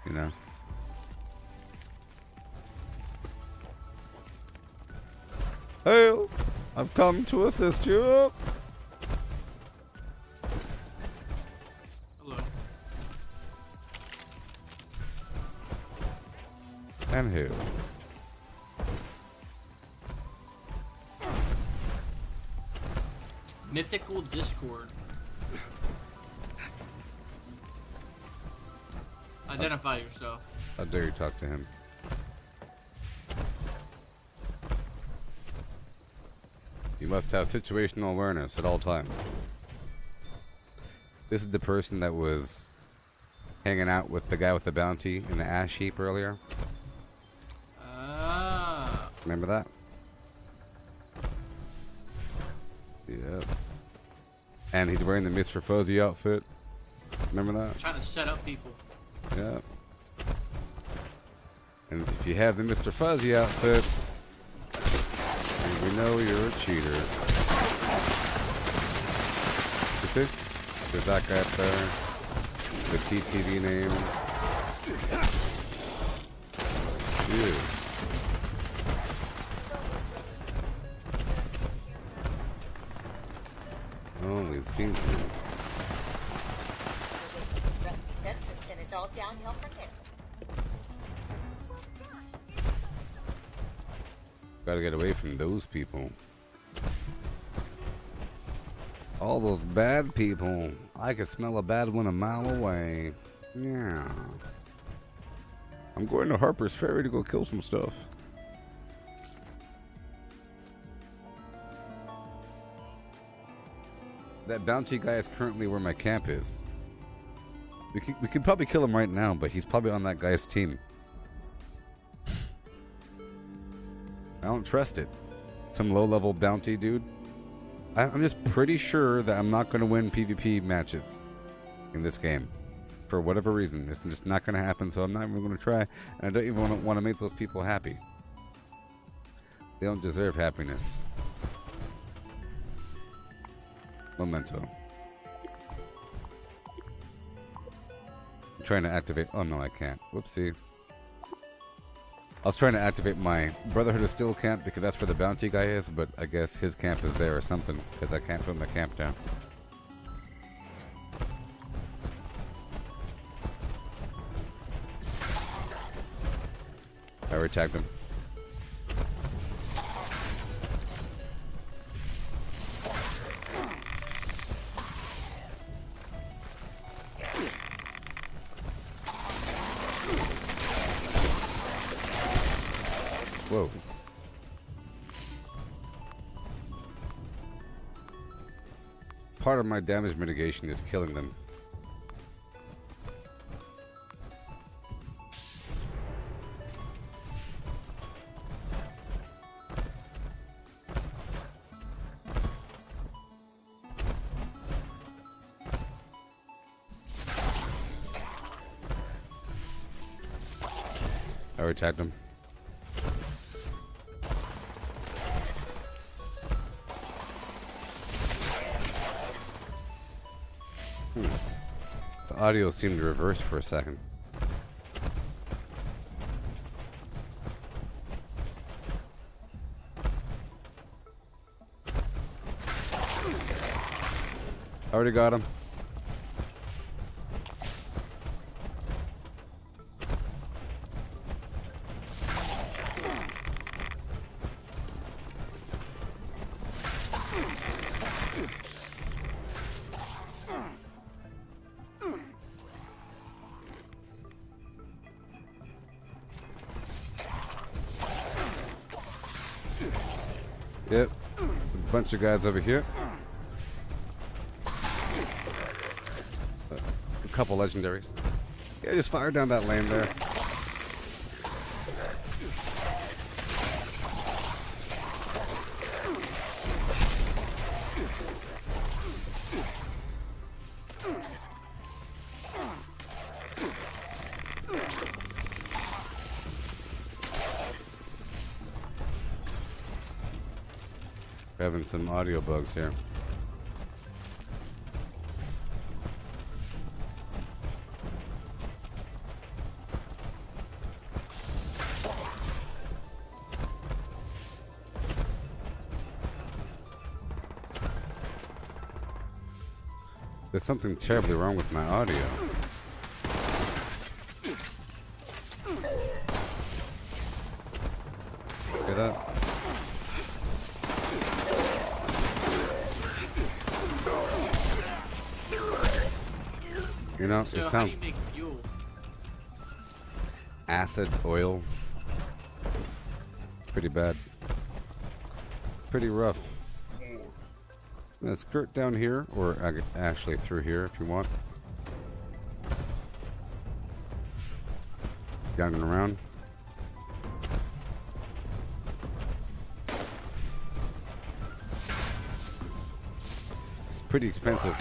you know. Hey, I've come to assist you. Hello. And who? Mythical Discord. Identify yourself. How dare you talk to him? You must have situational awareness at all times. This is the person that was hanging out with the guy with the bounty in the ash heap earlier. Ah. Remember that? Yep. And he's wearing the Mr. Fuzzy outfit. Remember that? Trying to set up people. Yep. And if you have the Mr. Fuzzy outfit, we know you're a cheater. You see? There's that guy up there. The TTV name. Yeah. Only pink. Rusty sensors, and it's all downhill from there. Gotta get away from those people. All those bad people. I can smell a bad one a mile away. Yeah. I'm going to Harper's Ferry to go kill some stuff. That bounty guy is currently where my camp is. We could probably kill him right now, but he's probably on that guy's team. I don't trust it. Some low-level bounty dude. I'm just pretty sure that I'm not going to win PvP matches in this game. For whatever reason. It's just not going to happen, so I'm not even going to try. And I don't even want to make those people happy. They don't deserve happiness. Memento. I'm trying to activate... Oh, no, I can't. Whoopsie. I was trying to activate my Brotherhood of Steel camp because that's where the bounty guy is, but I guess his camp is there or something because I can't put my camp down. I already tagged him. Whoa. Part of my damage mitigation is killing them. I already tagged him. The audio seemed to reverse for a second. Already got him. Yep, a bunch of guys over here. A couple legendaries. Yeah, just fire down that lane there. We're having some audio bugs here. There's something terribly wrong with my audio. Hear that? You know, So it how do sounds you make fuel? acid, oil. Pretty bad. Pretty rough. Let's skirt down here, or actually through here if you want. Down and around. It's pretty expensive.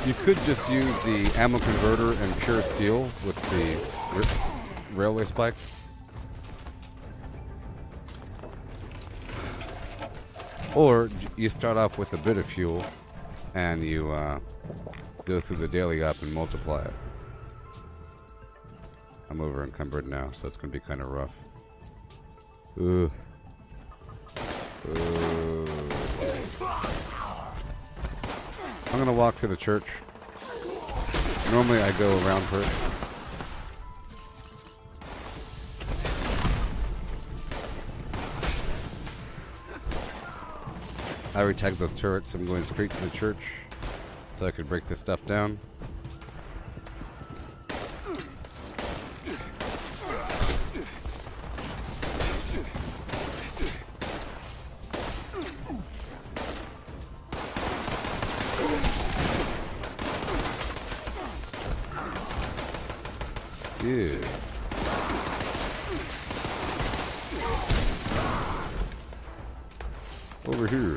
You could just use the ammo converter and pure steel with the railway spikes. Or you start off with a bit of fuel and you go through the daily up and multiply it. I'm over encumbered now, so it's going to be kind of rough. Ooh. Ooh. I'm going to walk to the church. Normally I go around first. I already tagged those turrets. I'm going straight to the church so I could break this stuff down. Yeah. Over here.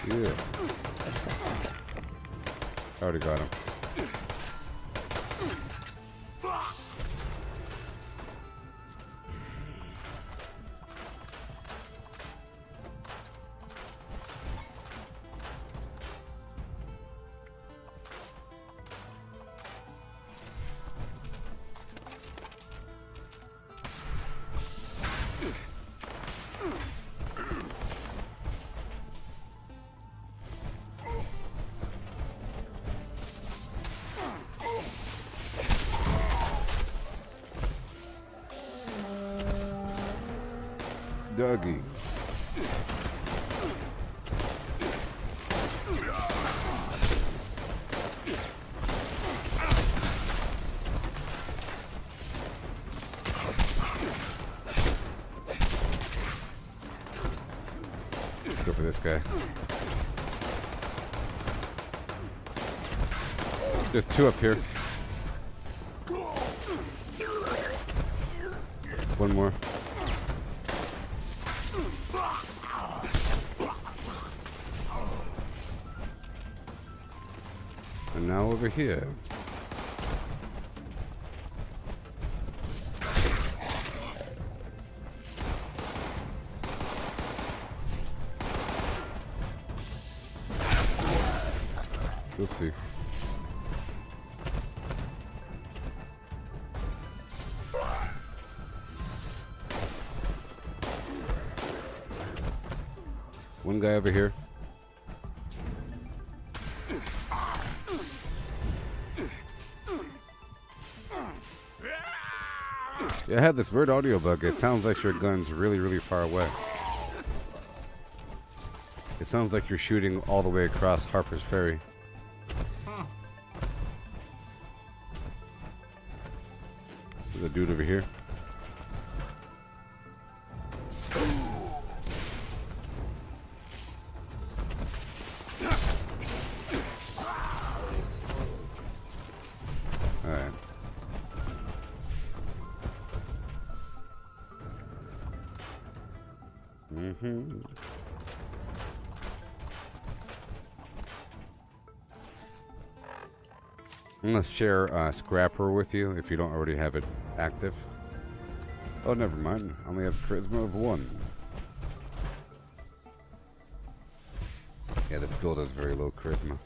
Yeah. Already got him. Dougie. Go for this guy. There's two up here. One more. And now over here. Oopsie. One guy over here. Yeah, I had this weird audio bug. It sounds like your gun's really, really far away. It sounds like you're shooting all the way across Harper's Ferry. There's a dude over here. Alright. I'm gonna share Scrapper with you if you don't already have it active. Oh, never mind. I only have charisma of 1. Yeah, this build has very low charisma.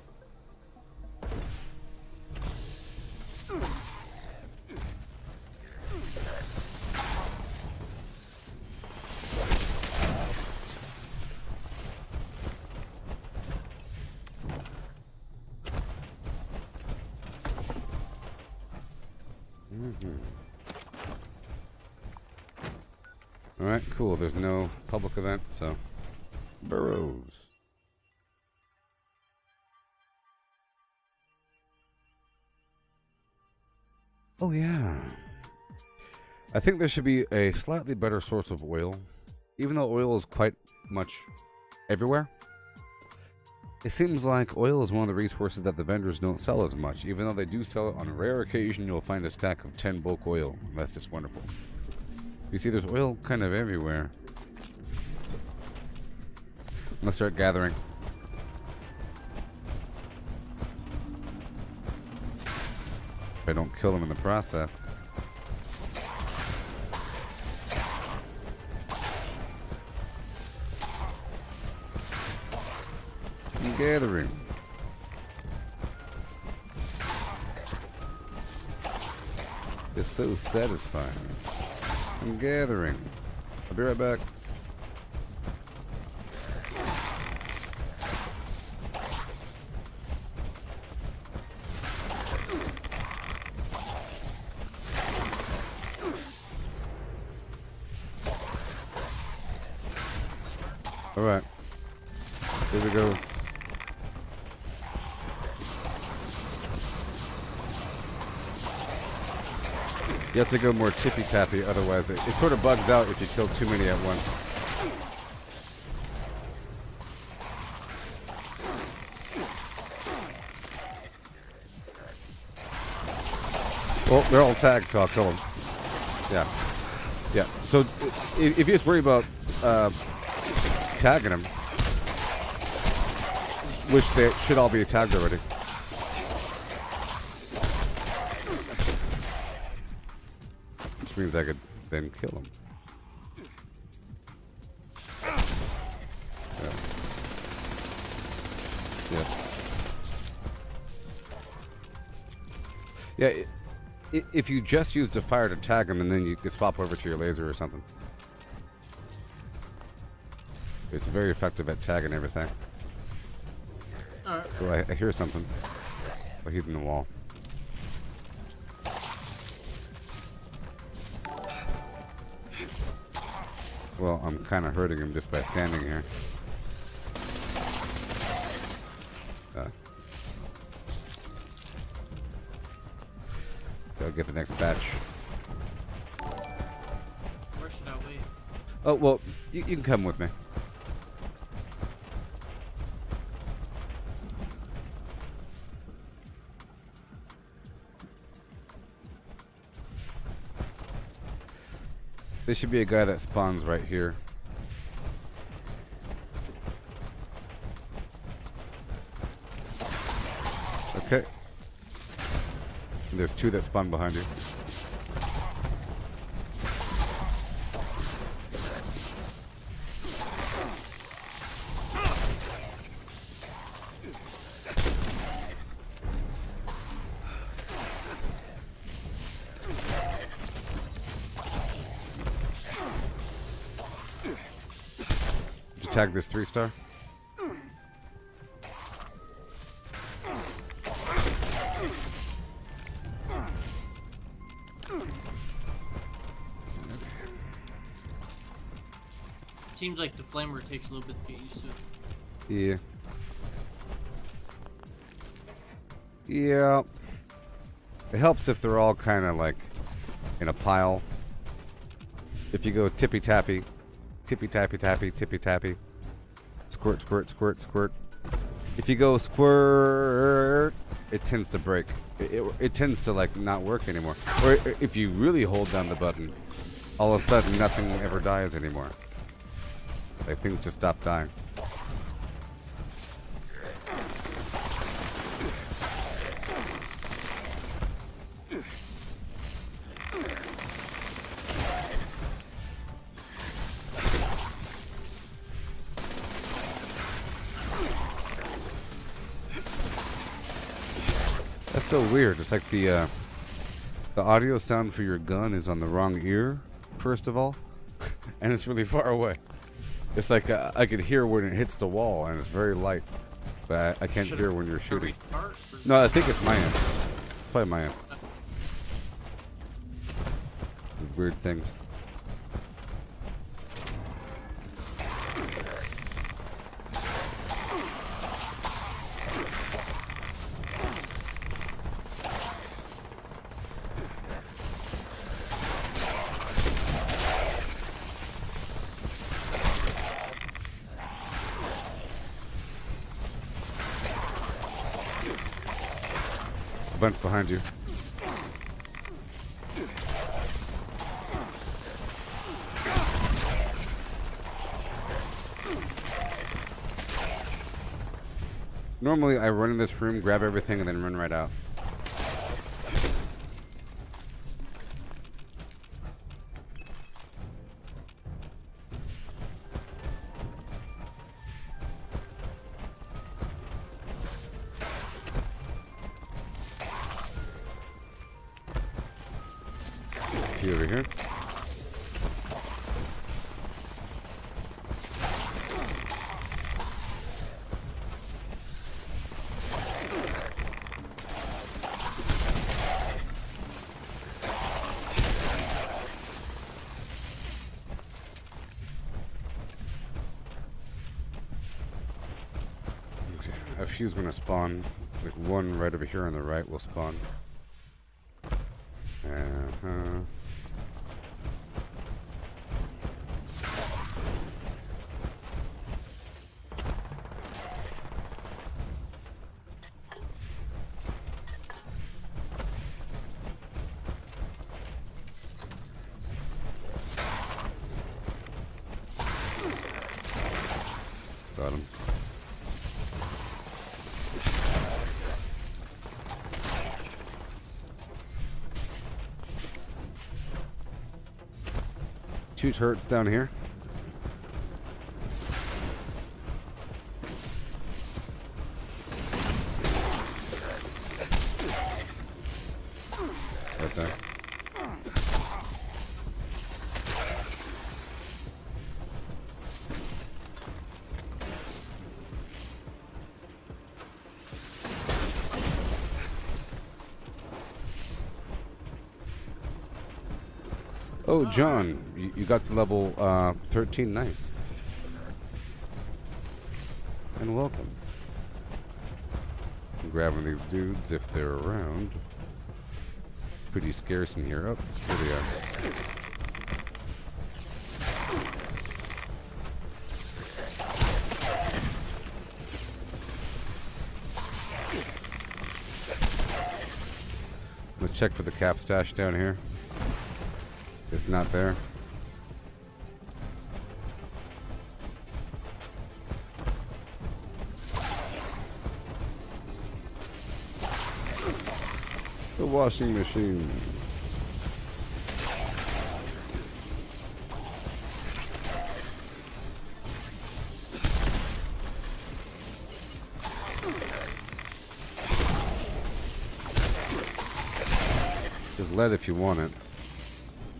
Alright, cool. There's no public event, so... Burrows. Oh, yeah. I think there should be a slightly better source of oil. Even though oil is quite much everywhere, it seems like oil is one of the resources that the vendors don't sell as much. Even though they do sell it, on a rare occasion you'll find a stack of 10 bulk oil. That's just wonderful. You see, there's oil kind of everywhere. I'm gonna start gathering. If I don't kill them in the process. I'm gathering. It's so satisfying. I'm gathering. I'll be right back. Alright. Here we go. You have to go more tippy-tappy, otherwise it sort of bugs out if you kill too many at once. Well, they're all tagged, so I'll kill them. Yeah. Yeah. So, if you just worry about tagging them, which they should all be tagged already. Which means I could then kill them. Yeah. Yeah. If you just used a fire to tag them, and then you could swap over to your laser or something. It's very effective at tagging everything. Alright. Oh, I hear something. Oh, he's in the wall. Well, I'm kind of hurting him just by standing here. Gotta get the next batch. Where should I wait? Oh, well, you can come with me. There should be a guy that spawns right here. Okay. And there's 2 that spawn behind you. Tag this 3-star. Seems like the flamer takes a little bit to get used to. Yeah. Yeah. It helps if they're all kind of like in a pile. If you go tippy-tappy, tippy-tappy-tappy, tippy-tappy. Squirt, squirt, squirt, squirt. If you go squirt, it tends to break. It tends to like not work anymore. Or if you really hold down the button, all of a sudden nothing ever dies anymore. Like things just stop dying. It's so weird. It's like the audio sound for your gun is on the wrong ear, first of all, and it's really far away. It's like I could hear when it hits the wall, and it's very light, but I can't hear when you're shooting. No, I think it's my end. Probably my end. These weird things. Bunch behind you. Normally I run in this room, grab everything, and then run right out. Over here. Okay. A few's gonna spawn. Like one right over here on the right will spawn. Got him. Two turrets down here. Right there. Oh, John, you got to level 13. Nice. And welcome. I'm grabbing these dudes if they're around. Pretty scarce in here. Oh, here they are. Let's check for the cap stash down here. It's not there. The washing machine. There's lead if you want it.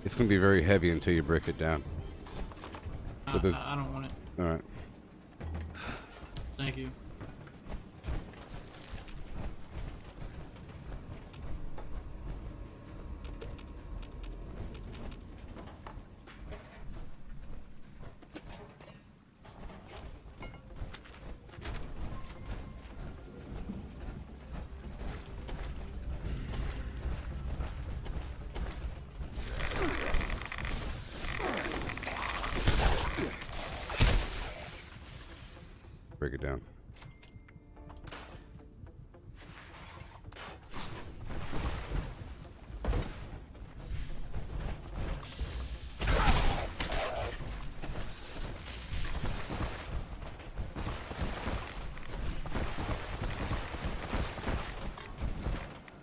It's going to be very heavy until you break it down. So I don't want it. Alright. Thank you. Break it down.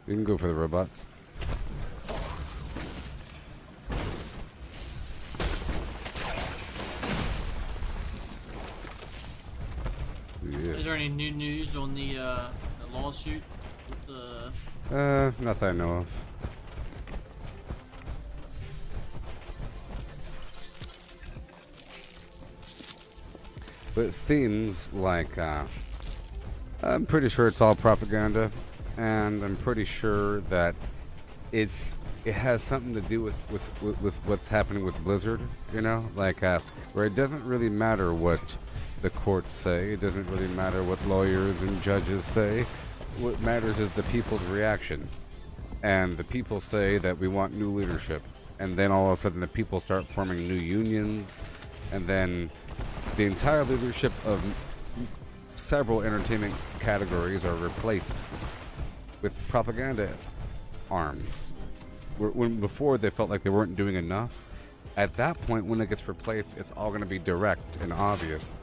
You can go for the robots. Is there any new news on the lawsuit with the Not that I know of. But it seems like, I'm pretty sure it's all propaganda, and I'm pretty sure that it has something to do with what's happening with Blizzard, you know? Like, where it doesn't really matter what the courts say, it doesn't really matter what lawyers and judges say. What matters is the people's reaction. And the people say that we want new leadership. And then all of a sudden the people start forming new unions. And then the entire leadership of several entertainment categories are replaced with propaganda arms. When before they felt like they weren't doing enough. At that point, when it gets replaced, it's all going to be direct and obvious,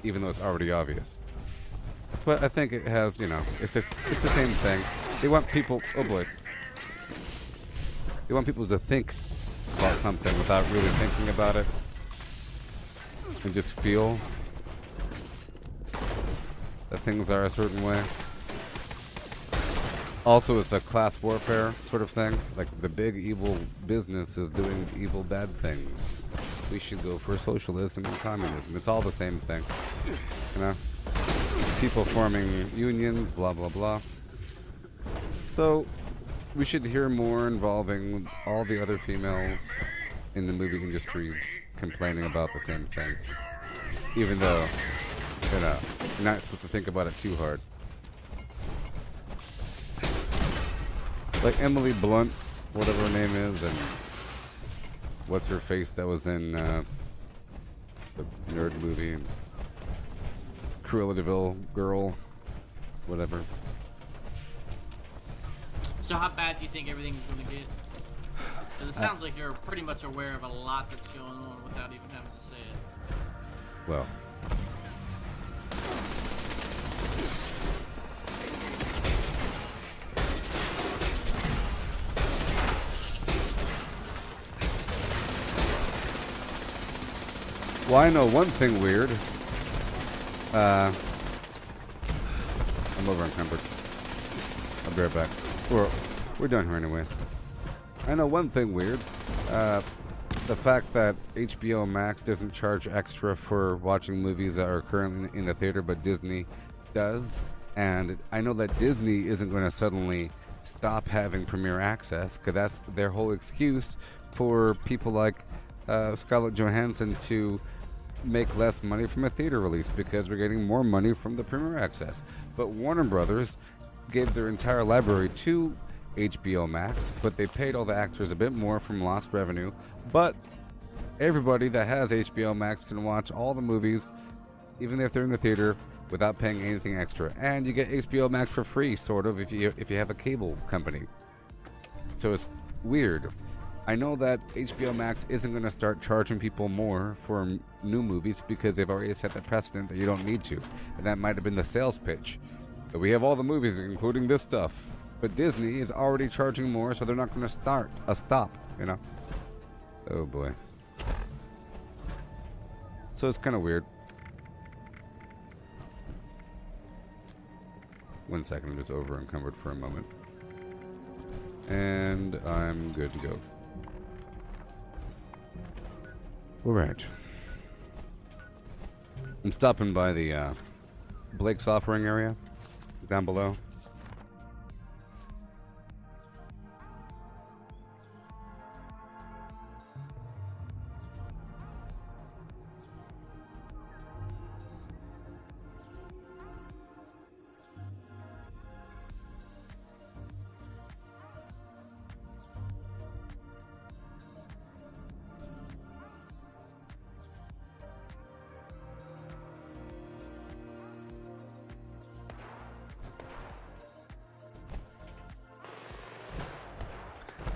even though it's already obvious. But I think it has, you know, it's the same thing. They want people, oh boy. They want people to think about something without really thinking about it. And just feel that things are a certain way. Also, it's a class warfare sort of thing. Like, the big evil business is doing evil bad things. We should go for socialism and communism. It's all the same thing. You know? People forming unions, blah, blah, blah. So, we should hear more involving all the other females in the movie industries complaining about the same thing. Even though, you know, you're not supposed to think about it too hard. Like Emily Blunt, whatever her name is, and what's her face that was in the nerd movie, and Cruella de Vil girl, whatever. So how bad do you think everything's going to get? Because it sounds like you're pretty much aware of a lot that's going on without even having to say it. Well. Well, I know one thing weird. I'm over encumbered. I'll be right back. We're done here anyways. I know one thing weird. The fact that HBO Max doesn't charge extra for watching movies that are currently in the theater, but Disney does. And I know that Disney isn't going to suddenly stop having Premier Access, because that's their whole excuse for people like Scarlett Johansson to make less money from a theater release, because we're getting more money from the Premier Access. But Warner Brothers gave their entire library to HBO Max, but they paid all the actors a bit more from lost revenue. But everybody that has HBO Max can watch all the movies, even if they're in the theater, without paying anything extra. And you get HBO Max for free, sort of, if you have a cable company. So it's weird. I know that HBO Max isn't going to start charging people more for new movies, because they've already set the precedent that you don't need to. And that might have been the sales pitch. That we have all the movies, including this stuff. But Disney is already charging more, so they're not going to stop, you know? Oh boy. So it's kind of weird. 1 second, I'm just over encumbered for a moment. And I'm good to go. Alright. I'm stopping by the Blake's offering area down below.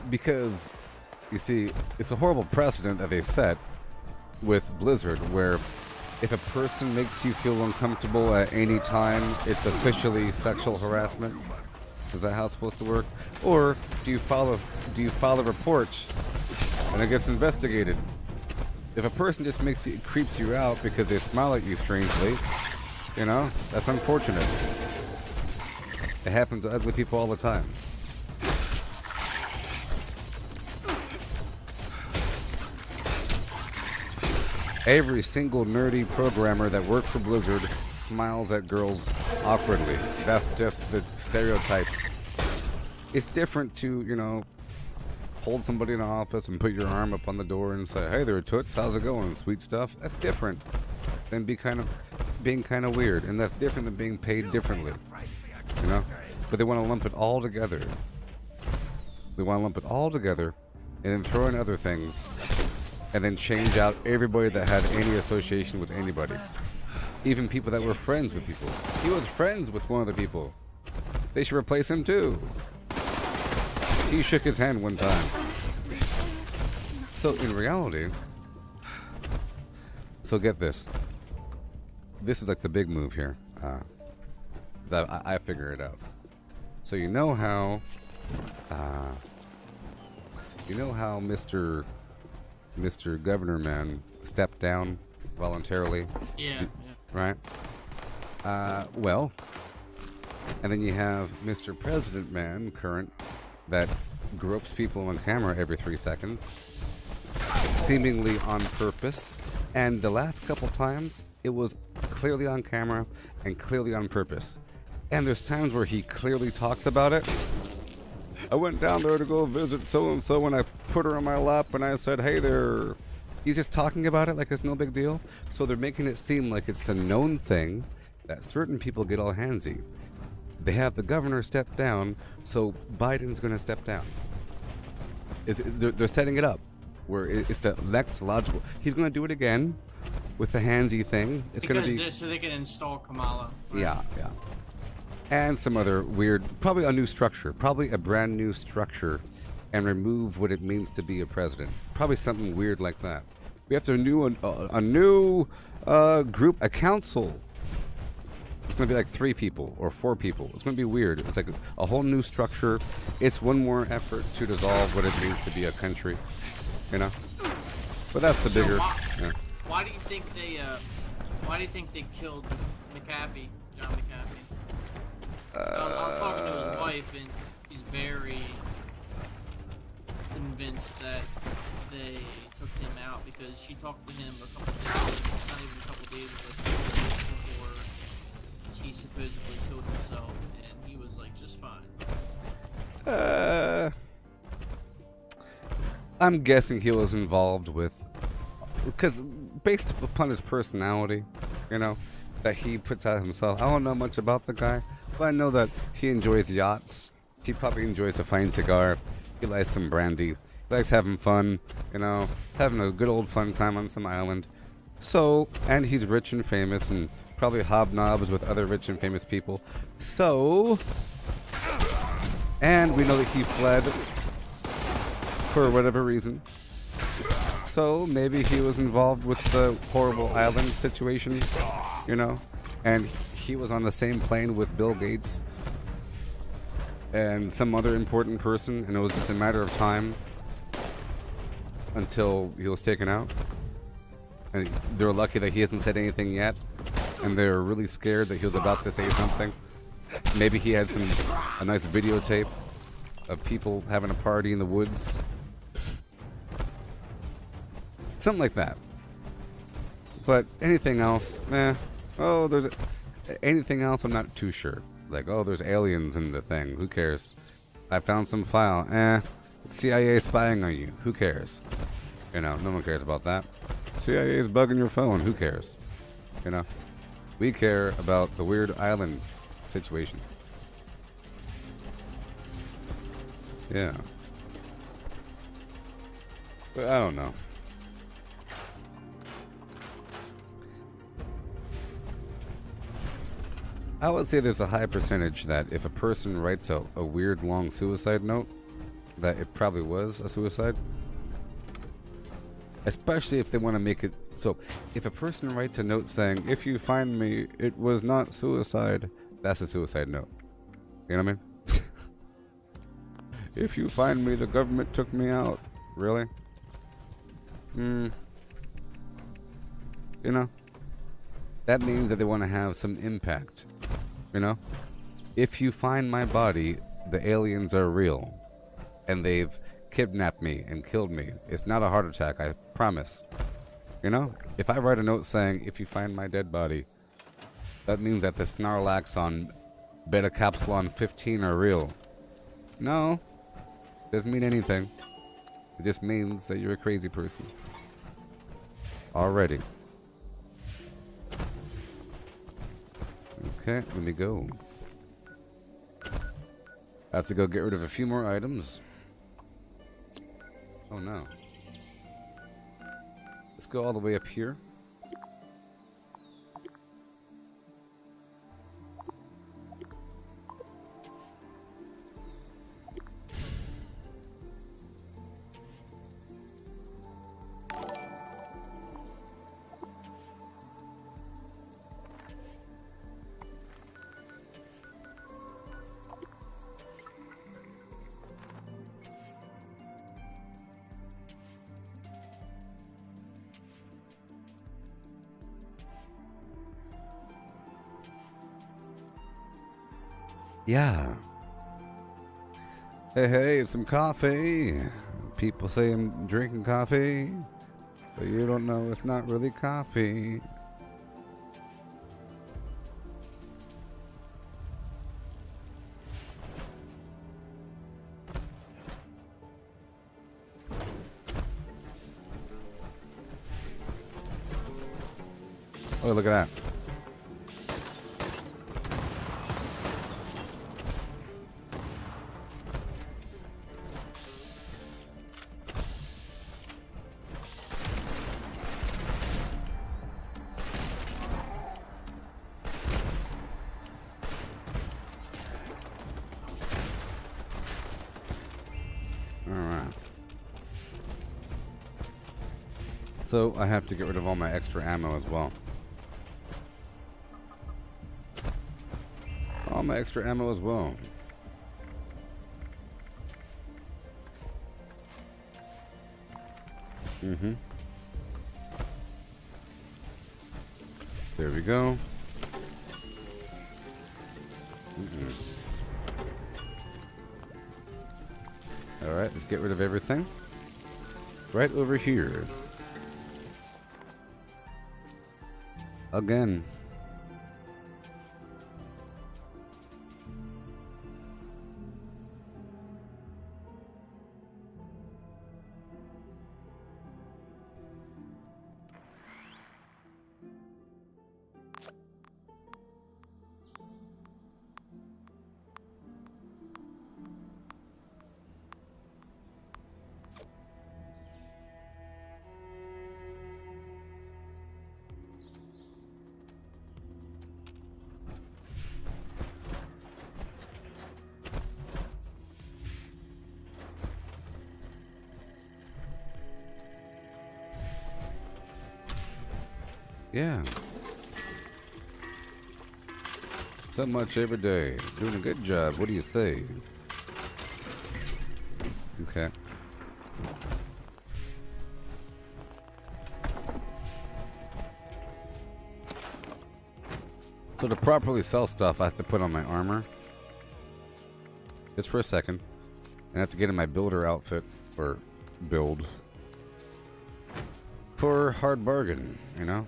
Because, you see, it's a horrible precedent that they set with Blizzard, where if a person makes you feel uncomfortable at any time, it's officially sexual harassment. Is that how it's supposed to work? Or do you file a report and it gets investigated? If a person just creeps you out because they smile at you strangely, you know, that's unfortunate. It happens to ugly people all the time. Every single nerdy programmer that worked for Blizzard smiles at girls awkwardly. That's just the stereotype. It's different to, you know, hold somebody in the office and put your arm up on the door and say, "Hey there, toots, how's it going? Sweet stuff." That's different than being kind of weird, and that's different than being paid differently. You know, but they want to lump it all together. They want to lump it all together, and then throw in other things, and then change out everybody that had any association with anybody, even people that were friends with people. He was friends with one of the people. They should replace him too. He shook his hand one time. So in reality, so get this. This is like the big move here. I figure it out. So you know how Mr. Governor Man stepped down voluntarily? Yeah. Right? Well, and then you have Mr. President Man, current, that gropes people on camera every 3 seconds, seemingly on purpose. And the last couple times, it was clearly on camera and clearly on purpose. And there's times where he clearly talks about it. I went down there to go visit so-and-so and I put her on my lap and I said, "Hey there." He's just talking about it like it's no big deal. So they're making it seem like it's a known thing that certain people get all handsy. They have the governor step down, so Biden's going to step down. They're setting it up where it's the next logical. He's going to do it again with the handsy thing. It's going to be so they can install Kamala. Right? Yeah. And some other weird, probably a new structure, probably a brand new structure, and remove what it means to be a president. Probably something weird like that. We have to a new group, a council. It's going to be like 3 people or 4 people. It's going to be weird. It's like a whole new structure. It's one more effort to dissolve what it means to be a country, you know. But that's the bigger. Why do you think they killed McAfee, John McAfee? I was talking to his wife, and he's very convinced that they took him out because she talked to him a couple days, not even a couple days, but 2 days before he supposedly killed himself, and he was like just fine. I'm guessing he was involved with, because based upon his personality, you know, that he puts out himself. I don't know much about the guy, but I know that he enjoys yachts. He probably enjoys a fine cigar. He likes some brandy. He likes having fun, you know, having a good old fun time on some island. So, and he's rich and famous and probably hobnobs with other rich and famous people. So, and we know that he fled for whatever reason. So maybe he was involved with the horrible island situation, you know, and he was on the same plane with Bill Gates and some other important person, and it was just a matter of time until he was taken out. And they're lucky that he hasn't said anything yet, and they're really scared that he was about to say something. Maybe he had a nice videotape of people having a party in the woods. Something like that. But anything else, anything else, I'm not too sure. Like, oh, there's aliens in the thing. Who cares? I found some file. CIA spying on you. Who cares? You know, no one cares about that. CIA is bugging your phone. Who cares? You know, we care about the weird island situation. Yeah. But I don't know. I would say there's a high percentage that if a person writes a weird long suicide note, that it probably was a suicide. Especially if they want to make it so. If a person writes a note saying, "If you find me, it was not suicide," that's a suicide note. You know what I mean? If you find me, the government took me out. Really? You know? That means that they want to have some impact. You know? If you find my body, the aliens are real. And they've kidnapped me and killed me. It's not a heart attack, I promise. You You know? If I write a note saying, if you find my dead body, that means that the Snarlax on Beta Capsulon 15 are real. No. Doesn't mean anything. It just means that you're a crazy person. Already. Okay, let me go. I have to go get rid of a few more items. Oh no. Let's go all the way up here. Yeah. Hey, some coffee. People say I'm drinking coffee, but you don't know it's not really coffee. Oh, look at that. So I have to get rid of all my extra ammo as well. All my extra ammo as well. There we go. Alright, let's get rid of everything. Right over here. Again. Yeah. So much every day. Doing a good job. What do you say? Okay. So to properly sell stuff, I have to put on my armor. Just for a second. And I have to get in my builder outfit. Or build. For hard bargain, you know?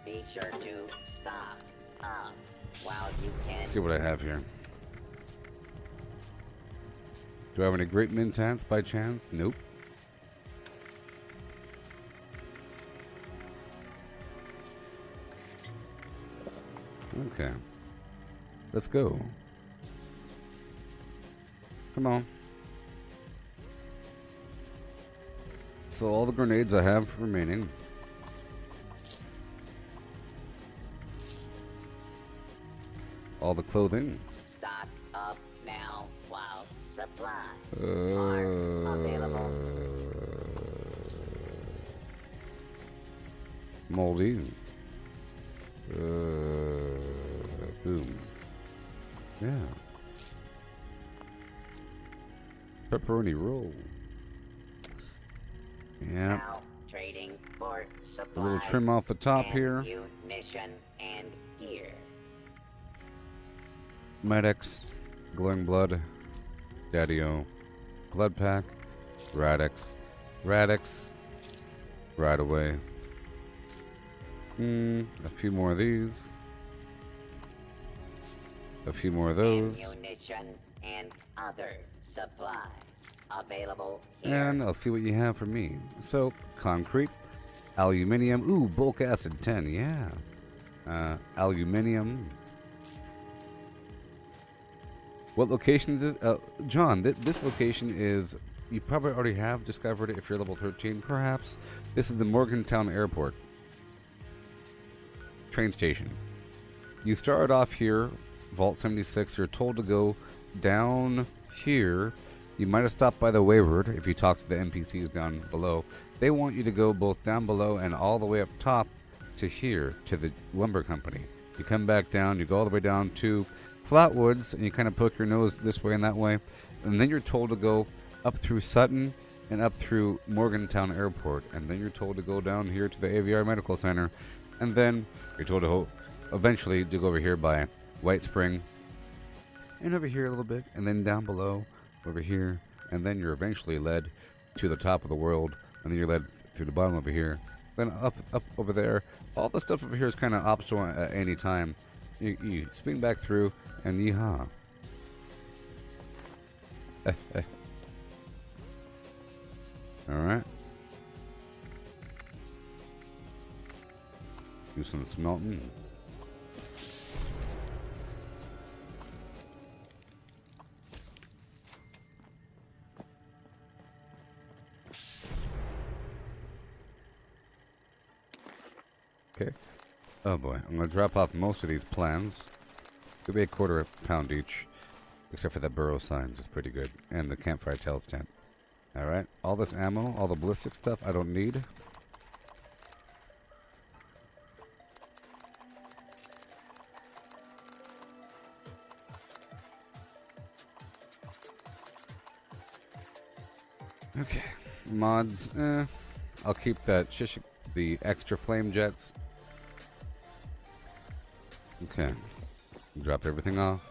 Be sure to stop up while you can. Let's see what I have here. Do I have any great mintants by chance? Nope. Okay. Let's go. Come on. So all the grenades I have remaining. All the clothing. Stock up now while supplies are available. Moldy. Boom. Yeah. Pepperoni roll. Yeah. Now trading for supplies. A little trim off the top and here. Munition and gear. Medics. Glowing blood. Daddy-o. Blood pack. Radix. Radix. Right away. A few more of these. A few more of those. Ammunition and other supplies available here. And I'll see what you have for me. So, concrete, aluminium. Ooh, bulk acid 10, yeah. Aluminium. What location is this? John, this location is, you probably already have discovered it if you're level 13, perhaps. This is the Morgantown Airport. Train station. You start off here, Vault 76, you're told to go down here. You might have stopped by the Wayward if you talk to the NPCs down below. They want you to go both down below and all the way up top to here, to the lumber company. You come back down, you go all the way down to Flatwoods, and you kind of poke your nose this way and that way. And then you're told to go up through Sutton and up through Morgantown Airport. And then you're told to go down here to the AVR Medical Center. And then you're told to eventually to go over here by White Spring. And over here a little bit. And then down below, over here. And then you're eventually led to the top of the world. And then you're led through the bottom over here. Then up over there. All the stuff over here is kind of optional at any time. You spin back through, and yeehaw. Alright. Do some smelting. Okay. Oh boy, I'm going to drop off most of these plans. It'll be a quarter pound each. Except for the burrow signs, it's pretty good. And the campfire tails tent. Alright, all this ammo, all the ballistic stuff I don't need. Okay, mods, I'll keep that the extra flame jets. Okay. Drop everything off.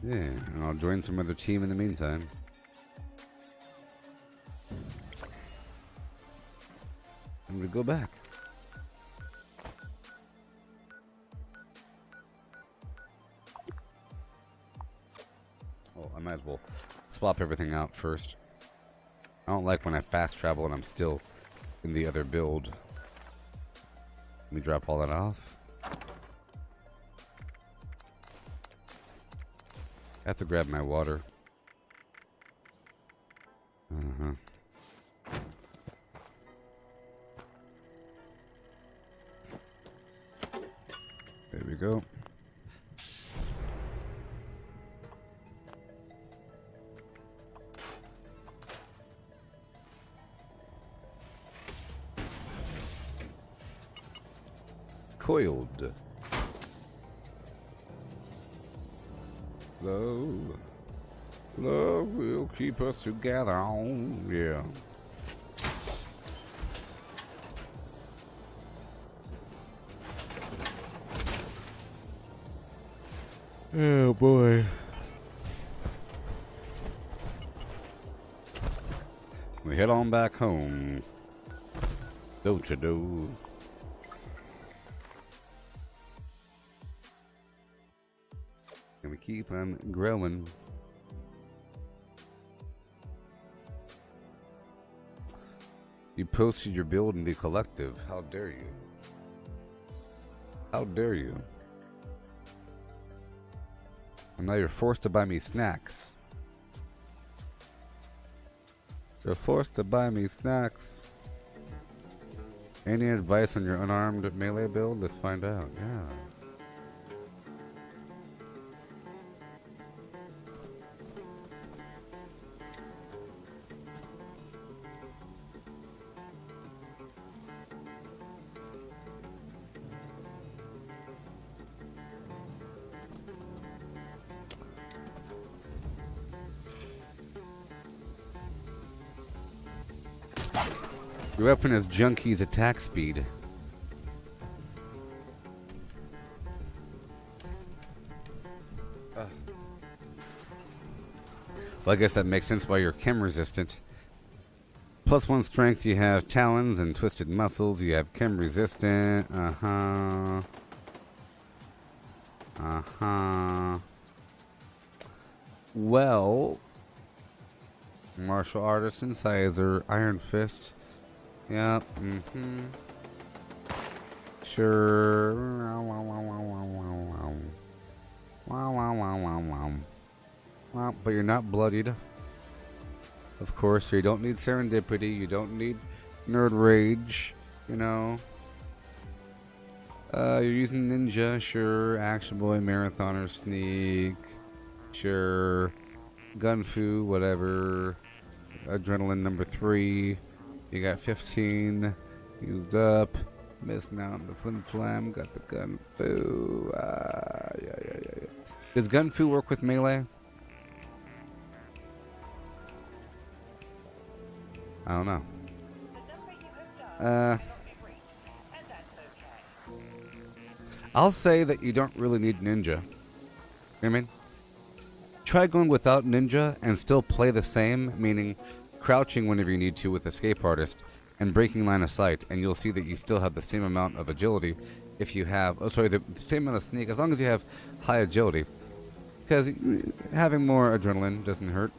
Yeah, and I'll join some other team in the meantime. I'm gonna go back. Oh, I might as well swap everything out first. I don't like when I fast travel and I'm still in the other build. Let me drop all that off. I have to grab my water. There we go. Coiled. Love will keep us together. Yeah. Oh boy. We head on back home. Don't you do? And we keep on growing. You posted your build in the collective. How dare you? How dare you? And now you're forced to buy me snacks. You're forced to buy me snacks. Any advice on your unarmed melee build? Let's find out. Yeah. Your weapon is Junkie's attack speed. Well, I guess that makes sense why you're chem resistant. +1 strength, you have talons and twisted muscles. You have chem resistant. Well, martial artist, incisor, iron fist. Yep. Sure. Well, but you're not bloodied. Of course, so you don't need serendipity. You don't need nerd rage. You know. You're using ninja, sure. Action boy, marathoner, sneak, sure. Gunfu, whatever. Adrenaline number 3. You got 15 used up. Missing out on the flim flam. Got the gunfu. Yeah. Does gunfu work with melee? I don't know. I'll say that you don't really need ninja. You know what I mean? Try going without ninja and still play the same, meaning crouching whenever you need to with escape artist and breaking line of sight, and you'll see that you still have the same amount of agility if you have, the same amount of sneak, as long as you have high agility. Because having more adrenaline doesn't hurt.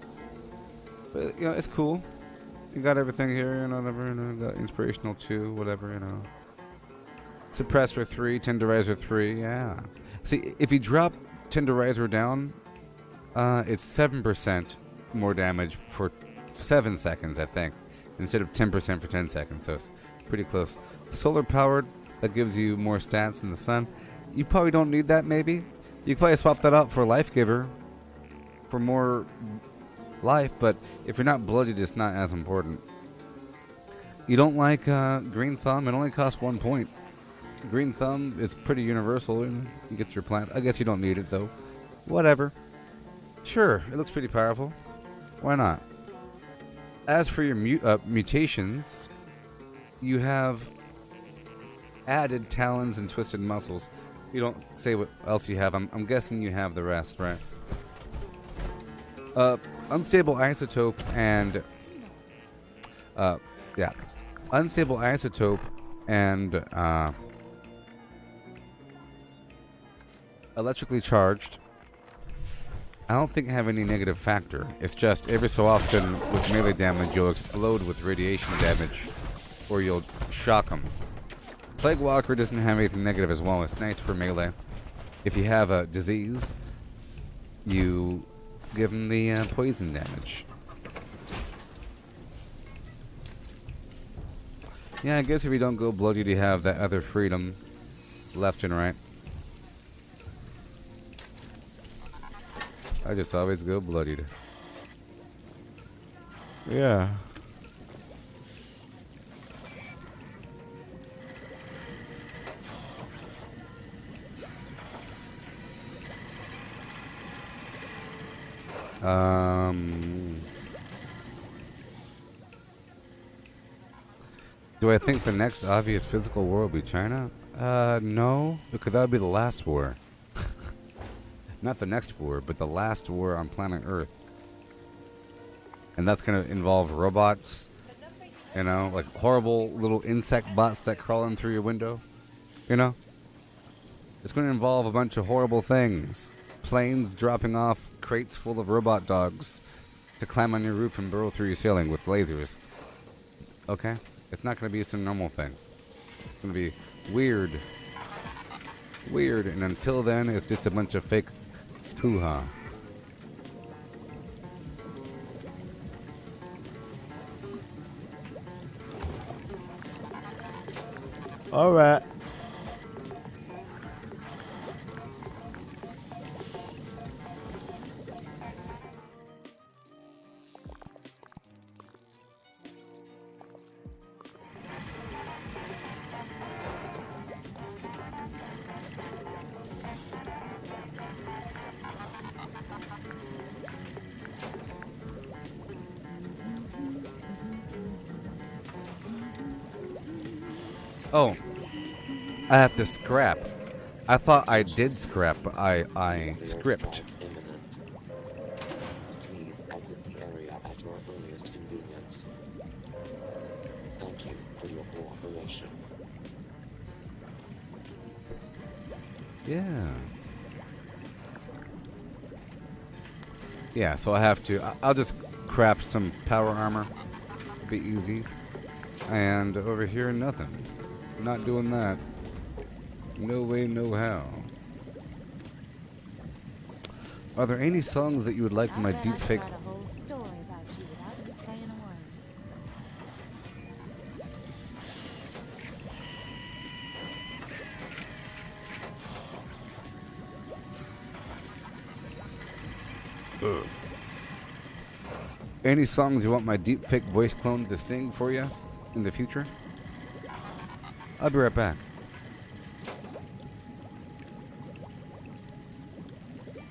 But, you know, it's cool. You got everything here, you know, whatever, you know, got inspirational 2, whatever, you know. Suppressor 3, tenderizer 3, yeah. See, if you drop tenderizer down, it's 7% more damage for 7 seconds, I think, instead of 10% for 10 seconds, so it's pretty close. Solar powered, that gives you more stats in the sun. You probably don't need that, maybe. You could probably swap that out for Life Giver for more life, but if you're not bloodied, it's not as important. You don't like Green Thumb? It only costs 1 point. Green Thumb is pretty universal. You get your plant. I guess you don't need it, though. Whatever. Sure, it looks pretty powerful. Why not? As for your mutations, you have added talons and twisted muscles. You don't say what else you have. I'm guessing you have the rest, right? Unstable isotope and unstable isotope and electrically charged. I don't think I have any negative factor. It's just every so often with melee damage you'll explode with radiation damage, or you'll shock them. Plague Walker doesn't have anything negative as well. It's nice for melee. If you have a disease, you give them the poison damage. Yeah, I guess if you don't go bloodied, you have that other freedom left and right. I just always go bloodied. Yeah. Do I think the next obvious physical war will be China? No, because that would be the last war. Not the next war, but the last war on planet Earth. And that's going to involve robots, you know, like horrible little insect bots that crawl in through your window, you know? It's going to involve a bunch of horrible things. Planes dropping off crates full of robot dogs to climb on your roof and burrow through your ceiling with lasers. Okay? It's not going to be some normal thing. It's going to be weird. Weird, and until then, it's just a bunch of fake hoo-ha. All right. Oh, I have to scrap. I thought I did scrap, but I script. Please exit the area at your earliest convenience. Thank you for your cooperation. Yeah. Yeah, so I have to. I'll just craft some power armor. Be easy. And over here, nothing. Not doing that. No way, no how. Are there any songs that you would like in my deep fake? A whole story about you without you saying a word. Any songs you want my deep fake voice clone to sing for you in the future? I'll be right back.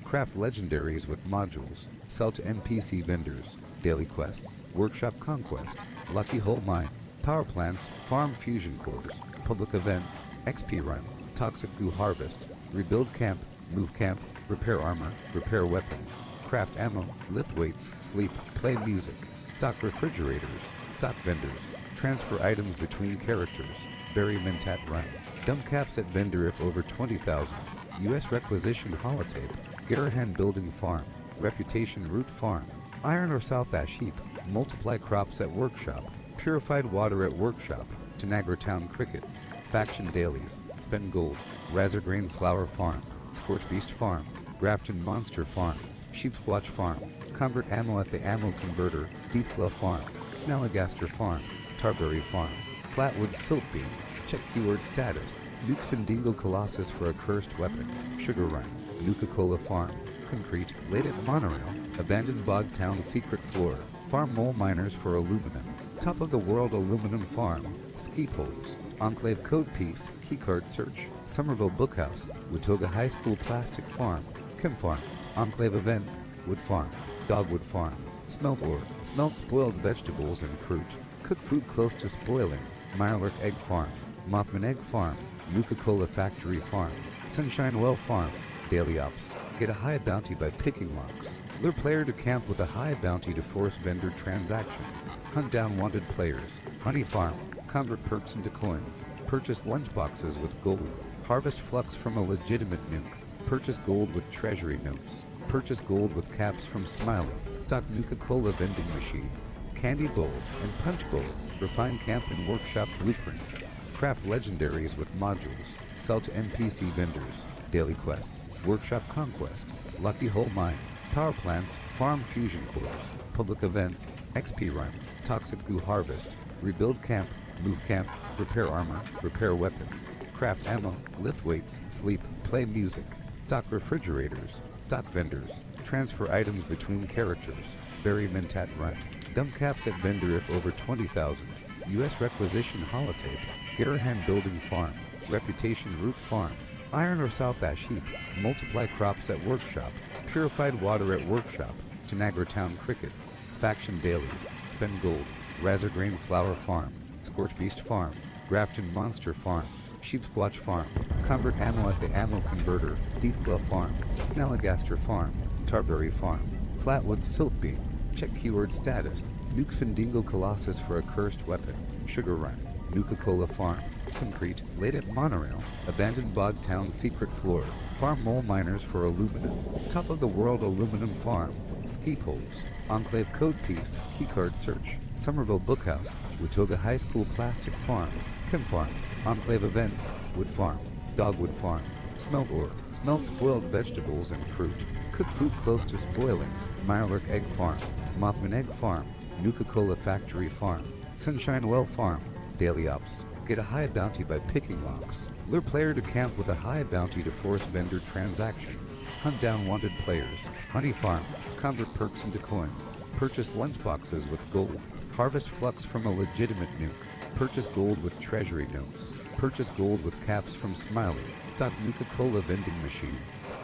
Craft legendaries with modules. Sell to NPC vendors. Daily quests. Workshop conquest. Lucky hole mine. Power plants. Farm fusion cores. Public events. XP run. Toxic goo harvest. Rebuild camp. Move camp. Repair armor. Repair weapons. Craft ammo. Lift weights. Sleep. Play music. Stock refrigerators. Stock vendors. Transfer items between characters. Bury Mentat run. Dump caps at vendor if over 20,000. U.S. requisition holotape. Garahan building farm. Reputation root farm. Iron or South Ash heap. Multiply crops at workshop. Purified water at workshop. Tanagra town crickets. Faction dailies. Spend gold. Razorgrain flower farm. Scorch beast farm. Grafton monster farm. Sheepswatch farm. Convert ammo at the ammo converter. Deepla farm. Snalligaster farm. Tarberry farm. Flatwood silt beam. Check keyword status. Nuke Findingo Colossus for a cursed weapon. Sugar Run. Nuka-Cola Farm. Concrete. Late at Monorail. Abandoned Bog Town secret floor. Farm mole miners for aluminum. Top of the world aluminum farm. Ski poles. Enclave code piece. Keycard search. Somerville Bookhouse. Watoga High School plastic farm. Chem farm. Enclave events. Wood farm. Dogwood farm. Smelt ore. Smelt spoiled vegetables and fruit. Cook food close to spoiling. Mirelurk egg farm. Mothman egg farm. Nuka-Cola factory farm. Sunshine Well farm. Daily ops. Get a high bounty by picking locks. Lure player to camp with a high bounty to force vendor transactions. Hunt down wanted players. Honey farm. Convert perks into coins. Purchase lunchboxes with gold. Harvest flux from a legitimate nuke. Purchase gold with treasury notes. Purchase gold with caps from Smiley. Stock Nuka-Cola vending machine. Candy bowl and punch bowl. Refine camp and workshop blueprints. Craft legendaries with modules. Sell to NPC vendors. Daily quests. Workshop conquest. Lucky hole mine. Power plants. Farm fusion cores. Public events. XP run. Toxic goo harvest. Rebuild camp. Move camp. Repair armor. Repair weapons. Craft ammo. Lift weights. Sleep. Play music. Stock refrigerators. Stock vendors. Transfer items between characters. Bury Mentat run. Dump caps at vendor if over 20,000. U.S. requisition holotape. Garahan building farm. Reputation root farm. Iron or South Ash heap. Multiply crops at workshop. Purified water at workshop. Tanagra town crickets. Faction dailies. Spend gold. Razorgrain flower farm. Scorch beast farm. Grafton monster farm. Sheepswatch farm. Convert ammo at the ammo converter. Deepla farm. Snalligaster farm. Tarberry farm. Flatwood silt beam. Check keyword status. Nuke Findingo Colossus for a cursed weapon. Sugar Run. Nuka-Cola Farm. Concrete. Late at Monorail. Abandoned Bog Town secret floor. Farm mole miners for aluminum. Top of the world aluminum farm. Ski poles. Enclave code piece. Keycard search. Somerville Bookhouse. Watoga High School plastic farm. Chem farm. Enclave events. Wood farm. Dogwood farm. Smelt ore. Smelt spoiled vegetables and fruit. Cook food close to spoiling. Mirelurk egg farm. Mothman egg farm. Nuka-Cola factory farm. Sunshine Well farm. Daily ops. Get a high bounty by picking locks. Lure player to camp with a high bounty to force vendor transactions. Hunt down wanted players. Honey farm. Convert perks into coins. Purchase lunchboxes with gold. Harvest flux from a legitimate nuke. Purchase gold with treasury notes. Purchase gold with caps from Smiley. Stock Nuka-Cola vending machine.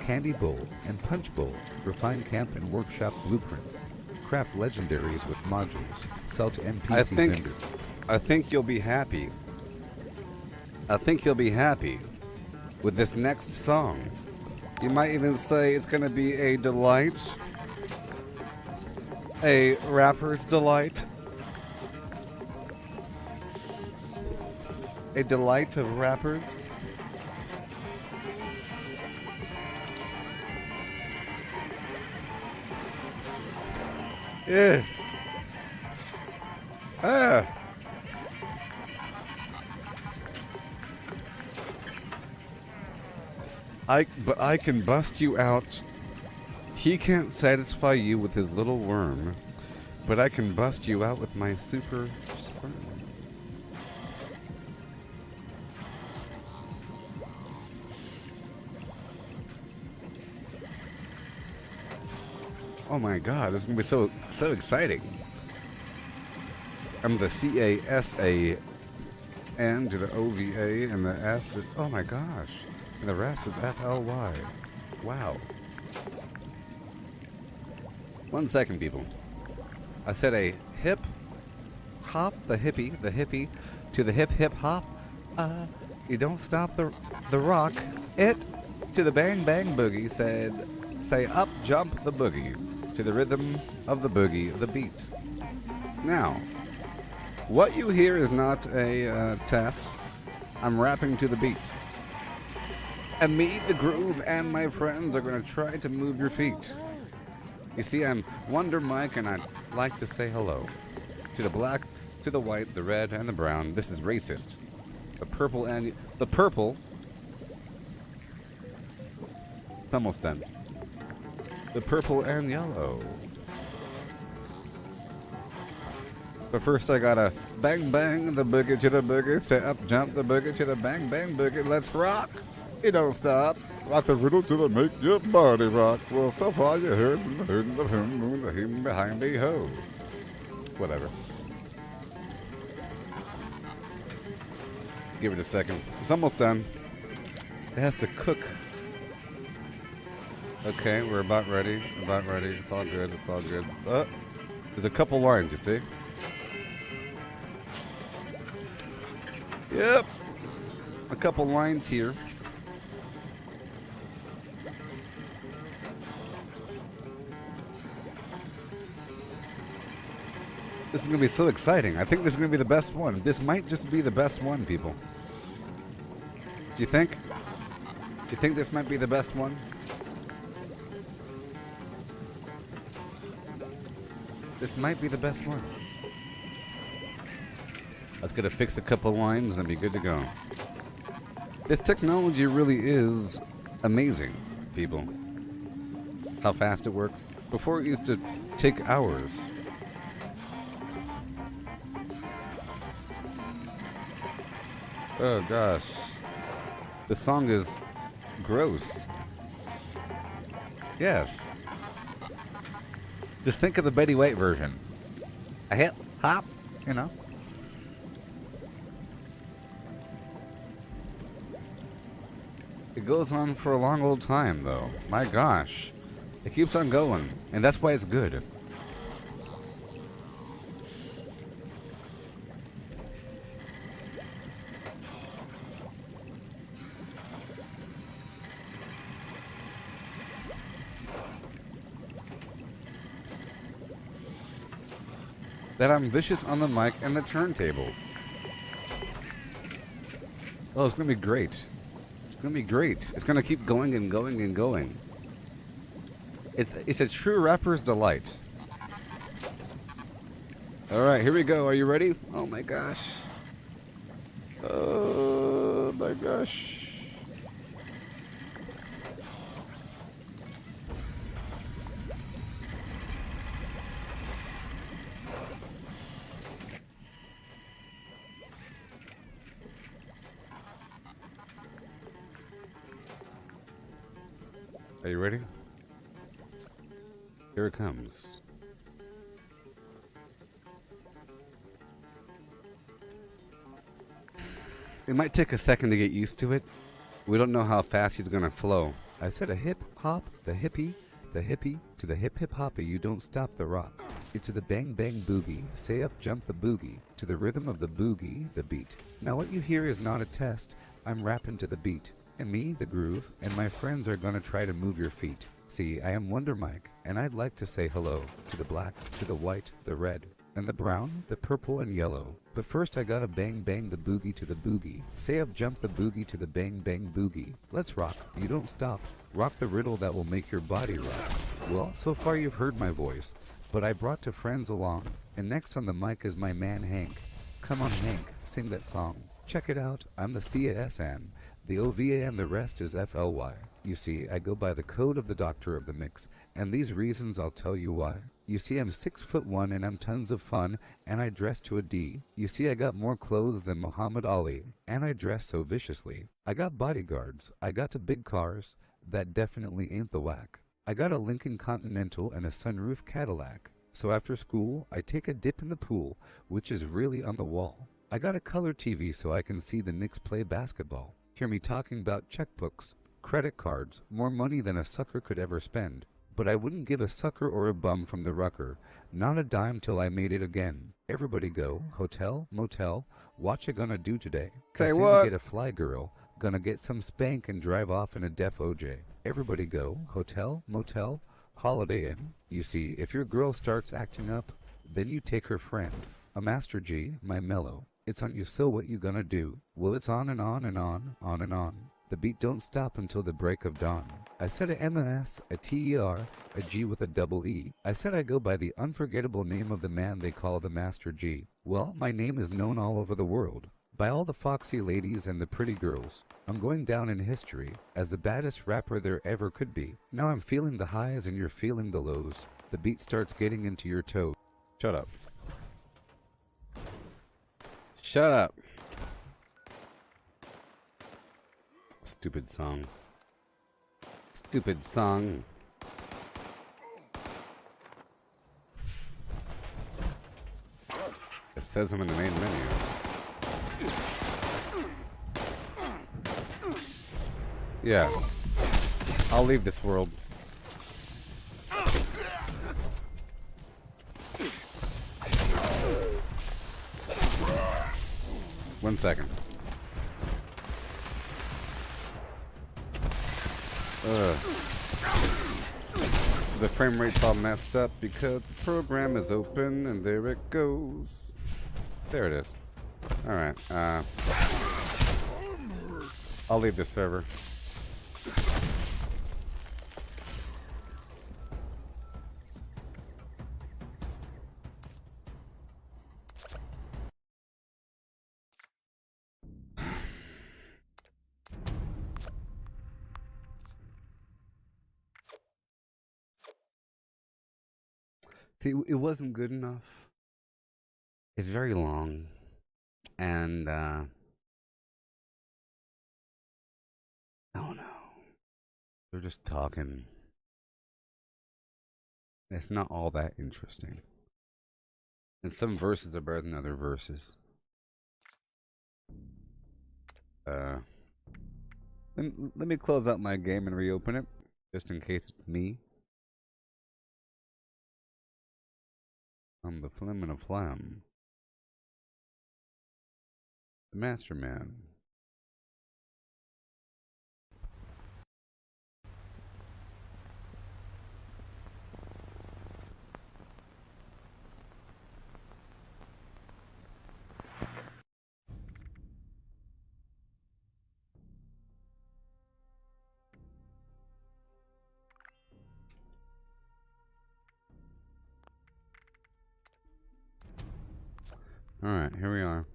Candy bowl and punch bowl. Refine camp and workshop blueprints. Craft legendaries with modules. Sell to NPC vendors. I think you'll be happy I think you'll be happy with this next song. You might even say it's gonna be a delight. A rapper's delight. A delight of rappers. Yeah. Ah. But I can bust you out. He can't satisfy you with his little worm, but I can bust you out with my super sperm. Oh my god, this is gonna be so exciting. I'm the CASAN to the OVA and the S. Oh my gosh. And the rest is FLY. Wow. 1 second, people. I said a hip hop, the hippie, to the hip hip hop. You don't stop the rock. It to the bang bang boogie said, say up jump the boogie to the rhythm of the boogie, the beat. Now, what you hear is not a test. I'm rapping to the beat. And me, the groove, and my friends are going to try to move your feet. You see, I'm Wonder Mike, and I'd like to say hello to the black, to the white, the red, and the brown. This is racist. The purple and the purple. It's almost done. The purple and yellow. But first I gotta bang bang the boogie to the boogie, say up jump the boogie to the bang bang boogie. Let's rock. You don't stop. Rock the riddle till it make your body rock. Well, so far you heard the him behind the hoe. Whatever. Give it a second. It's almost done. It has to cook. Okay, we're about ready. About ready. It's all good. It's all good. There's a couple lines, you see? Yep. A couple lines here. This is going to be so exciting. I think this is going to be the best one. This might just be the best one, people. Do you think? Do you think this might be the best one? This might be the best one. I was going to fix a couple lines and it'll be good to go. This technology really is amazing, people. How fast it works. Before it used to take hours. Oh gosh. The song is gross. Yes. Just think of the Betty White version. A hip hop, you know. It goes on for a long old time, though. My gosh. It keeps on going, and that's why it's good. That I'm vicious on the mic and the turntables. Oh, it's gonna be great. It's gonna be great. It's gonna keep going and going and going. It's a true rapper's delight. Alright, here we go. Are you ready? Oh my gosh. Oh my gosh. Are you ready? Here it comes. It might take a second to get used to it. We don't know how fast he's gonna flow. I said a hip hop, the hippie to the hip hip hoppy. You don't stop the rock. into the bang bang boogie, say up jump the boogie, to the rhythm of the boogie, the beat. Now what you hear is not a test, I'm rapping to the beat. And me, the groove, and my friends are gonna try to move your feet. See, I am Wonder Mike, and I'd like to say hello to the black, to the white, the red, and the brown, the purple, and yellow. But first I gotta bang bang the boogie to the boogie. Say up jump the boogie to the bang bang boogie. Let's rock, you don't stop. Rock the riddle that will make your body rock. Well, so far you've heard my voice, but I brought two friends along, and next on the mic is my man Hank. Come on Hank, sing that song. Check it out, I'm the CASN. The OVA and the rest is FLY. You see, I go by the code of the doctor of the mix, and these reasons I'll tell you why. You see, I'm 6'1" and I'm tons of fun, and I dress to a D. You see, I got more clothes than Muhammad Ali, and I dress so viciously. I got bodyguards, I got the big cars, that definitely ain't the whack. I got a Lincoln Continental and a sunroof Cadillac. So after school, I take a dip in the pool, which is really on the wall. I got a color TV so I can see the Knicks play basketball. Hear me talking about checkbooks, credit cards, more money than a sucker could ever spend. But I wouldn't give a sucker or a bum from the rucker, not a dime till I made it again. Everybody go, hotel, motel, what you gonna do today? Say Casino what? Get a fly girl, gonna get some spank and drive off in a Def OJ. Everybody go, hotel, motel, Holiday Inn. You see, if your girl starts acting up, then you take her friend, a Master G, my mellow. It's on you, so what you gonna do? Well, it's on and on and on and on. The beat don't stop until the break of dawn. I said a M&S, a TER, a G with a double E. I said I go by the unforgettable name of the man they call the Master G. Well, my name is known all over the world, by all the foxy ladies and the pretty girls. I'm going down in history as the baddest rapper there ever could be. Now I'm feeling the highs and you're feeling the lows. The beat starts getting into your toes. Shut up. Shut up. Stupid song. Stupid song. It says I'm in the main menu. Yeah. I'll leave this world. One second. The frame rate's all messed up because the program is open and there it goes. There it is. Alright, I'll leave this server. See, it wasn't good enough. It's very long. And, I don't know. They're just talking. It's not all that interesting. And some verses are better than other verses. Let me close out my game and reopen it, just in case it's me. I'm the Flim and a Flam. The Master Man. Alright, here we are.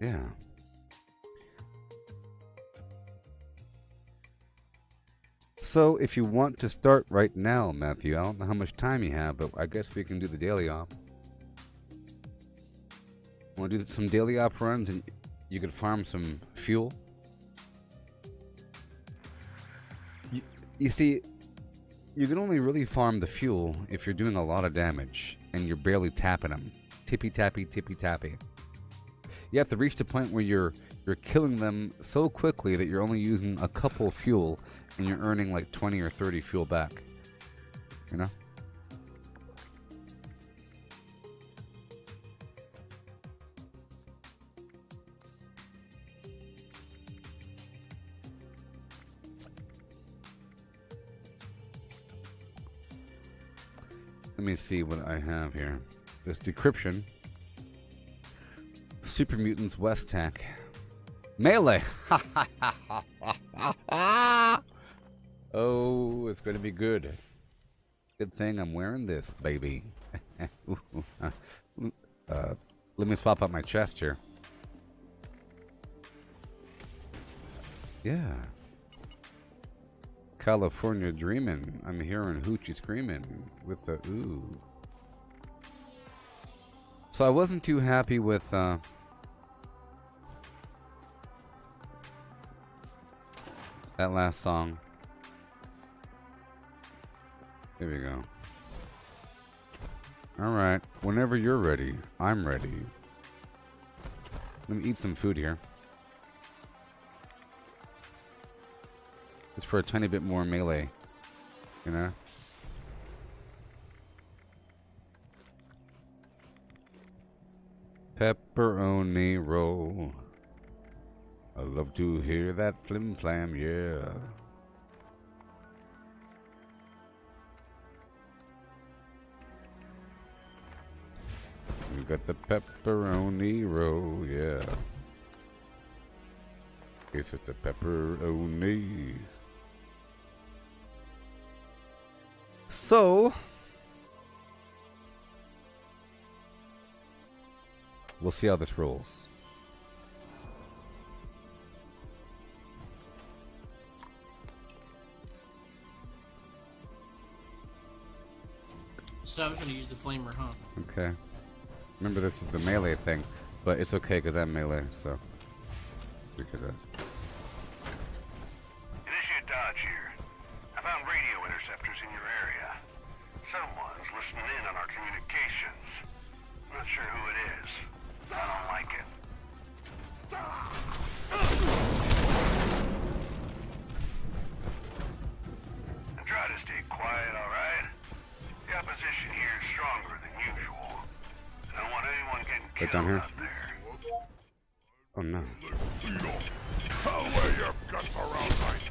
Yeah. So, if you want to start right now, Matthew, I don't know how much time you have, but I guess we can do the daily op. Want to do some daily op runs and you could farm some fuel? You see, you can only really farm the fuel if you're doing a lot of damage and you're barely tapping them. Tippy tappy, tippy tappy. You have to reach the point where you're killing them so quickly that you're only using a couple fuel and you're earning like 20 or 30 fuel back. You know? Let me see what I have here. There's decryption. Super Mutants West Tech. Melee! Oh, it's going to be good. Good thing I'm wearing this, baby. Let me swap out my chest here. Yeah. California dreaming. I'm hearing hoochie screaming with the ooh. So I wasn't too happy with that last song. Here we go. Alright, whenever you're ready, I'm ready. Let me eat some food here. Just for a tiny bit more melee, you know? Pepperoni roll. I love to hear that flim flam, yeah. We got the pepperoni roll, yeah. Guess it's the pepperoni. So, we'll see how this rolls. So I was going to use the flamer, huh? Okay. Remember, this is the melee thing, but it's okay because I'm melee, so we could. Initiate Dodge here. I found radio interceptors in your area. Someone's listening in on our communications. I'm not sure who it is. I don't like it. And try to stay quiet, alright? The opposition here is stronger than usual. I don't want anyone getting Right killed down here. out there. Oh no. I'll lay your guts around my neck.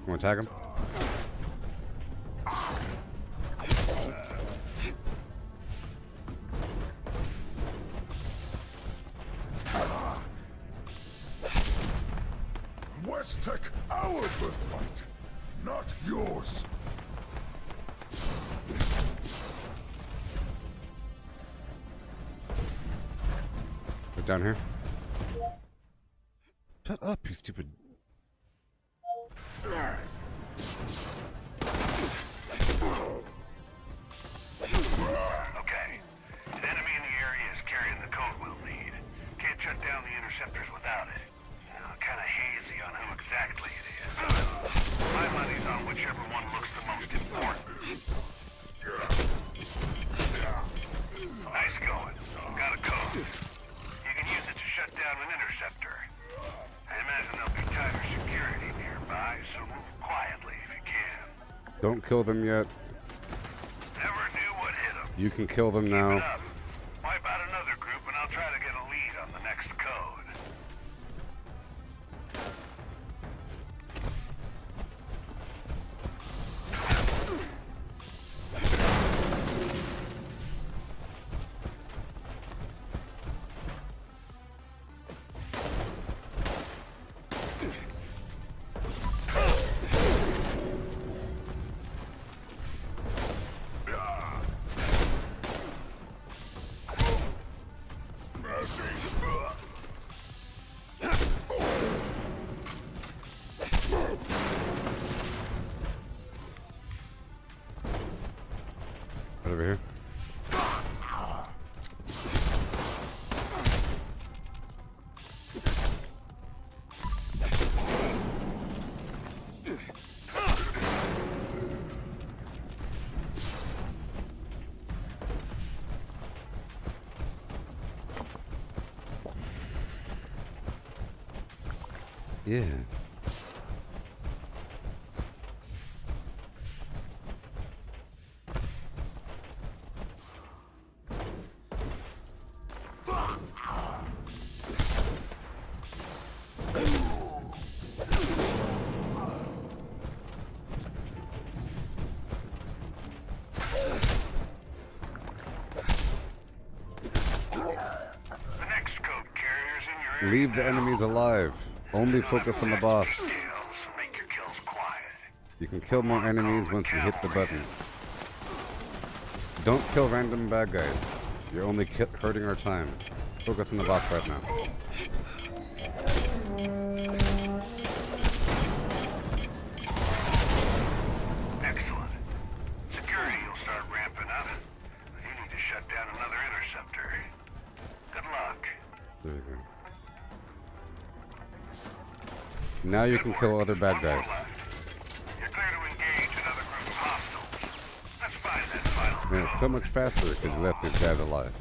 Want to attack him? West Tech, our birthright, not yours. Get down here. Shut up, you stupid. Okay. An enemy in the area is carrying the code we'll need. Can't shut down the interceptors without it. Kind of hazy on who exactly it is. My money's on whichever one looks the most important. Nice going. Got a code. You can use it to shut down an interceptor. I imagine there'll be tighter security nearby, so move quietly if you can. Don't kill them yet. Never knew what hit them. You can kill them now. Keep it up. Wipe out another group and I'll try to get a lead on the next code. Yeah. Leave the enemies alive. Only focus on the boss. You can kill more enemies once you hit the button. Don't kill random bad guys. You're only hurting our time. Focus on the boss right now. Excellent. Security will start ramping up. You need to shut down another interceptor. Good luck. There you go. Now you can kill other bad guys. You're clear to engage another group of hostiles. Let's find that final. And it's so much faster because you left these guys alive.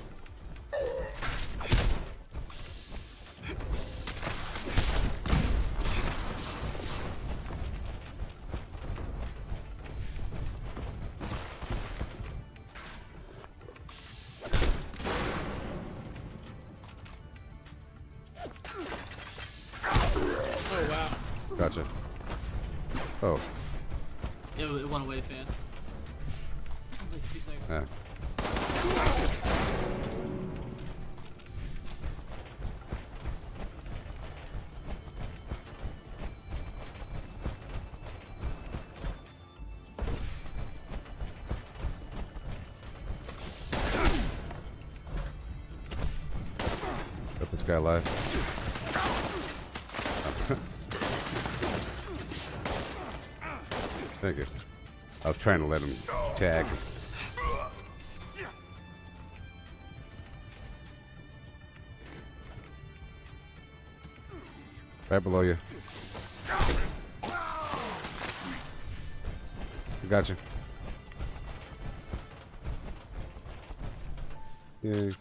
Gotcha. Oh. It went away fast. It was like 2 seconds. Yeah. Got this guy alive. Thank you. I was trying to let him tag. Right below you. Gotcha. Yay.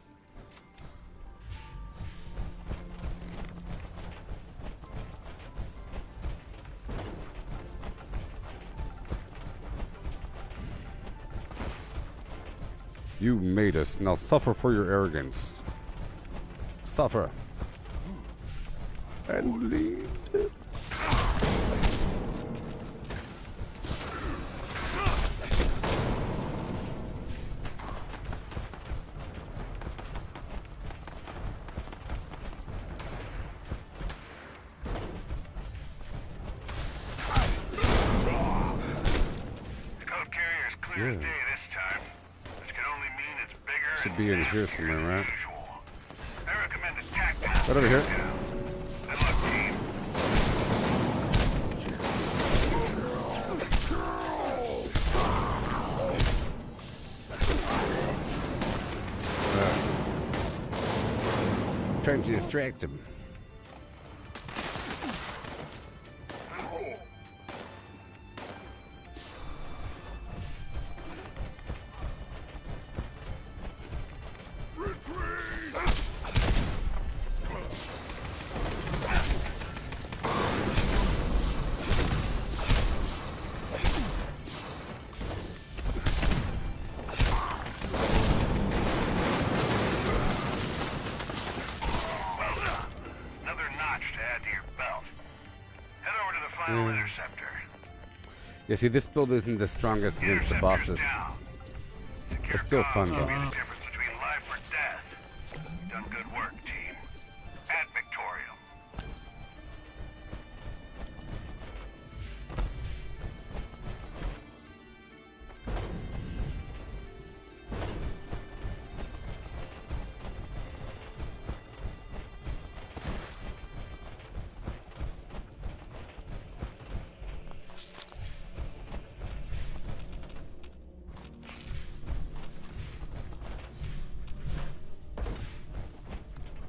You made us. Now suffer for your arrogance. Suffer. And bleed. Yeah. Should be in here somewhere, right? Right over here. Trying to distract him. Yeah, see, this build isn't the strongest against the bosses. It's still fun, though. Done good work, team. Ad Victorium.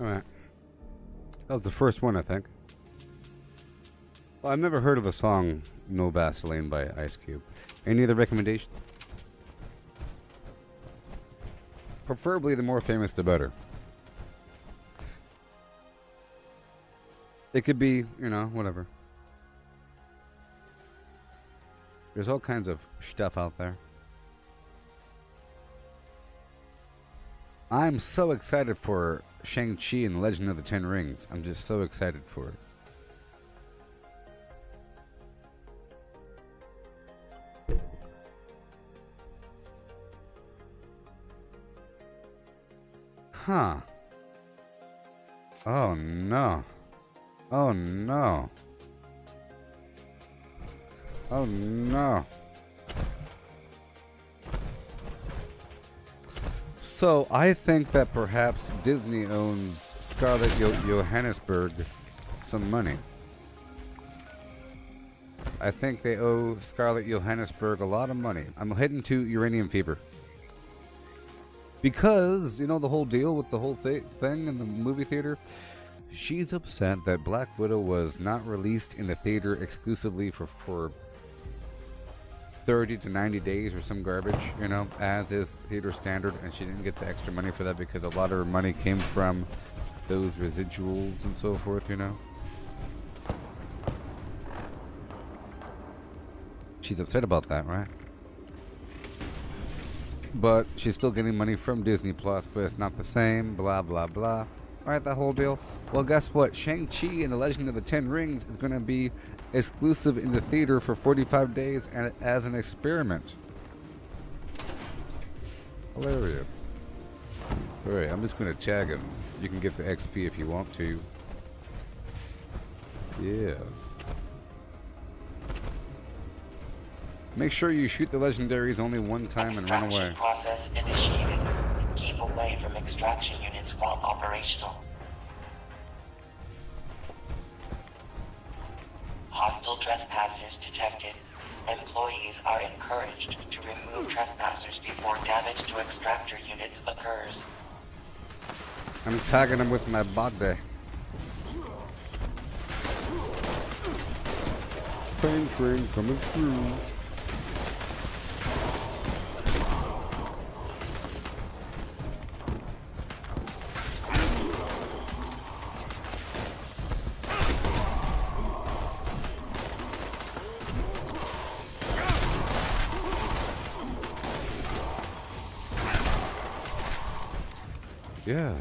Alright. That was the first one, I think. Well, I've never heard of a song, No Vaseline by Ice Cube. Any other recommendations? Preferably the more famous, the better. It could be, you know, whatever. There's all kinds of stuff out there. I'm so excited for Shang-Chi and the Legend of the Ten Rings. I'm just so excited for it. Huh. Oh no. Oh no. Oh no. So I think that perhaps Disney owes Scarlett Johannesburg some money. I think they owe Scarlett Johannesburg a lot of money. I'm heading to Uranium Fever. Because, you know, the whole deal with the whole thing in the movie theater, she's upset that Black Widow was not released in the theater exclusively for 30 to 90 days or some garbage, you know, as is theater standard, and she didn't get the extra money for that because a lot of her money came from those residuals and so forth, you know. She's upset about that, right? But she's still getting money from Disney Plus, but it's not the same, blah, blah, blah. Alright, that whole deal. Well, guess what? Shang-Chi and the Legend of the Ten Rings is going to be exclusive in the theater for 45 days and as an experiment. Hilarious. Alright, I'm just going to tag him. You can get the XP if you want to. Yeah. Make sure you shoot the legendaries only one time and run away. Process initiated. Keep away from extraction units while operational. Hostile trespassers detected. Employees are encouraged to remove trespassers before damage to extractor units occurs. I'm tagging them with my body. Train coming through. Yeah.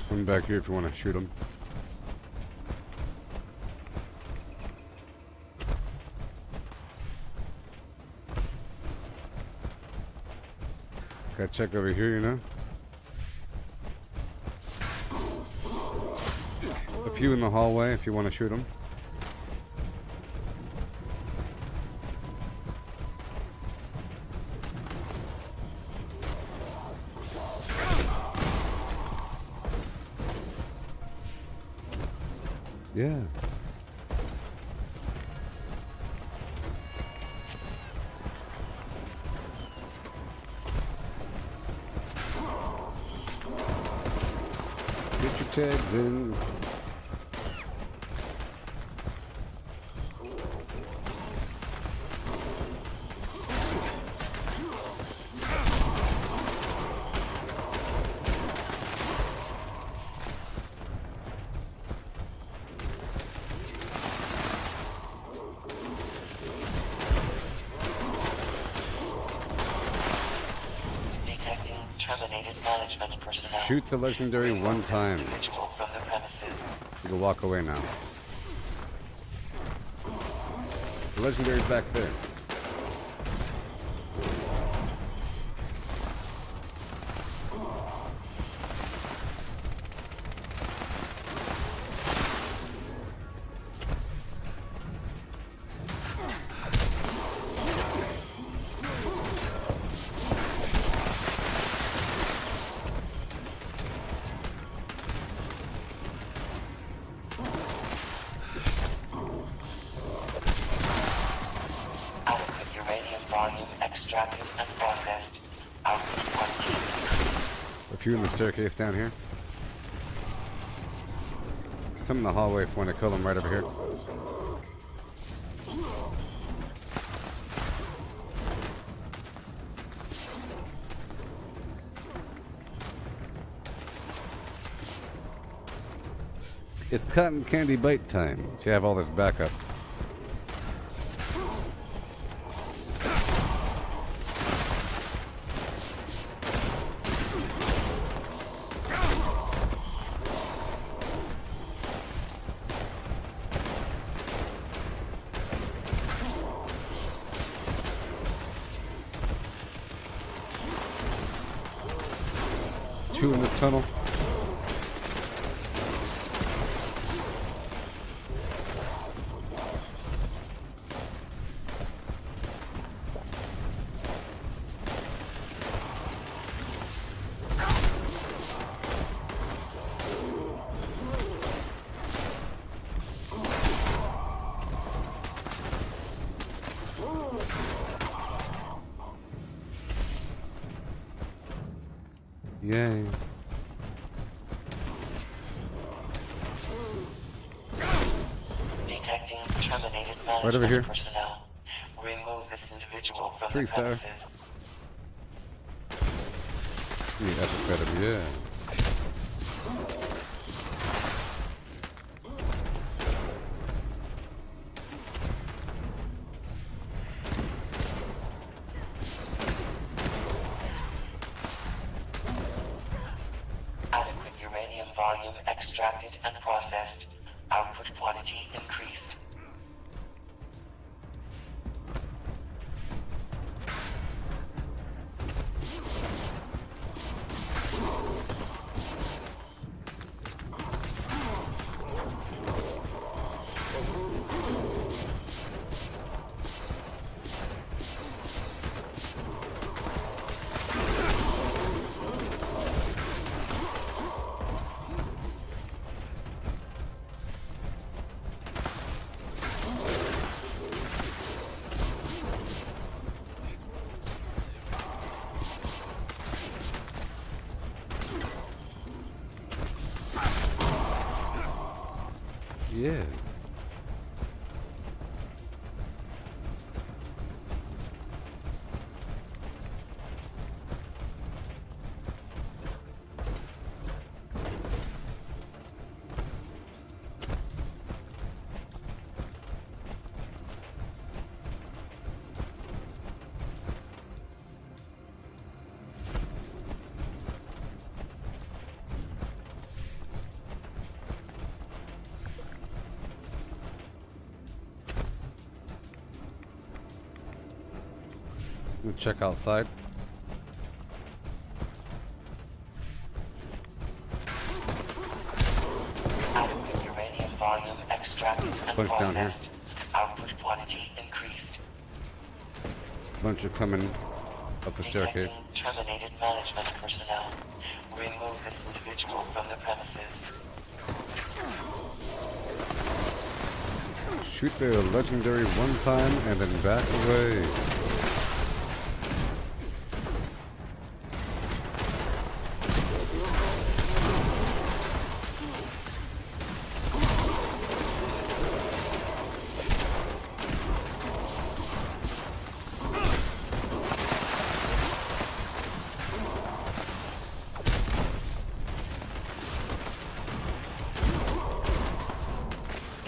Come back here if you want to shoot him. Gotta check over here, you know. A few in the hallway if you want to shoot them. Yeah. Get your tags in. Detecting terminated management personnel. Shoot the legendary one time. From the premises. You can walk away now. The legendary's back there. Adequate uranium volume extracted and processed. Output 1 key. few in the staircase down here. Some in the hallway if you want to kill them right over here. It's cotton candy bite time. So you have all this backup. Two in the tunnel. Yay. Detecting terminated Right over here. management personnel. Remove this individual from 3-star. the premises. Need epic, yeah. Adequate uranium volume extracted and processed. Output quantity increased. Yeah. We'll check outside. Adequate uranium volume extracted and Bunch down here. processed. Output quantity increased. Bunch are coming up the staircase. Detecting terminated management personnel. Remove this individual from the premises. Shoot their legendary one time and then back away.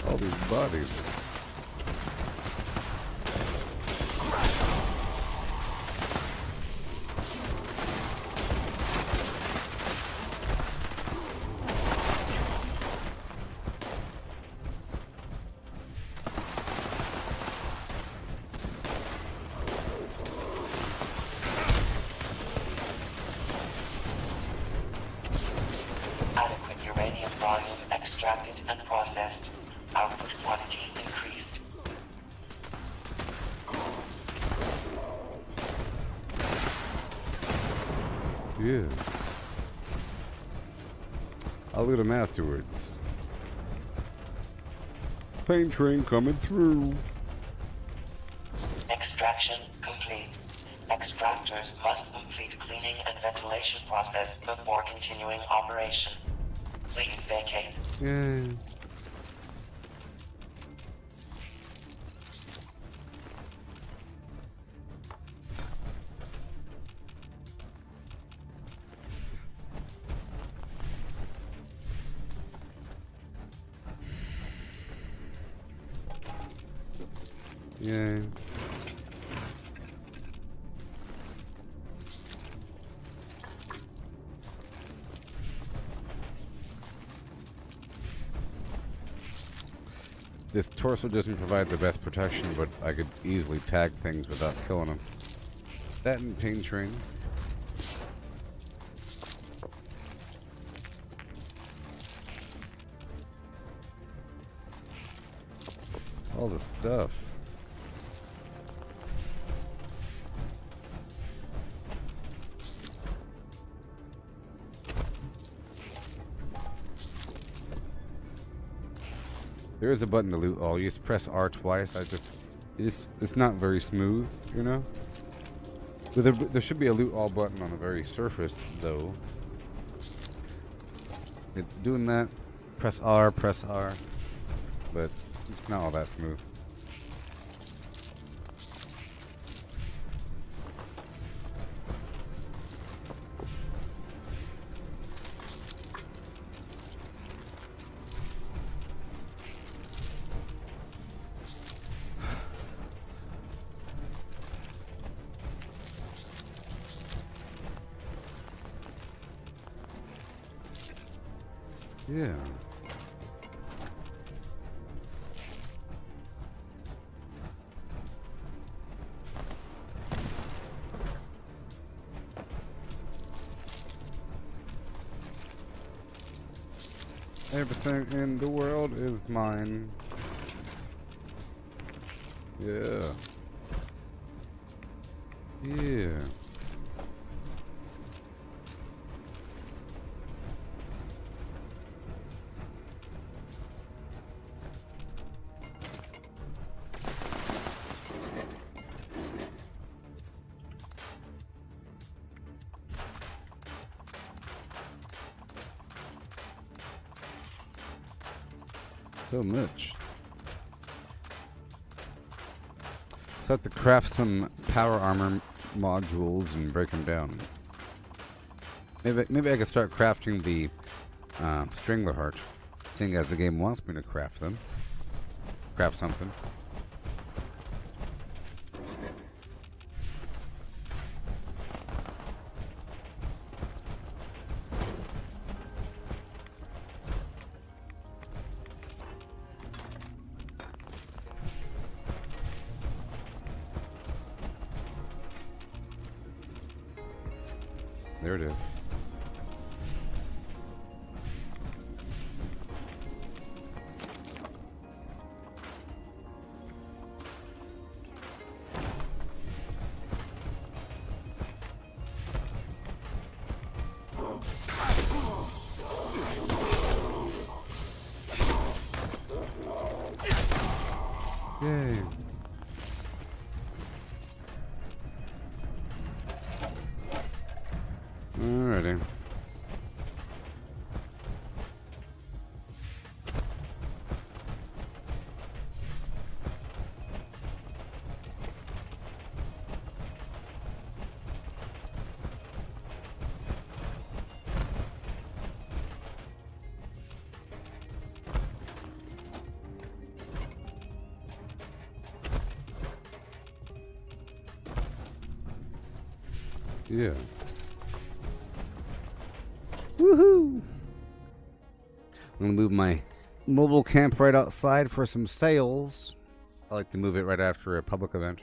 All these bodies. Adequate uranium volume extracted and processed. Output quantity increased. Yeah. I'll loot them afterwards. Pain train coming through. Extraction complete. Extractors must complete cleaning and ventilation process before continuing operation. Please vacate. Yeah. Yeah. This torso doesn't provide the best protection, but I could easily tag things without killing them. That and pain train. All the stuff. There is a button to loot all. You just press R twice. It's not very smooth, you know? There should be a loot all button on the very surface, though. Doing that, press R, but it's not all that smooth. Yeah. Everything in the world is mine. Yeah. Yeah. So much. So I have to craft some power armor modules and break them down. Maybe I could start crafting the Strangler Heart, seeing as the game wants me to craft them. Craft something. There it is. Yay. Alrighty. Yeah. Woohoo! I'm gonna move my mobile camp right outside for some sales. I like to move it right after a public event.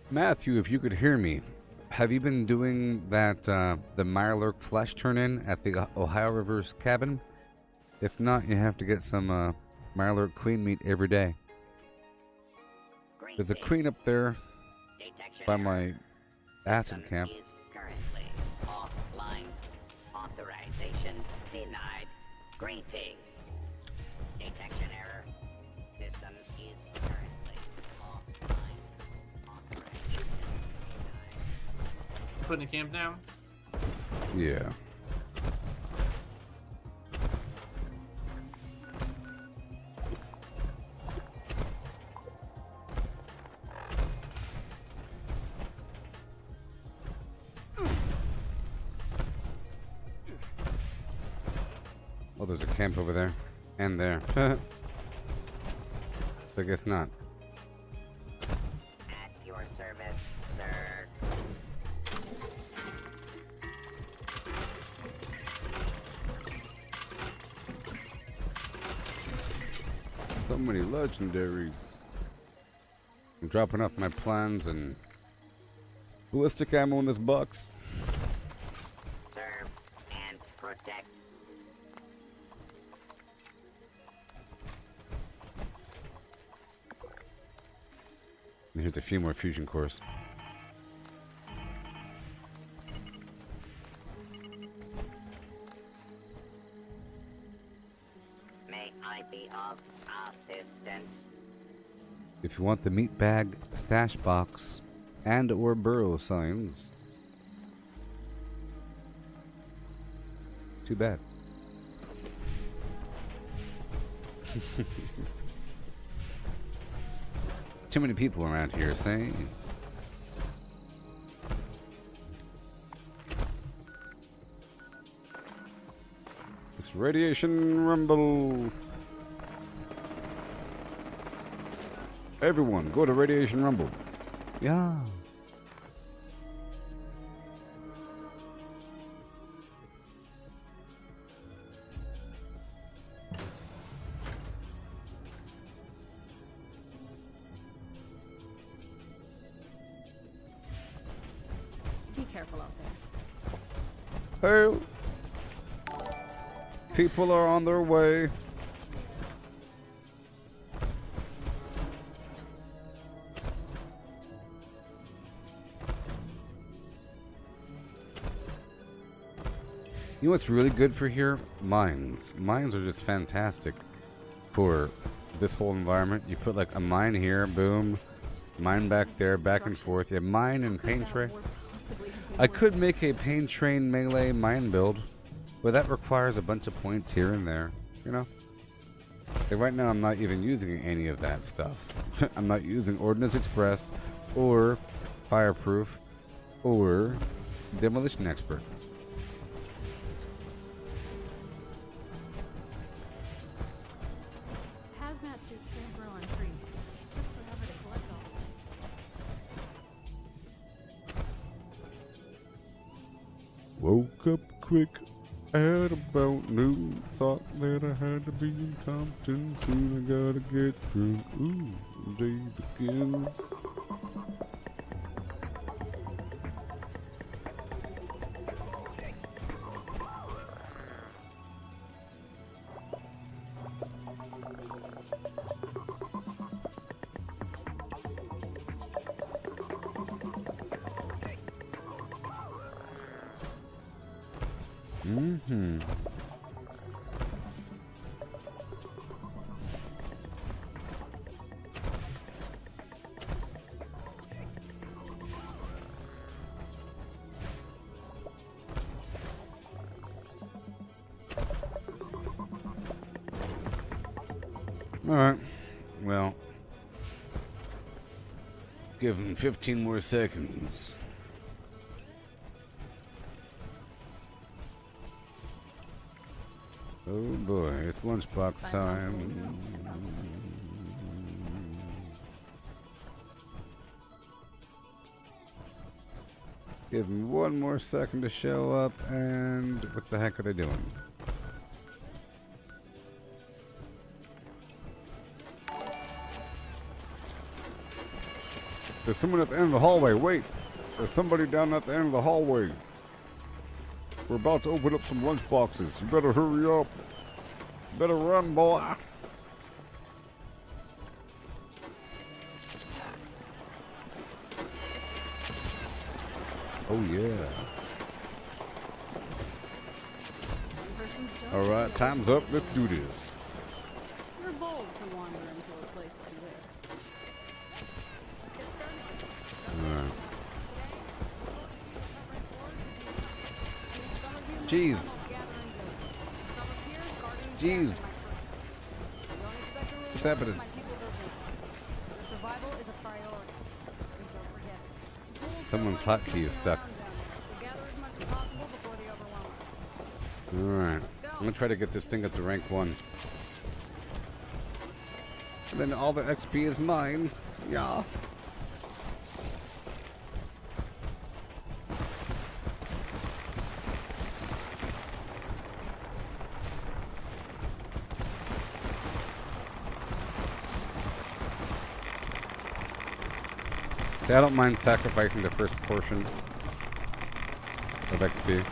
Matthew, if you could hear me, have you been doing that, the Mirelurk flesh turn-in at the Ohio River's cabin? If not, you have to get some Mirelurk queen meat every day. There's a queen up there by my acid camp. Is currently offline. Authorization denied. Greetings. Detection error. System is currently offline. Operation Putting the camp down? Yeah. Oh, there's a camp over there. And there. So I guess not. At your service, sir. So many legendaries. I'm dropping off my plans and ballistic ammo in this box. Serve and protect. And here's a few more fusion cores. May I be of assistance? If you want the meat bag, stash box, and or burrow signs. Too bad. Too many people around here, say. It's Radiation Rumble. Everyone, go to Radiation Rumble. Yeah. Be careful out there. Hey. People are on their way. You know what's really good for here? Mines. Mines are just fantastic for this whole environment. You put like a mine here, boom. Mine back there, back and forth. You have mine and paint tray. I could make a paint train melee mine build, but that requires a bunch of points here and there, you know? Like right now I'm not even using any of that stuff. I'm not using Ordnance Express or Fireproof or Demolition Expert. Hazmat suits can't grow on trees. It took forever to collect all of them. Woke up quick at about noon. Thought that I had to be in Compton. Soon I gotta get drunk. Ooh, the day begins. Mm-hmm. Alright. Well. Give him 15 more seconds. Oh boy, it's lunchbox time. Give him one more second to show up, and what the heck are they doing? There's someone at the end of the hallway. Wait, there's somebody down at the end of the hallway. We're about to open up some lunch boxes. You better hurry up. Better run, boy. Oh, yeah. All right, time's up. Let's do this. Jeez. Jeez. What's happening? Someone's hotkey is stuck. Alright. I'm gonna try to get this thing up to rank 1. And then all the XP is mine. Yeah. See, I don't mind sacrificing the first portion of XP.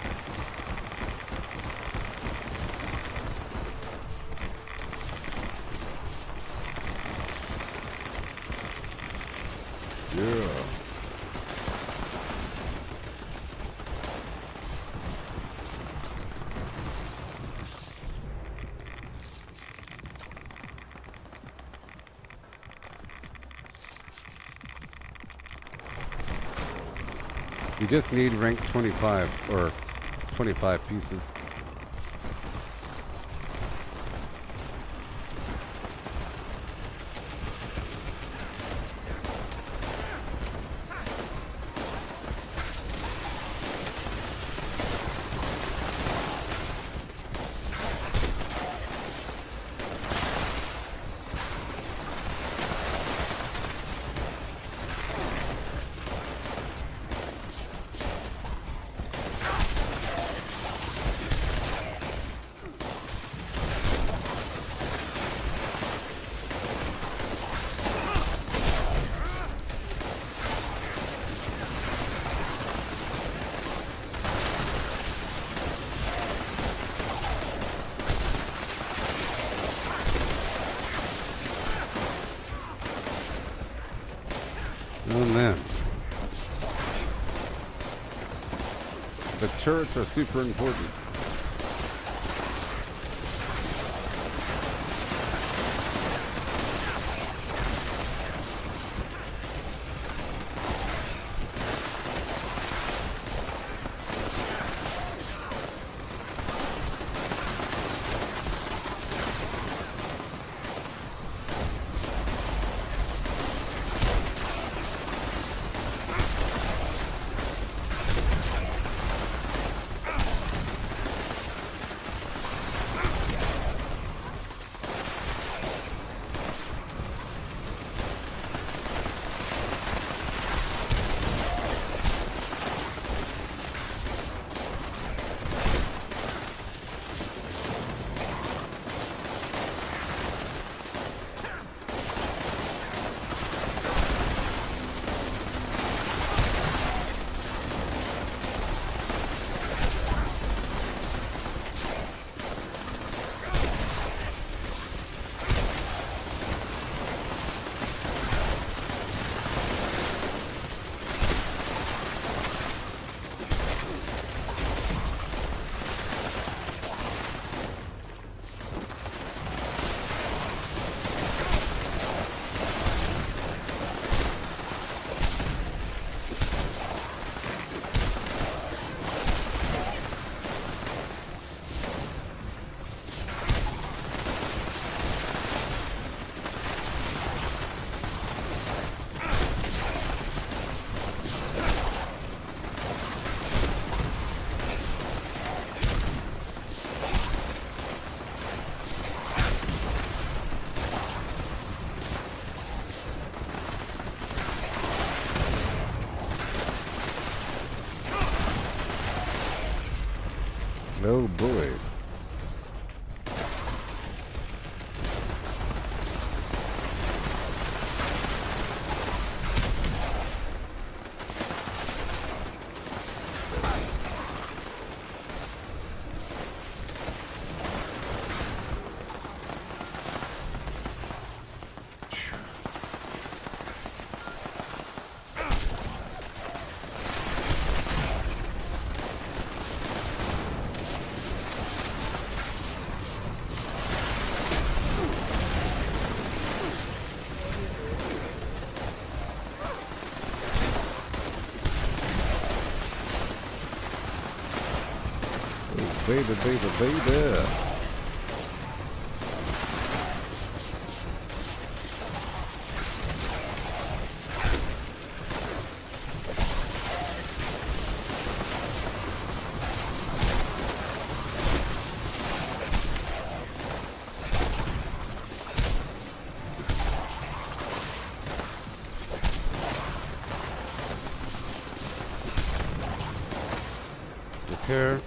Yeah. You just need rank 25 or 25 pieces. Oh man. The turrets are super important. Oh boy. baby, baby, baby. Repair.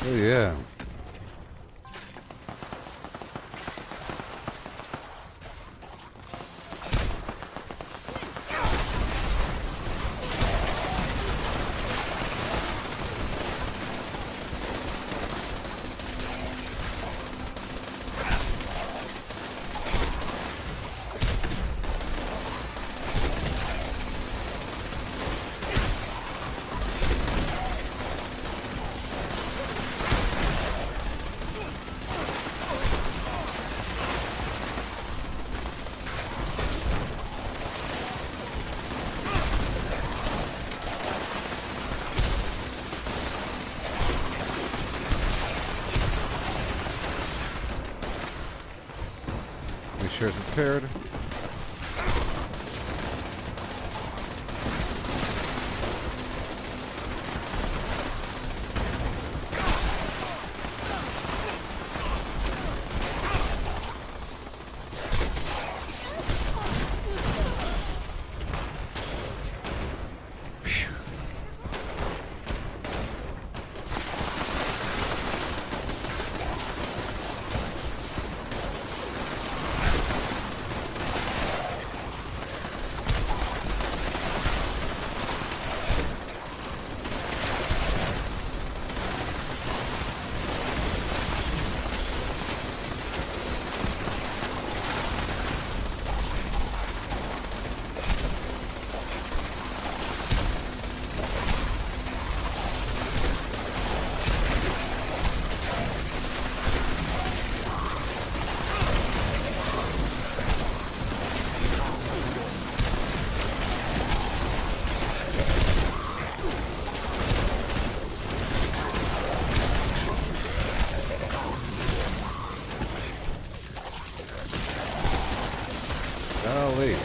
Oh yeah. Make sure it's repaired. Golly.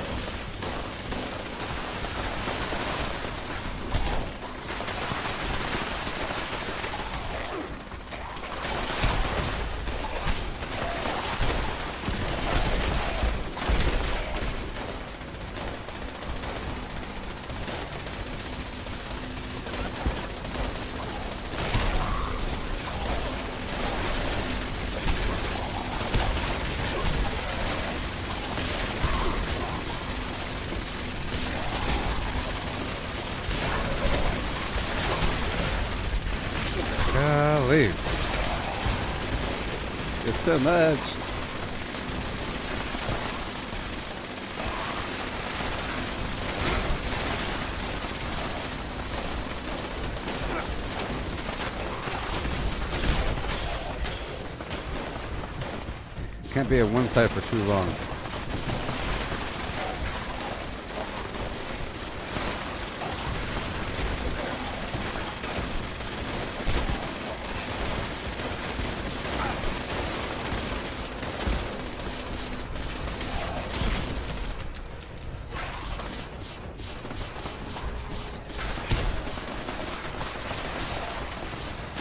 Golly. It's so much. Can't be at one side for too long.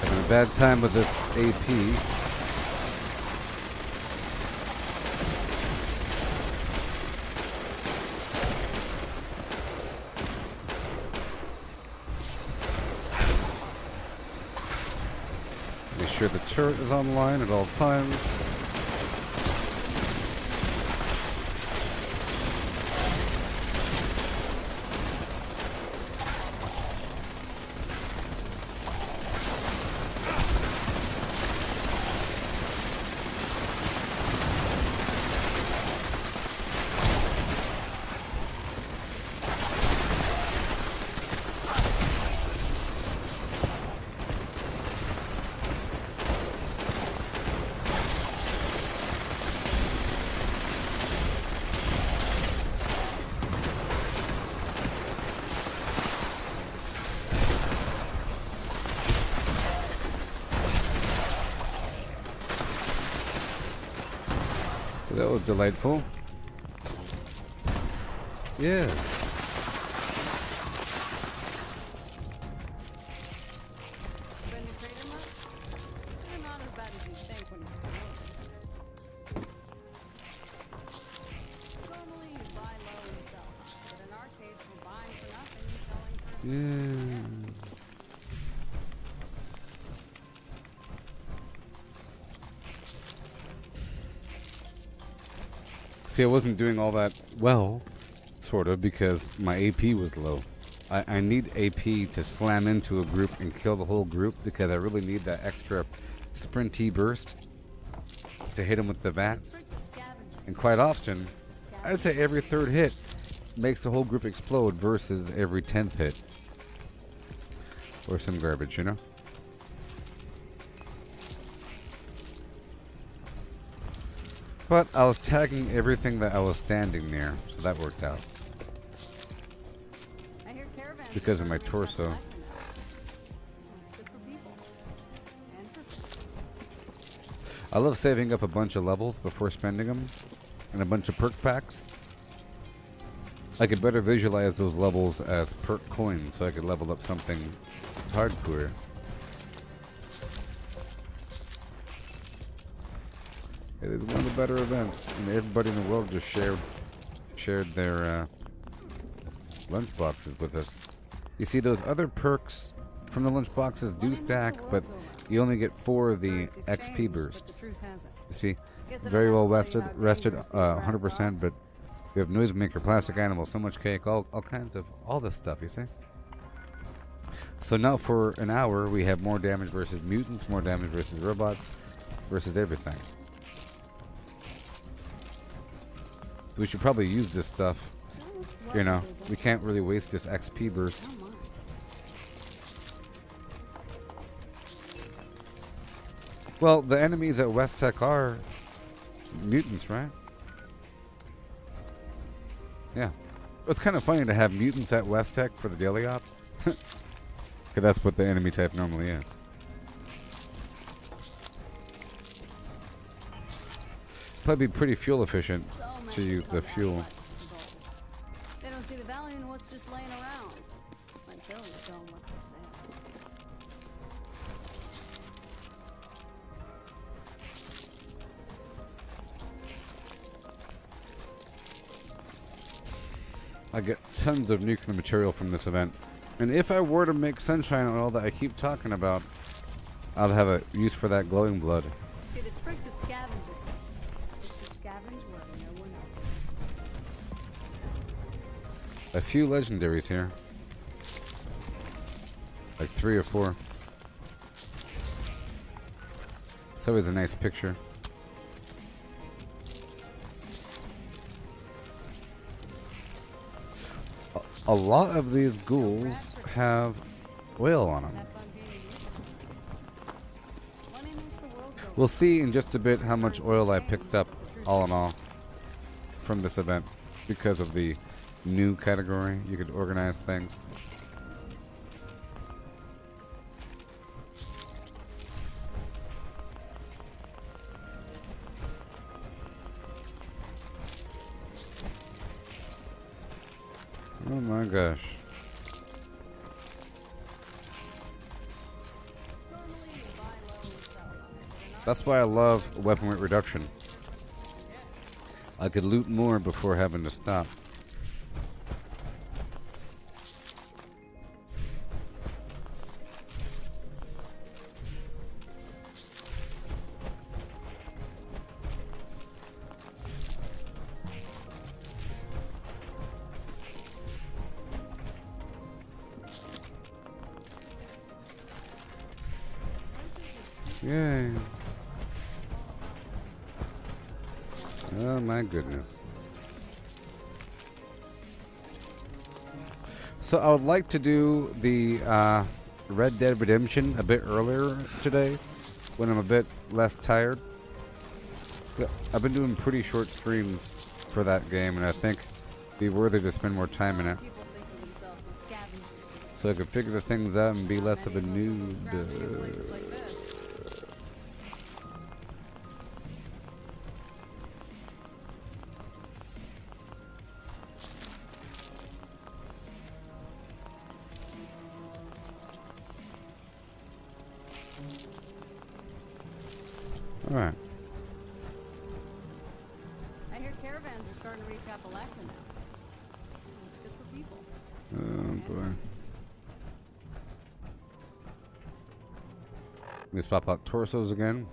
Having a bad time with this AP. Make sure the turret is online at all times. That was delightful. Yeah. Been to Crater much? They're not as bad as you think when you come over. Normally you buy low and sell high, but in our case we're buying for nothing and selling for... Yeah. See, I wasn't doing all that well, sort of, because my AP was low. I need AP to slam into a group and kill the whole group, because I really need that extra sprinty burst to hit them with the vats. And quite often, I'd say every third hit makes the whole group explode versus every 10th hit. Or some garbage, you know? But I was tagging everything that I was standing near, so that worked out. Because of my torso. I love saving up a bunch of levels before spending them, and a bunch of perk packs. I could better visualize those levels as perk coins, so I could level up something hardcore. It is one of the better events, and everybody in the world just shared their lunch boxes with us. You see, those other perks from the lunch boxes do stack, but you only get 4 of the XP bursts. You see, very well rested 100%, but we have noisemaker, plastic animal, so much cake, all kinds of all this stuff. You see. So now for an hour, we have more damage versus mutants, more damage versus robots, versus everything. We should probably use this stuff. You know, we can't really waste this XP burst. Well, the enemies at West Tech are mutants, right? Yeah. It's kind of funny to have mutants at West Tech for the daily op. Because that's what the enemy type normally is. Probably be pretty fuel efficient to use the fuel. They don't see the value in what's just laying around until you show them what's for sale. I get tons of nuclear material from this event. And if I were to make sunshine and all that I keep talking about, I'd have a use for that glowing blood. See, the trick to scavenging is to scavenge where no one else will. A few legendaries here. Like 3 or 4. It's always a nice picture. A lot of these ghouls have oil on them. We'll see in just a bit how much oil I picked up, all in all, from this event, because of the new category. You could organize things. Oh my gosh. That's why I love weapon weight reduction. I could loot more before having to stop. Yay. Oh my goodness. So I would like to do the Red Dead Redemption a bit earlier today, when I'm a bit less tired. I've been doing pretty short streams for that game, and I think it'd be worthy to spend more time in it. So I could figure the things out and be less of a noob. Alright. I hear caravans are starting to reach Appalachia now. It's good for people. Oh boy. Let me swap out torsos again.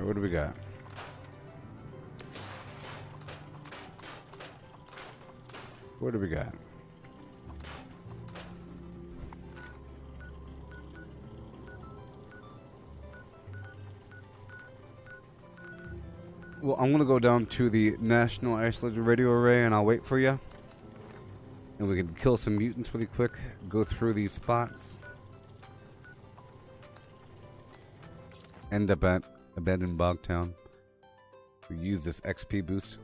What do we got? What do we got? Well, I'm gonna go down to the National Isolated Radio Array and I'll wait for you. And we can kill some mutants really quick. Go through these spots. End up at Abandoned Bogtown. We use this XP boost.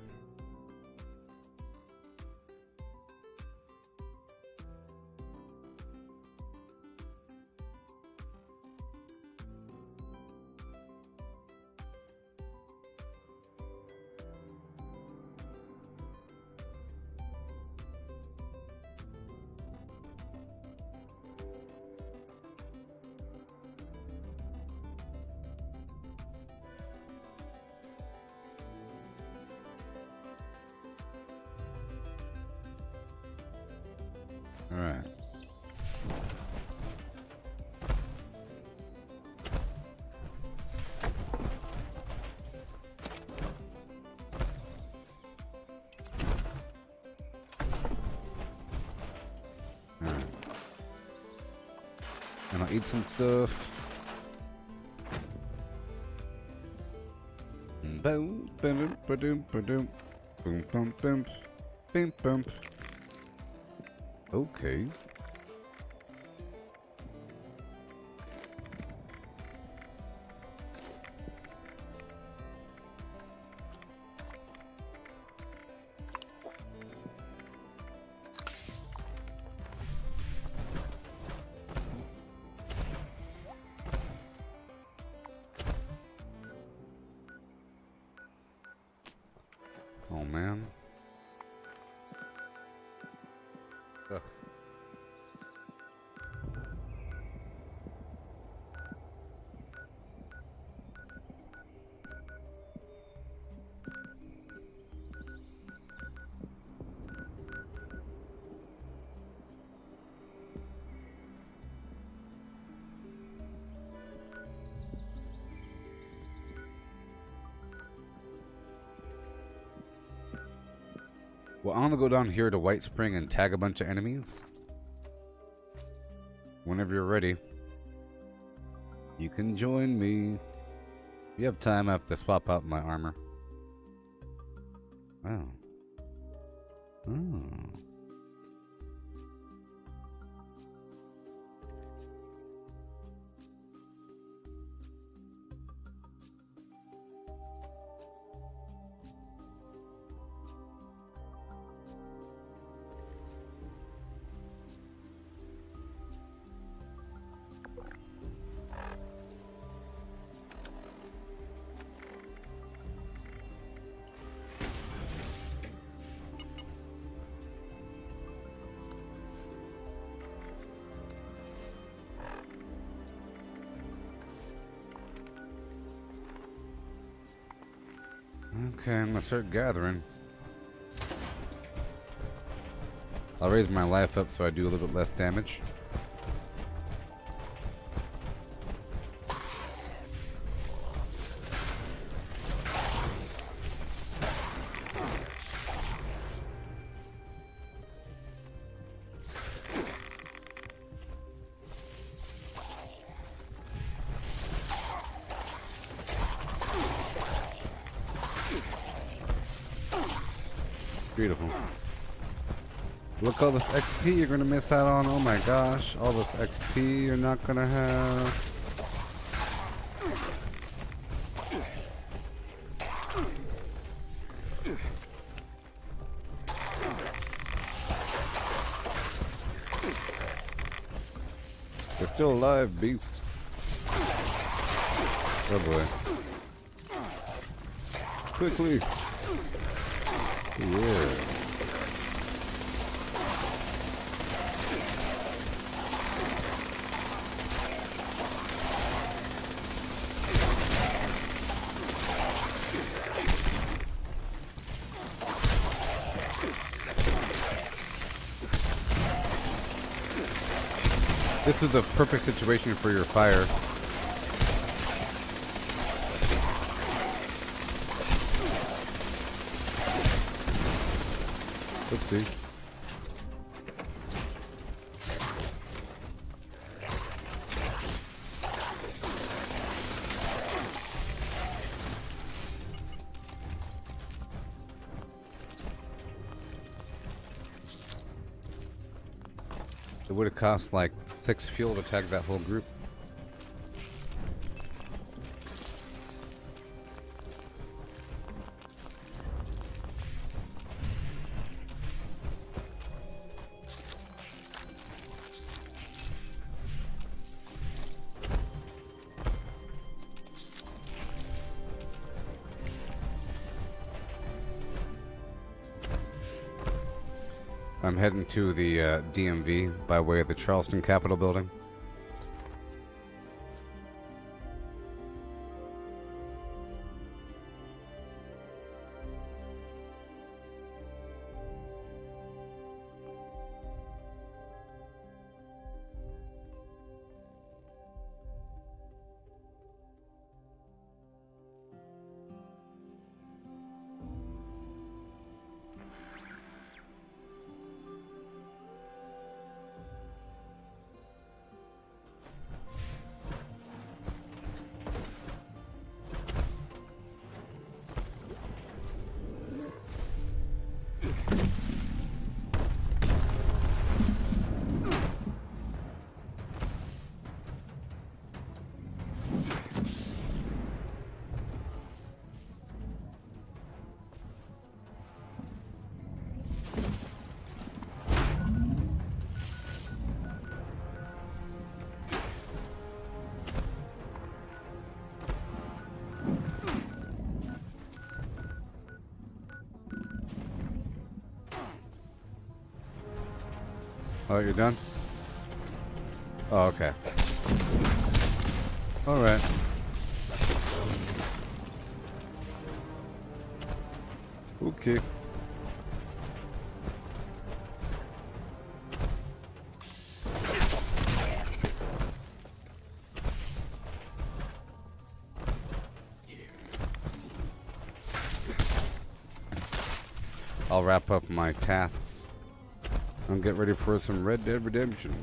Alright. Alright. And I'll eat some stuff. Boom, boom, boom, boom, boom, boom, boom, boom, boom. Okay. Oh man. Ugh. Well, I'm gonna go down here to White Spring and tag a bunch of enemies. Whenever you're ready, you can join me. If you have time, I have to swap out my armor. Oh. Oh. Okay, I'm gonna start gathering. I'll raise my life up so I do a little bit less damage. Beautiful. Look, all this XP you're gonna miss out on. Oh my gosh, all this XP you're not gonna have. still alive, beast. Oh boy. Quickly. Yeah. This was the perfect situation for your fire. Oopsie. It would have cost like 6 fuel to tag that whole group. I'm heading to the DMV by way of the Charleston Capitol building. Oh, you're done? Oh, okay. Alright. Okay. I'll wrap up my tasks and get ready for some Red Dead Redemption.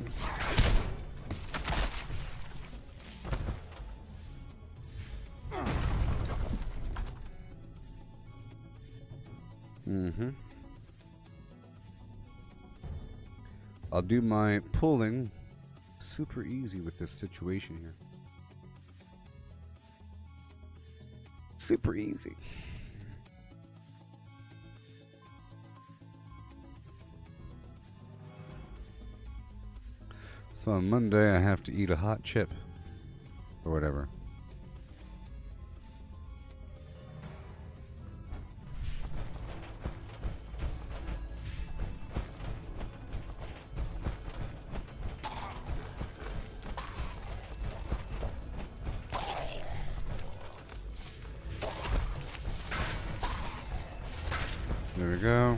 I'll do my pulling super easy with this situation here. Super easy. So on Monday I have to eat a hot chip or whatever. There we go.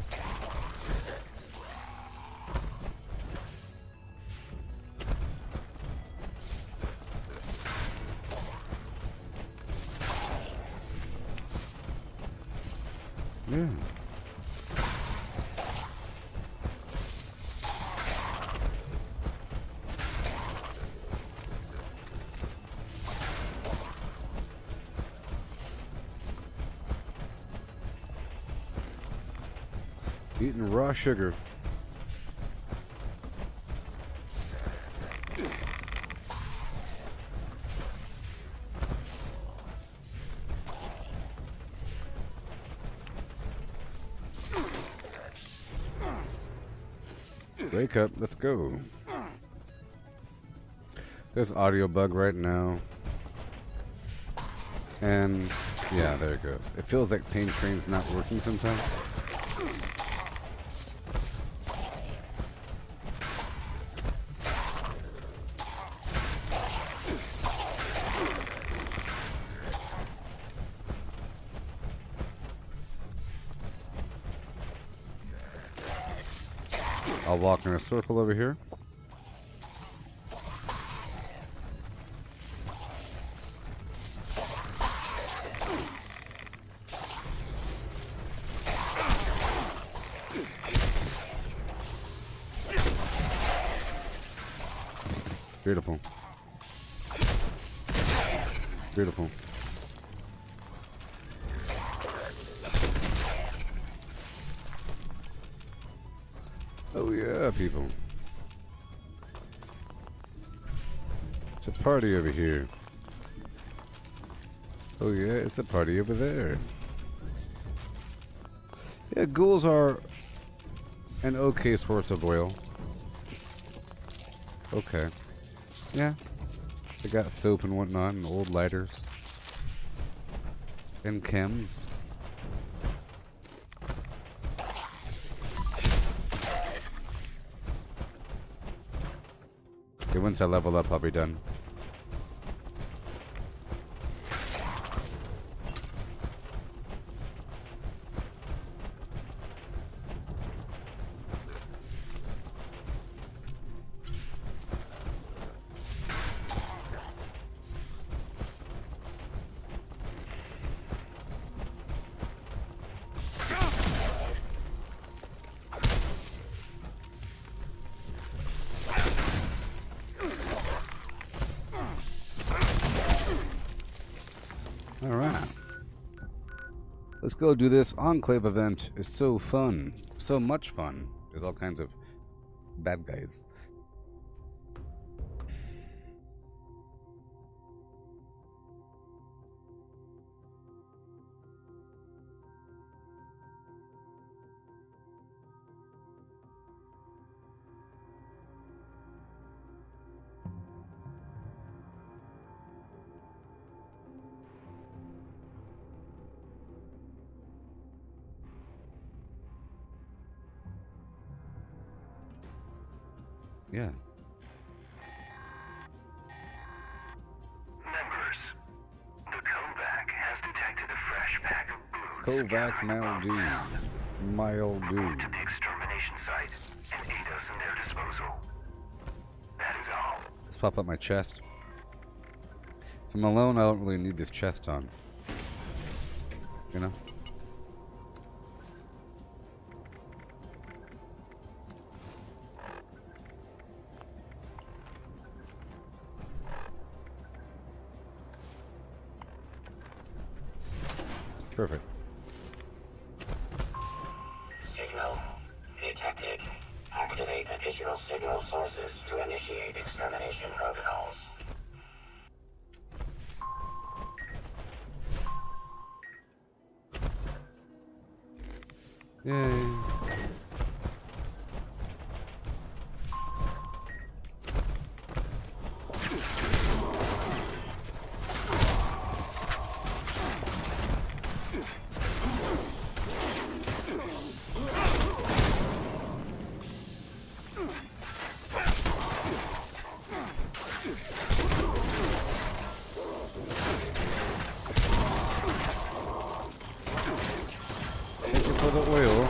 Yeah. Eating raw sugar. Wake up, let's go. There's audio bug right now. And yeah, there it goes. It feels like Pain Train's not working sometimes. I'll walk in a circle over here. Beautiful. Beautiful. Oh yeah, people. It's a party over here. Oh yeah, it's a party over there. Yeah, ghouls are an okay source of oil. Okay. Yeah. They got soap and whatnot and old lighters. And chems. Okay, once I level up, I'll be done. Alright. Let's go do this Enclave event. It's so fun. So much fun. There's all kinds of bad guys. Yeah. Members, the Kovac has detected a fresh pack of booze. Kovac mildew. Report to the extermination site and aid us in their disposal. That is all. Let's pop up my chest. If I'm alone, I don't really need this chest on. You know? Perfect. Signal detected. Activate additional signal sources to initiate extermination protocols. Yay. Thank you for the oil.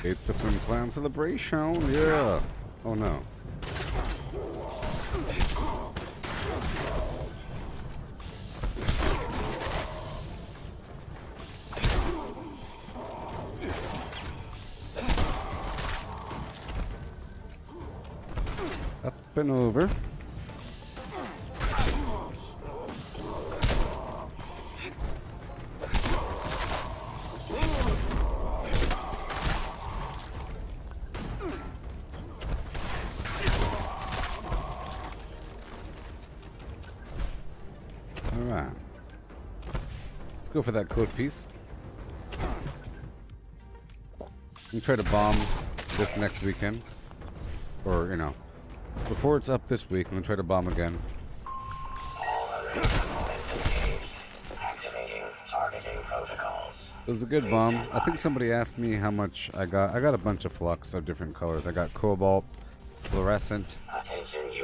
It's a Twin Clan celebration, yeah. Oh no. Up and over. go for that code piece. And try to bomb this next weekend. Or, you know, before it's up this week, I'm going to try to bomb again. Activating targeting protocols. It was a good bomb. I think somebody asked me how much I got. I got a bunch of flux of different colors. I got cobalt, fluorescent,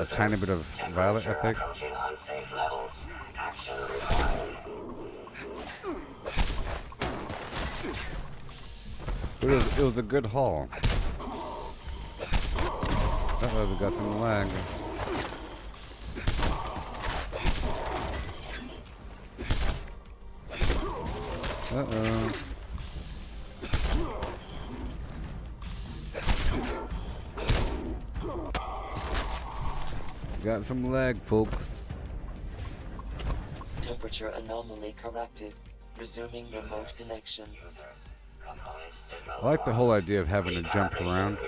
a tiny bit of violet, I think. Approaching unsafe levels. Action required. But it was a good haul. Uh-oh, we got some lag. Uh-oh. Got some lag, folks. Temperature anomaly corrected. Resuming remote connection. I like the whole idea of having to jump around.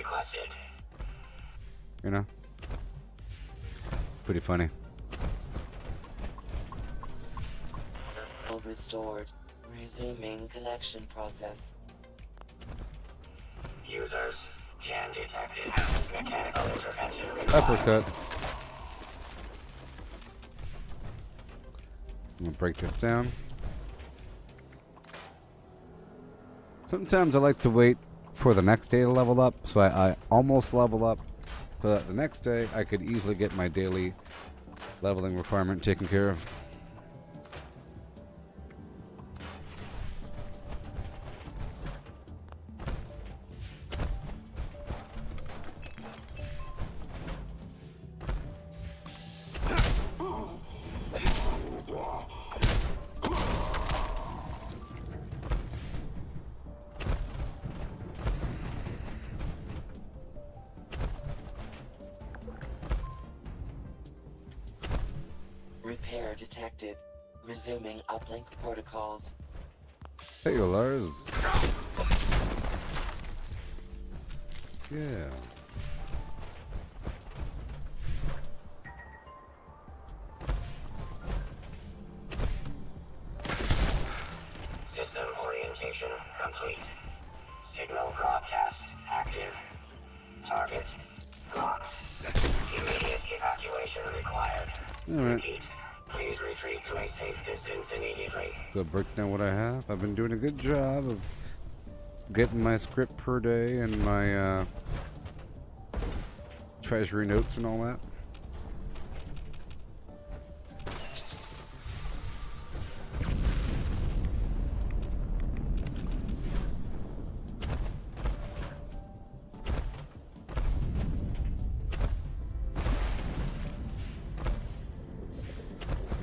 You know? Pretty funny. Restored. Resuming connection process. Users, jam detected. Mechanical intervention required. Uppercut. I'm gonna break this down. Sometimes I like to wait for the next day to level up, so I almost level up, so that the next day I could easily get my daily leveling requirement taken care of. Repair detected. Resuming uplink protocols. Hey, Lars. Yeah. System orientation complete. Signal broadcast active. Target locked. Immediate evacuation required. Alright. Repeat. Please retreat to a safe distance immediately. So break down what I have. I've been doing a good job of getting my script per day and my treasury notes and all that.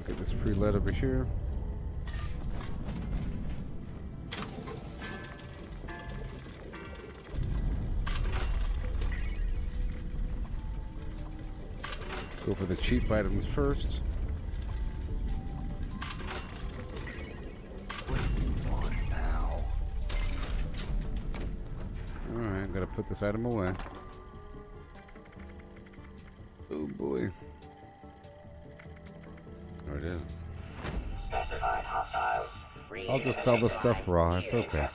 Get this free lead over here. Go for the cheap items first. Alright, gotta put this item away. Oh boy. There it is. Specified hostiles. I'll just sell the stuff raw, it's okay.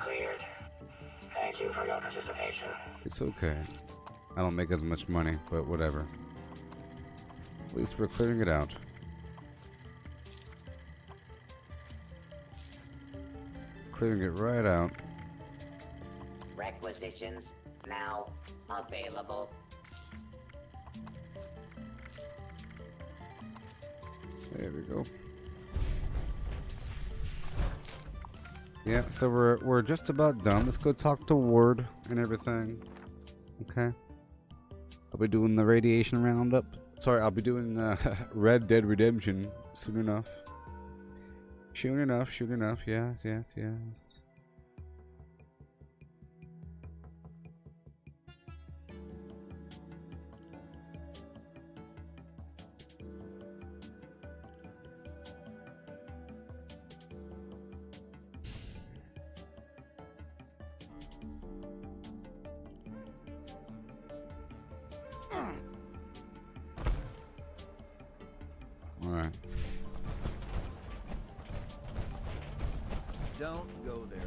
Cleared. Thank you for your participation. It's okay. I don't make as much money, but whatever. At least we're clearing it out. Clearing it right out. Requisitions now available. There we go. Yeah, so we're just about done. Let's go talk to Ward and everything. Okay. I'll be doing the radiation roundup. Sorry, I'll be doing Red Dead Redemption soon enough. Soon enough, soon enough. Yes, yes, yes. Alright. Don't go there.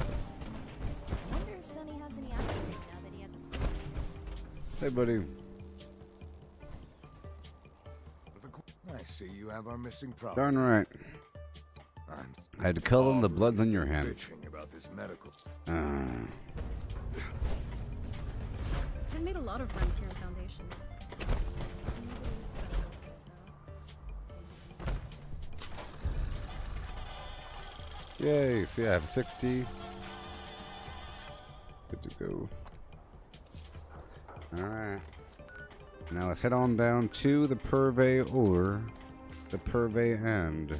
I wonder if Sonny has any appetite now that he has a Hey, buddy. I see you have our missing problem. Darn right. I had to kill them. The blood's on your hands. About this medical. I've made a lot of friends here in Foundation. Yay, see, I have 60. Good to go. Alright. Now let's head on down to the Purvey or the Purvey End.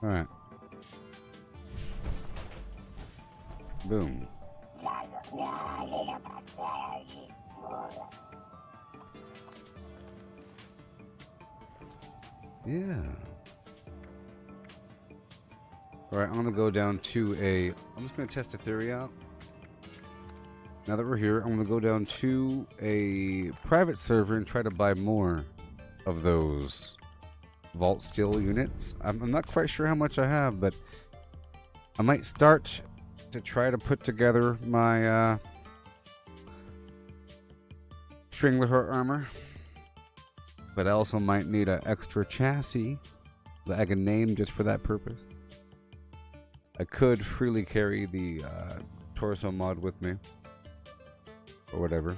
Alright. Boom. Yeah. Alright, I'm gonna go down to I'm just gonna test a theory out. Now that we're here, I'm gonna go down to a private server and try to buy more of those Vault Steel units. I'm not quite sure how much I have, but I might start to try to put together my Strangleheart armor. But I also might need an extra chassis that I can name just for that purpose. I could freely carry the torso mod with me, or whatever.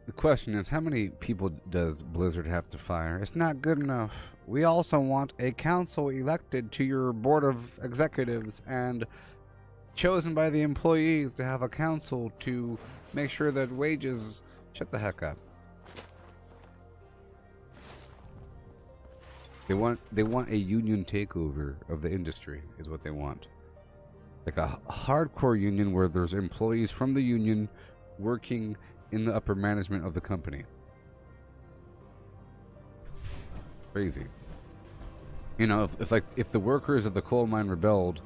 The question is, how many people does Blizzard have to fire? It's not good enough. We also want a council elected to your board of executives and chosen by the employees to have a council to make sure that wages... Shut the heck up. They want a union takeover of the industry, is what they want. Like a hardcore union where there's employees from the union working in the upper management of the company. Crazy. You know, if the workers of the coal mine rebelled,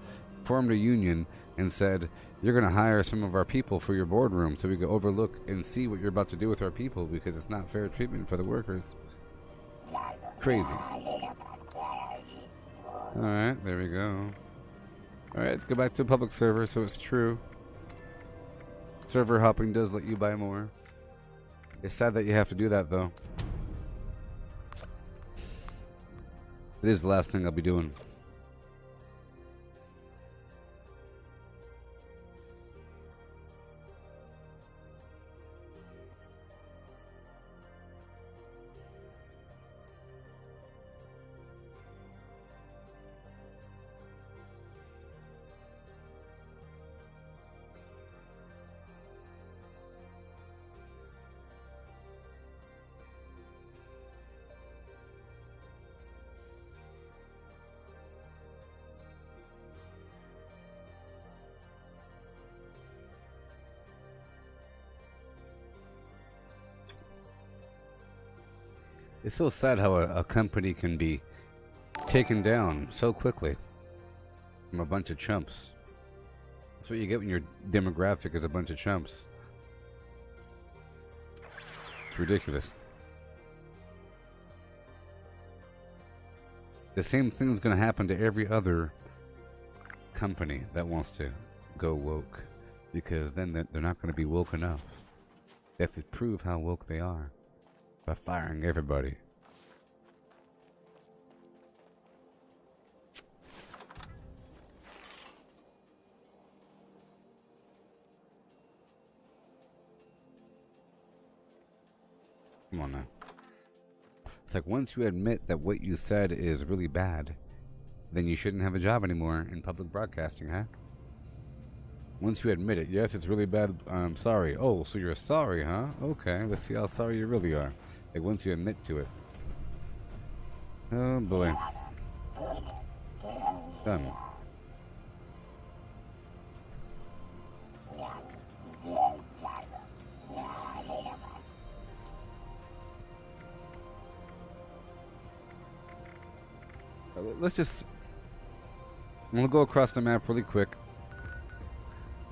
formed a union, and said, you're going to hire some of our people for your boardroom so we can overlook and see what you're about to do with our people because it's not fair treatment for the workers. Crazy. Alright, there we go. Alright, let's go back to a public server so it's true. Server hopping does let you buy more. It's sad that you have to do that, though. It is the last thing I'll be doing. It's so sad how a company can be taken down so quickly. I'm a bunch of chumps. That's what you get when your demographic is a bunch of chumps. It's ridiculous. The same thing is going to happen to every other company that wants to go woke, because then they're not going to be woke enough. They have to prove how woke they are by firing everybody. Come on now. It's like once you admit that what you said is really bad, then you shouldn't have a job anymore in public broadcasting, huh? Once you admit it, yes, it's really bad, I'm sorry. Oh, so you're sorry, huh? Okay, let's see how sorry you really are. Like once you admit to it. Oh boy. Done. Let's just... I'm gonna go across the map really quick.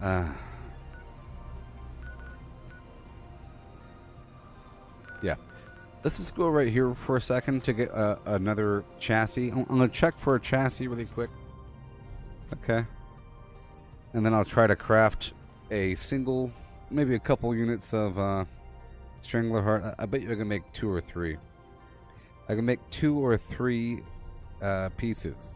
Yeah. Let's just go right here for a second to get another chassis. I'm gonna check for a chassis really quick. Okay. And then I'll try to craft a single, maybe a couple units of Strangler Heart. I bet you I can make 2 or 3. I can make 2 or 3 pieces.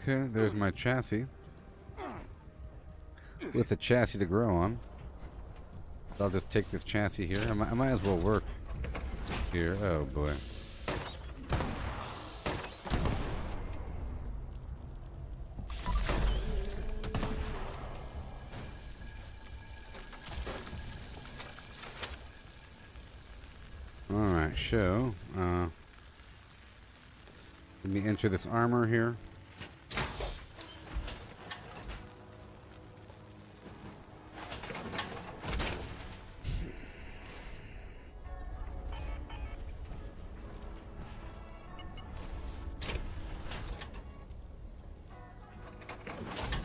Okay, there's my chassis. With a chassis to grow on. So I'll just take this chassis here. I might as well work here. Oh boy. Alright, so let me enter this armor here.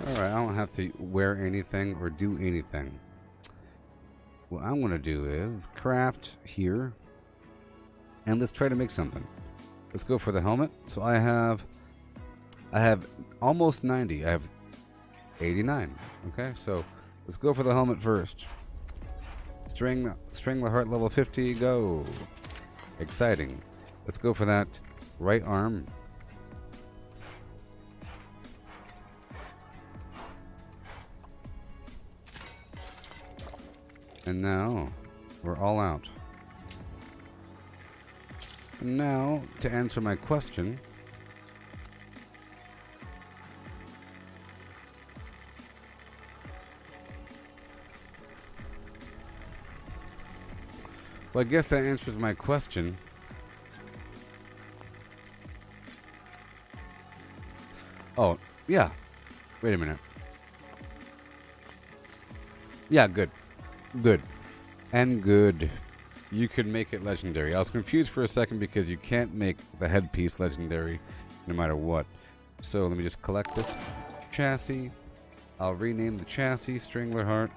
Alright, I don't have to wear anything or do anything. What I'm going to do is craft here. And let's try to make something. Let's go for the helmet. So I have almost 90. I have 89. Okay, so let's go for the helmet first. Strangler Heart level 50, go. Exciting. Let's go for that right arm. And now, we're all out. And now, to answer my question... Well, I guess that answers my question. Oh, yeah. Wait a minute. Yeah, good. Good. And good. You could make it legendary. I was confused for a second because you can't make the headpiece legendary no matter what. So let me just collect this chassis. I'll rename the chassis Strangler Heart.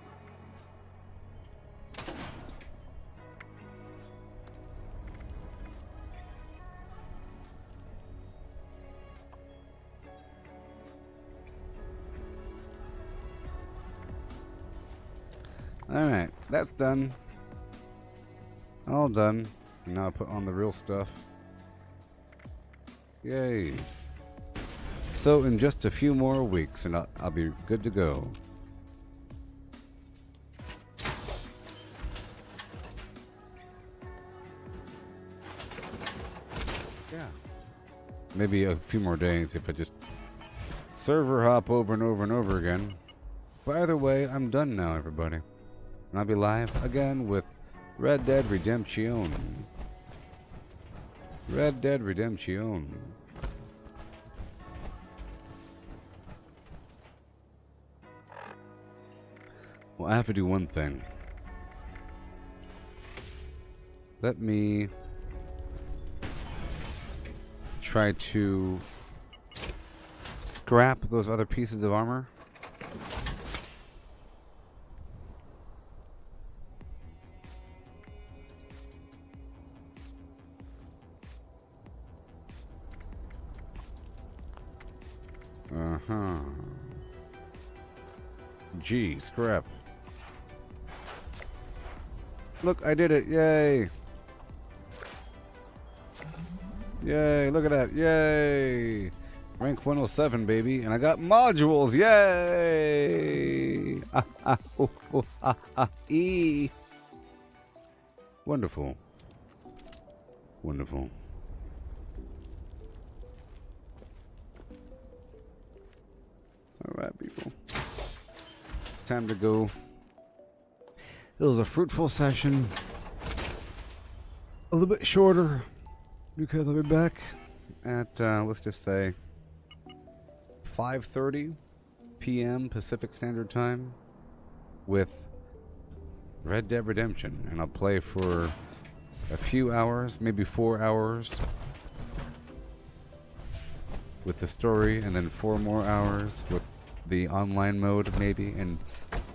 Alright, that's done. All done. Now I put on the real stuff. Yay. So in just a few more weeks and I'll be good to go. Yeah. Maybe a few more days if I just server hop over and over and over again. But either way, I'm done now, everybody. And I'll be live again with Red Dead Redemption. Red Dead Redemption. Well, I have to do one thing. Let me try to scrap those other pieces of armor. Uh-huh. Gee, scrap. Look, I did it. Yay. Yay, look at that. Yay. Rank 107, baby. And I got modules. Yay. E. Wonderful. Wonderful. All right, people. Time to go. It was a fruitful session. A little bit shorter because I'll be back at, let's just say, 5:30 p.m. Pacific Standard Time with Red Dead Redemption. And I'll play for a few hours, maybe 4 hours with the story, and then 4 more hours with the online mode, maybe, and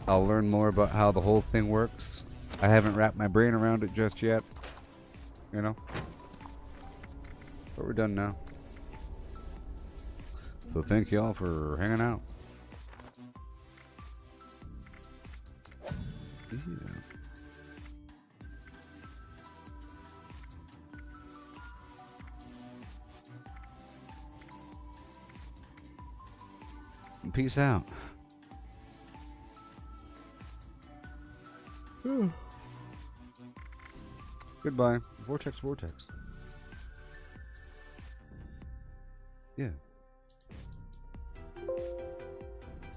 I'll learn more about how the whole thing works. I haven't wrapped my brain around it just yet, you know, but we're done now. So thank y'all for hanging out. Yeah. Peace out. Goodbye. Vortex, vortex. Yeah.